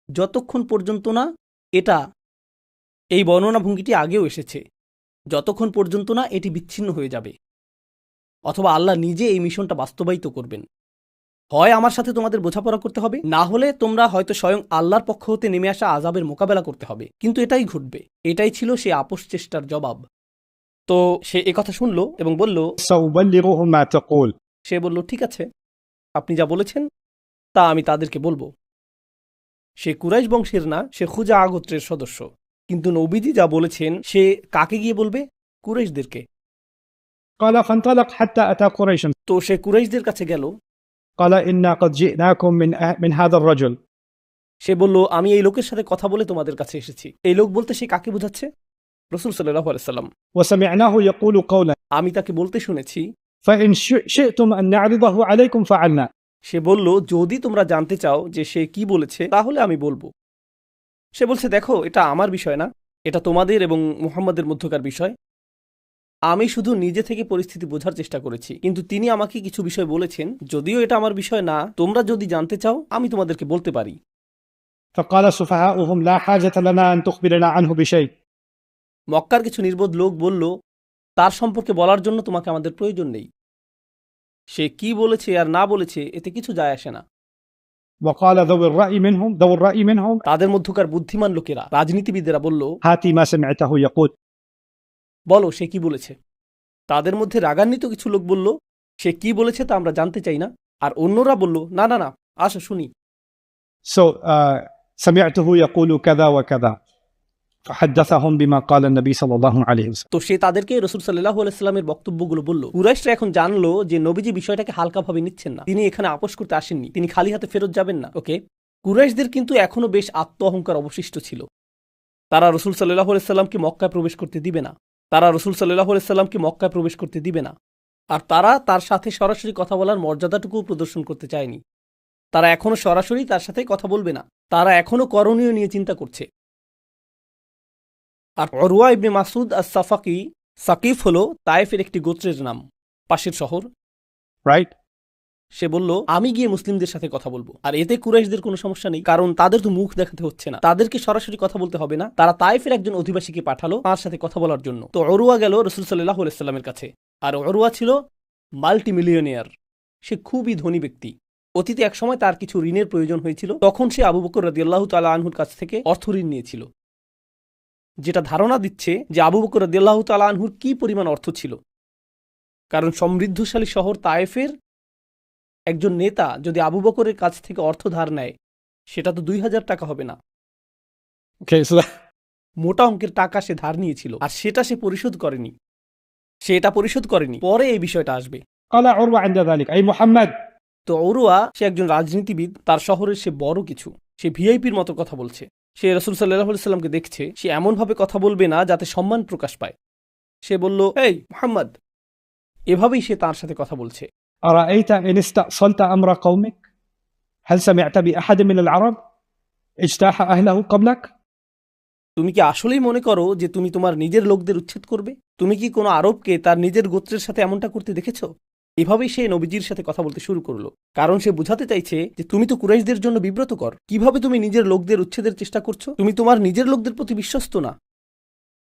যতক্ষণ পর্যন্ত না এটা, এই বর্ণনা ভঙ্গিটি আগেও এসেছে, যতক্ষণ পর্যন্ত না এটি বিচ্ছিন্ন হয়ে যাবে, অথবা আল্লাহ নিজে এই মিশনটা বাস্তবায়িত করবেন। হয় আমার সাথে তোমাদের বোঝাপড়া করতে হবে, না হলে তোমরা হয়তো স্বয়ং আল্লাহর পক্ষ হতে নেমে আসা আযাবের মোকাবেলা করতে হবে। কিন্তু এটাই ঘটবে। এটাই ছিল সে আপোষ চেষ্টার জবাব। তো সে একথা শুনল এবং বলল, سأبلغهم ما تقول সে বলল, ঠিক আছে, আপনি যা বলেছেন তা আমি তাদেরকে বলবো। সে কুরাইশ বংশের না, সে খুজা গোত্রের সদস্য। কিন্তু নবীজি যা বলেছেন সে কাকে গিয়ে বলবে? কুরাইশদেরকে। قال فانطلق حتى أتى قريش তো সে কুরাইশদের কাছে গেল। قال إنا قد جئناكم من هذا الرجل সে বলল, আমি এই লোকের সাথে কথা বলে তোমাদের কাছে এসেছি। এই লোক বলতে সে কাকে বোঝাচ্ছে? রাসূল সাল্লাল্লাহু আলাইহি সাল্লাম, وسمعناه يقول قولا আমি তাকে বলতে শুনেছি, فإن شئتم أن نعرضه عليكم فعلنا. সে বলল, যদি তোমরা জানতে চাও যে সে কি বলেছে তাহলে আমি বলবো। সে বলছে, দেখো, এটা আমার বিষয় না, এটা তোমাদের এবং মুহাম্মাদের মধ্যকার বিষয়। আমি শুধু নিজে থেকে পরিস্থিতি বোঝার চেষ্টা করেছি, কিন্তু তিনি আমাকে কিছু বিষয় বলেছেন, যদিও এটা আমার বিষয় না, তোমরা যদি জানতে চাও আমি তোমাদেরকে বলতে পারি। فقال سفهاؤهم لا حاجة لنا أن تخبرنا عنه بشيء. মক্কার কিছু নির্বোধ লোক বলল, তার সম্পর্কে বলার জন্য তোমাকে আমাদের প্রয়োজন নেই। সে কি বলেছে আর না বলেছে এতে কিছু যায় আসে না। وقال ذو الرأي منهم তাদের মধ্যকার বুদ্ধিমান লোকেরা, রাজনীতিবিদেরা বলল, هاتي ما سمعته يقول. বলো সে কি বলেছে। তাদের মধ্যে রাগান্বিত কিছু লোক বলল, সে কি বলেছে তা আমরা জানতে চাই না। আর অন্যরা বলল, না না না, আসো শুনি। So سمعته يقول كذا وكذا فحدثهم بما قال النبي صلى الله عليه وسلم. তো সে তাদেরকে রাসূল সাল্লাল্লাহু আলাইহি সাল্লামের বক্তব্যগুলো বলল। কুরাইশরা এখন জানলো যে নবীজি বিষয়টাকে হালকাভাবে নিচ্ছেন না, তিনি এখানে আপোষ করতে আসেননি, তিনি খালি হাতে ফেরত যাবেন না। ওকে, কুরাইশদের কিন্তু এখনো বেশ আত্ম অহংকার অবশিষ্ট ছিল। তারা রাসূল সাল্লাল্লাহু আলাইহি সাল্লামকে মক্কায় প্রবেশ করতে দিবে না, তারা রাসূল সাল্লাল্লাহু আলাইহি সাল্লামকে মক্কায় প্রবেশ করতে দিবে না। আর তারা তার সাথে সরাসরি কথা বলার মর্যাদাটুকুও প্রদর্শন করতে চায়নি। তারা এখনো সরাসরি তার সাথে কথা বলবে না, তারা এখনো করণীয় নিয়ে চিন্তা করছে। আর উরওয়া ইবনে মাসউদ আস-সাফাকি, সাকিফ হলো তায়েফের একটি গোত্রের নাম, পাশের শহর। Right? সে বলল, আমি গিয়ে মুসলিমদের সাথে কথা বলবো, আর এতে কুরাইশদের কোনো সমস্যা নেই, কারণ তাদের তো মুখ দেখাতে হচ্ছে না, তাদেরকে সরাসরি কথা বলতে হবে না। তারা তায়েফের একজন অধিবাসীকে পাঠালো তার সাথে কথা বলার জন্য। তো উরওয়া গেল রাসূল সাল্লাল্লাহু আলাইহি সাল্লামের কাছে। আর উরওয়া ছিল মাল্টিমিলিয়নিয়ার, সে খুবই ধনী ব্যক্তি। অতীতে একসময় তার কিছু ঋণের প্রয়োজন হয়েছিল, তখন সে আবু বকর রাদিয়াল্লাহু তাআলা আনহুর কাছ থেকে অর্থ ঋণ নিয়েছিল, যেটা ধারণা দিচ্ছে যে আবু বকর রাদিয়াল্লাহু তাআলা আনহুর কি পরিমাণ অর্থ ছিল। কারণ সমৃদ্ধশালী শহর তায়েফের একজন নেতা যদি আবু বকরের কাছ থেকে অর্থ ধার নেয়, সেটা তো 2000 টাকা হবে না, Okay, so মোটা অঙ্কের টাকা সে ধার নিয়েছিল, আর সেটা সে পরিশোধ করেনি। সে এটা পরিশোধ করেনি, পরে এই বিষয়টা আসবে। قال عروة عند ذلك أي محمد. তো উরওয়া, সে একজন রাজনীতিবিদ, তার শহরের সে বড় কিছু, সে ভিআইপির মতো কথা বলছে। সে রাসূল সাল্লাল্লাহু আলাইহি সাল্লামকে দেখছে, সে এমনভাবে কথা বলবে না যাতে সম্মান প্রকাশ পায়। সে বলল, এই মুহাম্মদ, এভাবেই সে তার সাথে কথা বলছে। أرأيت إن استأصلت أمر قومك هل سمعت بأحد من العرب اجتاح أهله قبلك. তুমি কি আসলেই মনে করো যে তুমি তোমার নিজের লোকদের উচ্ছেদ করবে? তুমি কি কোনো আরবকে তার নিজের গোত্রের সাথে এমনটা করতে দেখেছো? এভাবেই সে নবীজির সাথে কথা বলতে শুরু করলো, কারণ সে বোঝাতে চাইছে যে তুমি তো কুরাইশদের জন্য বিব্রতকর। কিভাবে তুমি নিজের লোকদের উচ্ছেদের চেষ্টা করছো? তুমি তোমার নিজের লোকদের প্রতি বিশ্বস্ত না।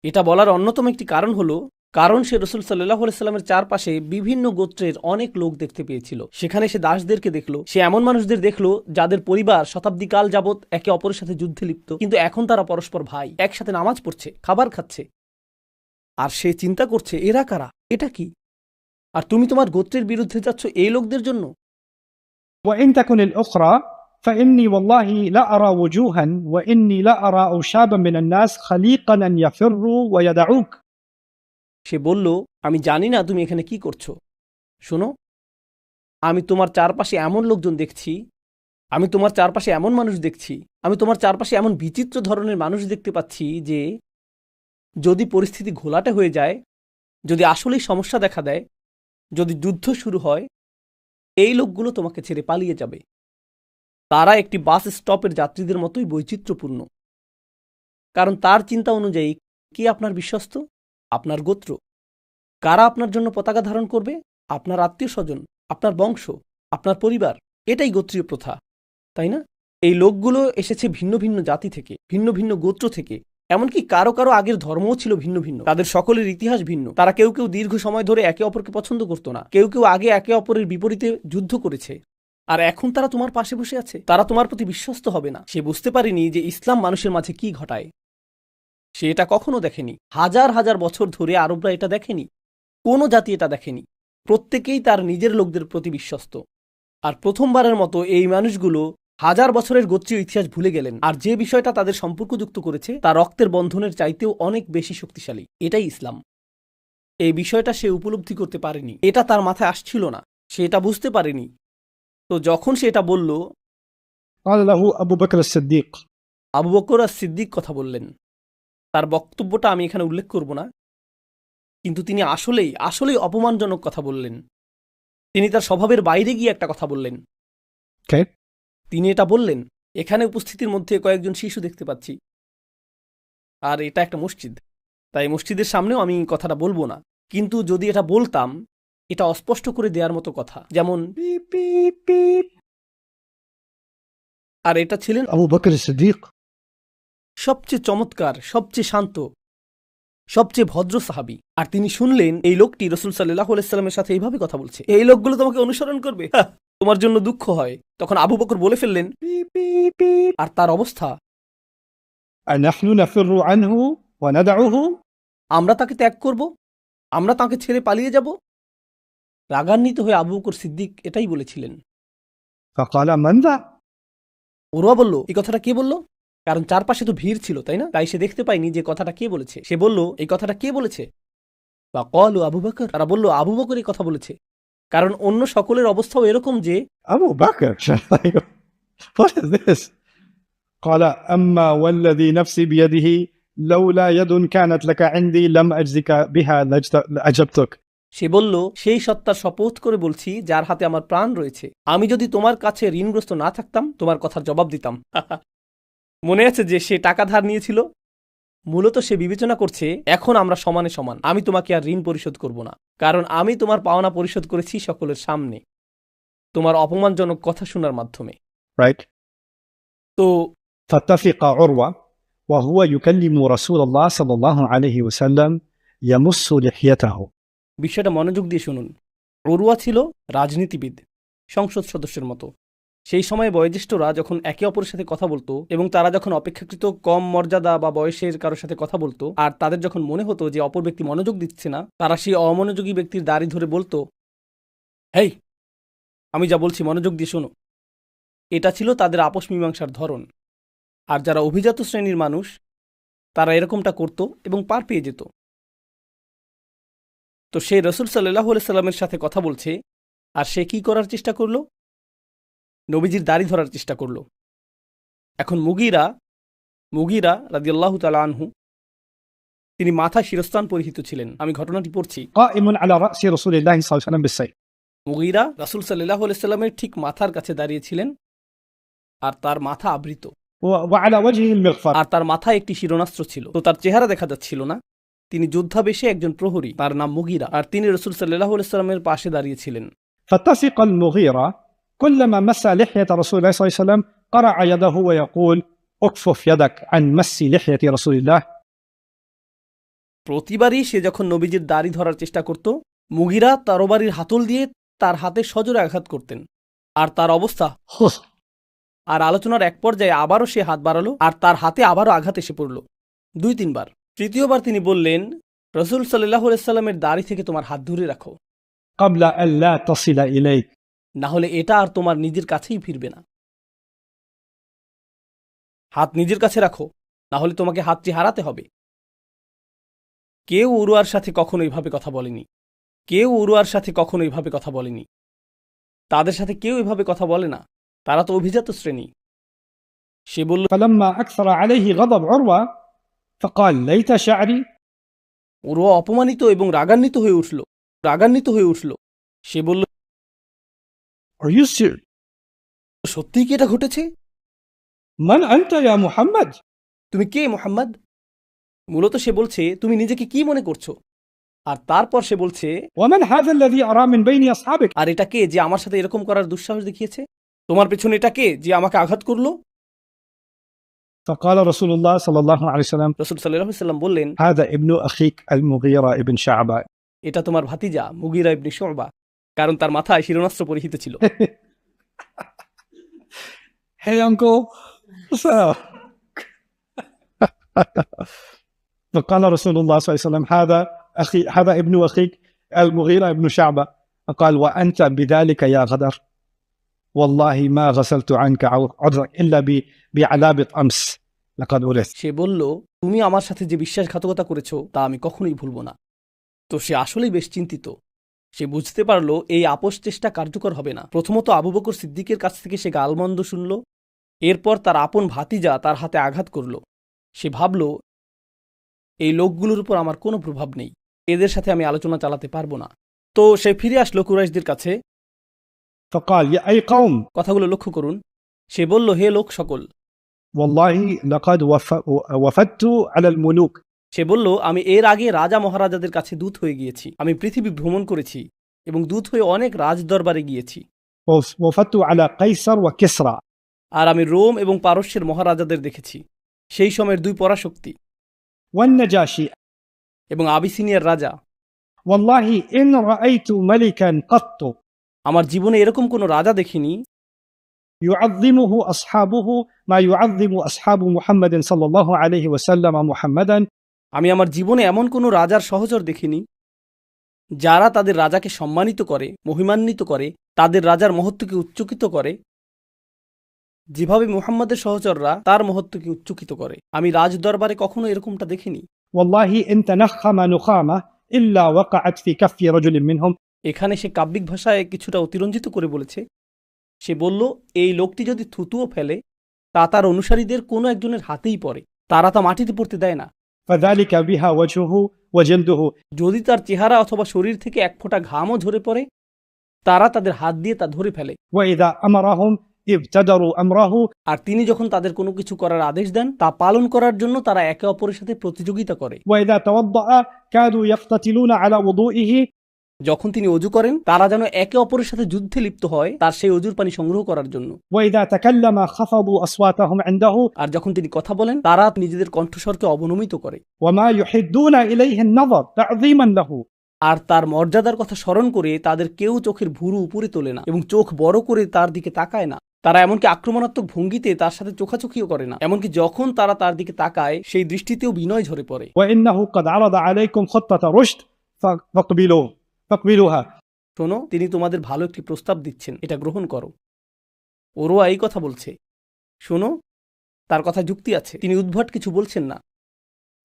এটা বলার অন্যতম একটি কারণ হলো, কারণ সে রাসূল সাল্লাল্লাহু আলাইহি সাল্লামের চারপাশে বিভিন্ন গোত্রের অনেক লোক দেখতে পেয়েছিল। সেখানে সে দাসদেরকে দেখলো, সে এমন মানুষদের দেখলো যাদের পরিবার শতাব্দীকাল যাবৎ একে অপরের সাথে যুদ্ধে লিপ্ত, কিন্তু এখন তারা পরস্পর ভাই, একসাথে নামাজ পড়ছে, খাবার খাচ্ছে। আর সে চিন্তা করছে, এরা কারা, এটা কি? আর তুমি তোমার গোত্রের বিরুদ্ধে যাচ্ছ এই লোকদের জন্য? وإن تكن الأخرى فإني والله لا أرى وجوها وإني لا أرى أوشابا من الناس خليقا أن يفروا ويدعوك. সে বলল, আমি জানি না তুমি এখানে কি করছো। শোনো, আমি তোমার চারপাশে এমন লোকজন দেখছি, আমি তোমার চারপাশে এমন মানুষ দেখছি, আমি তোমার চারপাশে এমন বিচিত্র ধরনের মানুষ দেখতে পাচ্ছি যে যদি পরিস্থিতি ঘোলাটে হয়ে যায়, যদি আসলেই সমস্যা দেখা দেয়, যদি যুদ্ধ শুরু হয়, এই লোকগুলো তোমাকে ছেড়ে পালিয়ে যাবে। তারা একটি বাস স্টপের যাত্রীদের মতোই বৈচিত্র্যপূর্ণ, কারণ তার চিন্তা অনুযায়ী কে আপনার বিশ্বস্ত? আপনার গোত্র। কারা আপনার জন্য পতাকা ধারণ করবে? আপনার আত্মীয় স্বজন, আপনার বংশ, আপনার পরিবার। এটাই গোত্রীয় প্রথা, তাই না? এই লোকগুলো এসেছে ভিন্ন ভিন্ন জাতি থেকে, ভিন্ন ভিন্ন গোত্র থেকে, এমনকি কারো কারো আগের ধর্মও ছিল ভিন্ন ভিন্ন, তাদের সকলের ইতিহাস ভিন্ন। তারা কেউ কেউ দীর্ঘ সময় ধরে একে অপরকে পছন্দ করতো না, কেউ কেউ আগে একে অপরের বিপরীতে যুদ্ধ করেছে। আর এখন তারা তোমার পাশে বসে আছে, তারা তোমার প্রতি বিশ্বস্ত হবে না। সে বুঝতে পারেনি যে ইসলাম মানুষের মাঝে কি ঘটায়। সে এটা কখনো দেখেনি, হাজার হাজার বছর ধরে আরবরা এটা দেখেনি, কোনো জাতি এটা দেখেনি। প্রত্যেকেই তার নিজের লোকদের প্রতি বিশ্বস্ত। আর প্রথমবারের মতো এই মানুষগুলো হাজার বছরের গোত্রীয় ইতিহাস ভুলে গেলেন, আর যে বিষয়টা তাদের সম্পর্কযুক্ত করেছে তা রক্তের বন্ধনের চাইতেও অনেক বেশি শক্তিশালী। এটাই ইসলাম। এই বিষয়টা সে উপলব্ধি করতে পারেনি, এটা তার মাথায় আসছিল না, সে এটা বুঝতে পারেনি। তো যখন সে এটা বলল, قال له أبو بكر الصديق আবু বকর আর সিদ্দিক কথা বললেন। তার বক্তব্যটা আমি এখানে উল্লেখ করব না, কিন্তু তিনি আসলেই অপমানজনক কথা বললেন। তিনি তার স্বভাবের বাইরে গিয়ে একটা কথা বললেন। Okay. তিনি এটা বললেন, এখানে উপস্থিতির মধ্যে কয়েকজন শিশু দেখতে পাচ্ছি, আর এটা একটা মসজিদ, তাই মসজিদের সামনেও আমি কথাটা বলবো না, কিন্তু যদি এটা বলতাম, এটা অস্পষ্ট করে দেওয়ার মতো কথা, যেমন Beep, beep, beep. আর এটা ছিলেন Abu Bakr as-Siddiq. সবচেয়ে চমৎকার, সবচেয়ে শান্ত, সবচেয়ে ভদ্র সাহাবী। আর তিনি শুনলেন এই লোকটি রাসূল সাল্লাল্লাহু আলাইহি সাল্লামের সাথে এইভাবে কথা বলছে। এই লোকগুলো তোমাকে অনুসরণ করবে, তোমার জন্য দুঃখ হয়। তখন আবু বকর বলে ফেললেন, Beep, beep, beep. আর তার অবস্থা, أنحن نفر عنه وندعه؟ আমরা তাকে ত্যাগ করব, আমরা তাকে ছেড়ে পালিয়ে যাব? রাগান্বিত হয়ে আবু বকর সিদ্দিক এটাই বলেছিলেন। فقال من ذا؟ ওরওয়া বলল, এই কথাটা কে বলল? কারণ চারপাশে তো ভিড় ছিল, তাই না? তাই সে দেখতে পায়নি যে কথাটা কে বলেছে। সে বলল, এই কথাটা কে বলেছে? বা কলু আবু বকর, তারা বলল আবু বকর এই কথা বলেছে। কারণ অন্য সকলের অবস্থাও এরকম যে أبو بكر. What is this? قال أما والذي نفسي بيده لولا يد كانت لك عندي لم أجزك بها لأجبتك. সে বলল, সেই সত্তার শপথ করে বলছি যার হাতে আমার প্রাণ রয়েছে, আমি যদি তোমার কাছে ঋণগ্রস্ত না থাকতাম তোমার কথার জবাব দিতাম। মনে আছে যে সে টাকা ধার নিয়েছিল? মূলত সে বিবেচনা করছে, এখন আমরা সমানে সমান, আমি তোমাকে আর ঋণ পরিশোধ করব না, কারণ আমি তোমার পাওনা পরিশোধ করেছি সকলের সামনে, তোমার অপমানজনক কথা শোনার মাধ্যমে। Right. তো فاتفق عروة وهو يكلم رسول الله صلى الله عليه وسلم يمس لحيته. বিষয়টা মনোযোগ দিয়ে শুনুন। অরুয়া ছিল রাজনীতিবিদ, সংসদ সদস্যের মতো। সেই সময়ে বয়োজ্যেষ্ঠরা যখন একে অপরের সাথে কথা বলতো এবং তারা যখন অপেক্ষাকৃত কম মর্যাদা বা বয়সের কারোর সাথে কথা বলতো, আর তাদের যখন মনে হতো যে অপর ব্যক্তি মনোযোগ দিচ্ছে না, তারা সেই অমনোযোগী ব্যক্তির দাড়ি ধরে বলতো, হেই, আমি যা বলছি মনোযোগ দিয়ে শোনো। এটা ছিল তাদের আপোষ মীমাংসার ধরন। আর যারা অভিজাত শ্রেণীর মানুষ, তারা এরকমটা করত এবং পার পেয়ে যেত। তো সে রাসূল সাল্লাল্লাহু আলাইহি সাল্লামের সাথে কথা বলছে, আর সে কি করার চেষ্টা করলো? নবীজির দাড়ি ধরার চেষ্টা করলো। এখন মুগীরা রাদিয়াল্লাহু তাআলা আনহু, তিনি মাথায় শিরস্ত্রাণ পরিহিত ছিলেন। আমি ঘটনাটি পড়ছি। قائم على رأس رسول الله صلى الله عليه وسلم بالسيف. মুগীরা রাসূল সাল্লাল্লাহু আলাইহি সাল্লামের ঠিক মাথার কাছে দাঁড়িয়েছিলেন, আর তার মাথা আবৃত, وعلى وجهه المغفر. আর তার মাথায় একটি শিরোনাস্ত্র ছিল। তো তার চেহারা দেখা যাচ্ছিল না। তিনি যোদ্ধাবেশে একজন প্রহরী, তার নাম মুগীরা, আর তিনি রাসূল সাল্লাল্লাহু আলাইহি সাল্লামের পাশে দাঁড়িয়েছিলেন। فاتفق المغيرة كلما مس لحية رسول الله صلى الله عليه وسلم قرع يده ويقول اكفف يدك عن مس لحية رسول الله. প্রতিবারই সে যখন নবীজির দাড়ি ধরার চেষ্টা করত, মুগীরা তরবারির হাতল দিয়ে তার হাতে সজোরে আঘাত করতেন। আর তার অবস্থা, আর আলোচনার এক পর্যায়ে আবারও সে হাত বাড়ালো, আর তার হাতে আবারও আঘাত এসে পড়ল 2-3 বার। তৃতীয়বার তিনি বললেন, রাসূল সাল্লাল্লাহু আলাইহি সাল্লামের দাড়ি থেকে তোমার হাত দূরে রাখো, قبل أن لا تصل إليك. না হলে এটা আর তোমার নিজের কাছেই ফিরবে না। হাত নিজের কাছে রাখো, না হলে তোমাকে হাতটি হারাতে হবে। কেউ উরুয়ার সাথে কখনো এইভাবে কথা বলেনি। তাদের সাথে কেউ এভাবে কথা বলে না, তারা তো অভিজাত শ্রেণী। সে বলল, فلما أكثر عليه غضب عروة فقال ليت شعري. উরুয়া অপমানিত এবং রাগান্বিত হয়ে উঠল। সে বলল, Are you serious? সত্যিই কি এটা ঘটেছে? من أنت يا محمد? তুমি কে মুহাম্মদ? মূলত সে বলছে, তুমি নিজেকে কি মনে করছো? আর তারপর সে বলছে, ومن هذا الذي أرى من بين أصحابك؟ আর এটা কে যে আমার সাথে এরকম করার দুঃসাহস দেখিয়েছে? তোমার পেছনে এটা কে যে আমাকে আঘাত করলো? فقال رسول الله صلى الله عليه وسلم রাসূল সাল্লাল্লাহু আলাইহি সাল্লাম বললেন, هذا ابن أخيك المغيرة ابن شعبة. এটা তোমার ভাতিজা মুগীরা ইবনে শুবা, কারণ তার মাথায় শিরোনাস্ত্র পরিহিত ছিল। Hey uncle. So فقال رسول الله صلى الله عليه وسلم هذا ابن أخيك المغيرة ابن شعبة. فقال وأنت بذلك يا غدر والله ما غسلت عنك عذرك إلا بعلابة أمس لقد أورثت. সে বলল, তুমি আমার সাথে যে বিশ্বাসঘাতকতা করেছো তা আমি কখনোই ভুলব না। তো সে আসলেই বেশ চিন্তিত। সে বুঝতে পারল এই আপোষ চেষ্টা কার্যকর হবে না। প্রথমত আবু বকর সিদ্দিকের কাছ থেকে সে গালমন্দ শুনল, এরপর তার আপন ভাতিজা তার হাতে আঘাত করল। সে ভাবল, এই লোকগুলোর উপর আমার কোনো প্রভাব নেই, এদের সাথে আমি আলোচনা চালাতে পারবো না। তো সে ফিরে আসলো কুরাইশদের কাছে। فقال يا أي قوم কথাগুলো লক্ষ্য করুন। সে বলল, হে লোক সকল, والله لقد وفدت على الملوك সে বলল, আমি এর আগে রাজা মহারাজাদের কাছে দূত হয়ে গিয়েছি, আমি পৃথিবী ভ্রমণ করেছি এবং দূত হয়ে অনেক রাজদরবারে গিয়েছি, وفدت على قيصر وكسرى আর আমি রোম এবং পারস্যের মহারাজাদের দেখেছি, সেই সময়ের দুই পরাশক্তি, والنجاشي এবং আবিসিনিয়ার রাজা। والله إن رأيت ملكا قط আমার জীবনে এরকম কোনো রাজা দেখিনি يعظمه أصحابه ما يعظم أصحاب محمد صلى الله عليه وسلم محمدا আমি আমার জীবনে এমন কোনো রাজার সহচর দেখিনি যারা তাদের রাজাকে সম্মানিত করে, মহিমান্বিত করে, তাদের রাজার মহত্বকে উচ্চকিত করে, যেভাবে মুহাম্মাদের সহচররা তার মহত্বকে উচ্চকিত করে। আমি রাজ দরবারে কখনো এরকমটা দেখিনি। والله إن تنخم نخامة إلا وقعت في كف رجل منهم এখানে সে কাব্যিক ভাষায় কিছুটা অতিরঞ্জিত করে বলেছে। সে বলল, এই লোকটি যদি থুতুও ফেলে তা তার অনুসারীদের কোনো একজনের হাতেই পড়ে, তারা তা মাটিতে পড়তে দেয় না। فذلك بها وجهه وجلده যদি তার চেহারা অথবা শরীর থেকে এক ফোঁটা ঘামও ঝরে পড়ে, তারা তাদের হাত দিয়ে তা ধরে ফেলে। وإذا أمرهم ابتدروا أمره আর তিনি যখন তাদের কোনো কিছু করার আদেশ দেন তা পালন করার জন্য তারা একে অপরের সাথে প্রতিযোগিতা করে। وإذا توضأ كادوا يقتتلون على وضوئه যখন তিনি অজু করেন তারা যেন একে অপরের সাথে যুদ্ধে লিপ্ত হয় তার সেই অজুর পানি সংগ্রহ করার জন্য। وإذا تكلم خفضوا أصواتهم عنده আর যখন তিনি কথা বলেন তারা নিজেদের কণ্ঠস্বরকে অবনমিত করে। وما يحدون إليه النظر تعظيما له আর তার মর্যাদার কথা স্মরণ করে তাদের কেউ চোখের ভুরু উপরে তোলে না এবং চোখ বড় করে তার দিকে তাকায় না। তারা এমনকি আক্রমণাত্মক ভঙ্গিতে তার সাথে চোখাচোখিও করে না, এমনকি যখন তারা তার দিকে তাকায় সেই দৃষ্টিতেও বিনয় ঝরে পড়ে। وإنه قد عرض عليكم خطة رشد فاقبلوها শোনো, তিনি তোমাদের ভালো একটি প্রস্তাব দিচ্ছেন, এটা গ্রহণ করো। ওরও এই কথা বলছে। শোনো, তার কথা যুক্তি আছে, তিনি উদ্ভট কিছু বলছেন না।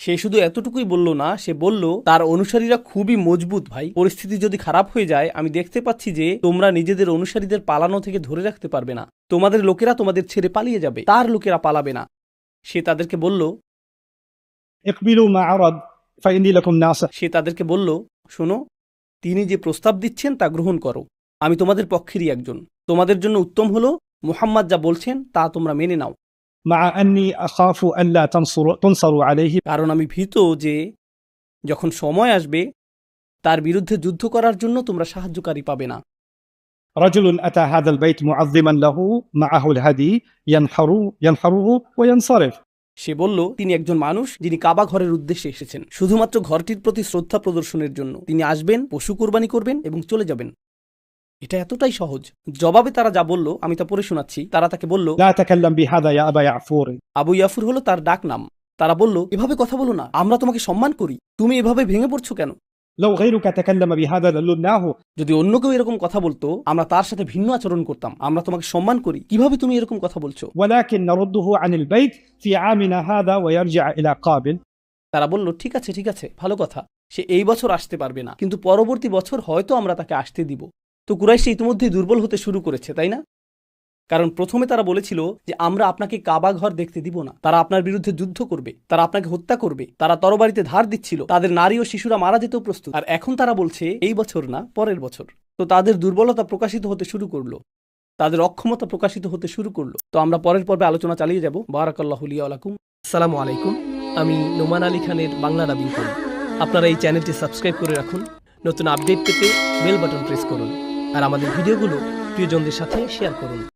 সে শুধু এতটুকুই বলল না, সে বলল, তার অনুসারীরা খুবই মজবুত ভাই, পরিস্থিতি যদি খারাপ হয়ে যায় আমি দেখতে পাচ্ছি যে তোমরা নিজেদের অনুসারীদের পালানো থেকে ধরে রাখতে পারবে না, তোমাদের লোকেরা তোমাদের ছেড়ে পালিয়ে যাবে, তার লোকেরা পালাবে না। সে তাদেরকে বলল, اقبلوا ما عرض فإني لكم ناصح সে তাদেরকে বলল, শোনো, তিনি যে প্রস্তাব দিচ্ছেন তা গ্রহণ করো, আমি তোমাদের পক্ষেরই একজন। তোমাদের জন্য উত্তম হলো মুহাম্মদ যা বলছেন তা তোমরা মেনে নাও, مع أني أخاف ألا تنصروا عليه কারণ আমি ভীত যে যখন সময় আসবে তার বিরুদ্ধে যুদ্ধ করার জন্য তোমরা সাহায্যকারী পাবে না। رجل أتى هذا البيت معظما له معه الهدي ينحره وينصرف সে বলল, তিনি একজন মানুষ যিনি কাবা ঘরের উদ্দেশ্যে এসেছেন শুধুমাত্র ঘরটির প্রতি শ্রদ্ধা প্রদর্শনের জন্য। তিনি আসবেন, পশু কোরবানি করবেন এবং চলে যাবেন। এটা এতটাই সহজ। জবাবে তারা যা বলল আমি তা পড়ে শোনাচ্ছি। তারা তাকে বলল, لا تكلم بهذا يا أبا يعفور আবু ইয়াফুর হলো তার ডাক নাম। তারা বলল, এভাবে কথা বলো না, আমরা তোমাকে সম্মান করি, তুমি এভাবে ভেঙে পড়ছো কেন? لو غيرك تكلم بهذا للناه যদি অন্য কেউ এরকম কথা বলতো আমরা তার সাথে ভিন্ন আচরণ করতাম, আমরা তোমাকে সম্মান করি, কিভাবে তুমি এরকম কথা বলছো? ولكن نرده عن البيت في عامنا هذا ويرجع إلى قابل তারা বলল, ঠিক আছে ঠিক আছে, ভালো কথা, সে এই বছর আসতে পারবে না, কিন্তু পরবর্তী বছর হয়তো আমরা তাকে আসতে দিব। তো কুরাইশ ইতিমধ্যেই দুর্বল হতে শুরু করেছে, তাই না? কারণ প্রথমে তারা বলেছিল যে আমরা আপনাকে কাবা ঘর দেখতে দিব না, তারা আপনার বিরুদ্ধে যুদ্ধ করবে, তারা আপনাকে হত্যা করবে, তারা তরবারিতে ধার দিচ্ছিল, তাদের নারী ও শিশুরা মারা যেতেও প্রস্তুত। আর এখন তারা বলছে এই বছর না, পরের বছর। তো তাদের দুর্বলতা প্রকাশিত হতে শুরু করলো, তাদের অক্ষমতা প্রকাশিত হতে শুরু করলো। তো আমরা পরের পর্বে আলোচনা চালিয়ে যাব। বারাকাল্লাহু লি ওয়া লাকুম। আসসালামু আলাইকুম, আমি নোমান আলী খানের বাংলা ডাবিং করি। আপনারা এই চ্যানেলটি সাবস্ক্রাইব করে রাখুন, নতুন আপডেট পেতে বেল বাটন প্রেস করুন, আর আমাদের ভিডিওগুলো প্রিয়জনদের সাথে শেয়ার করুন।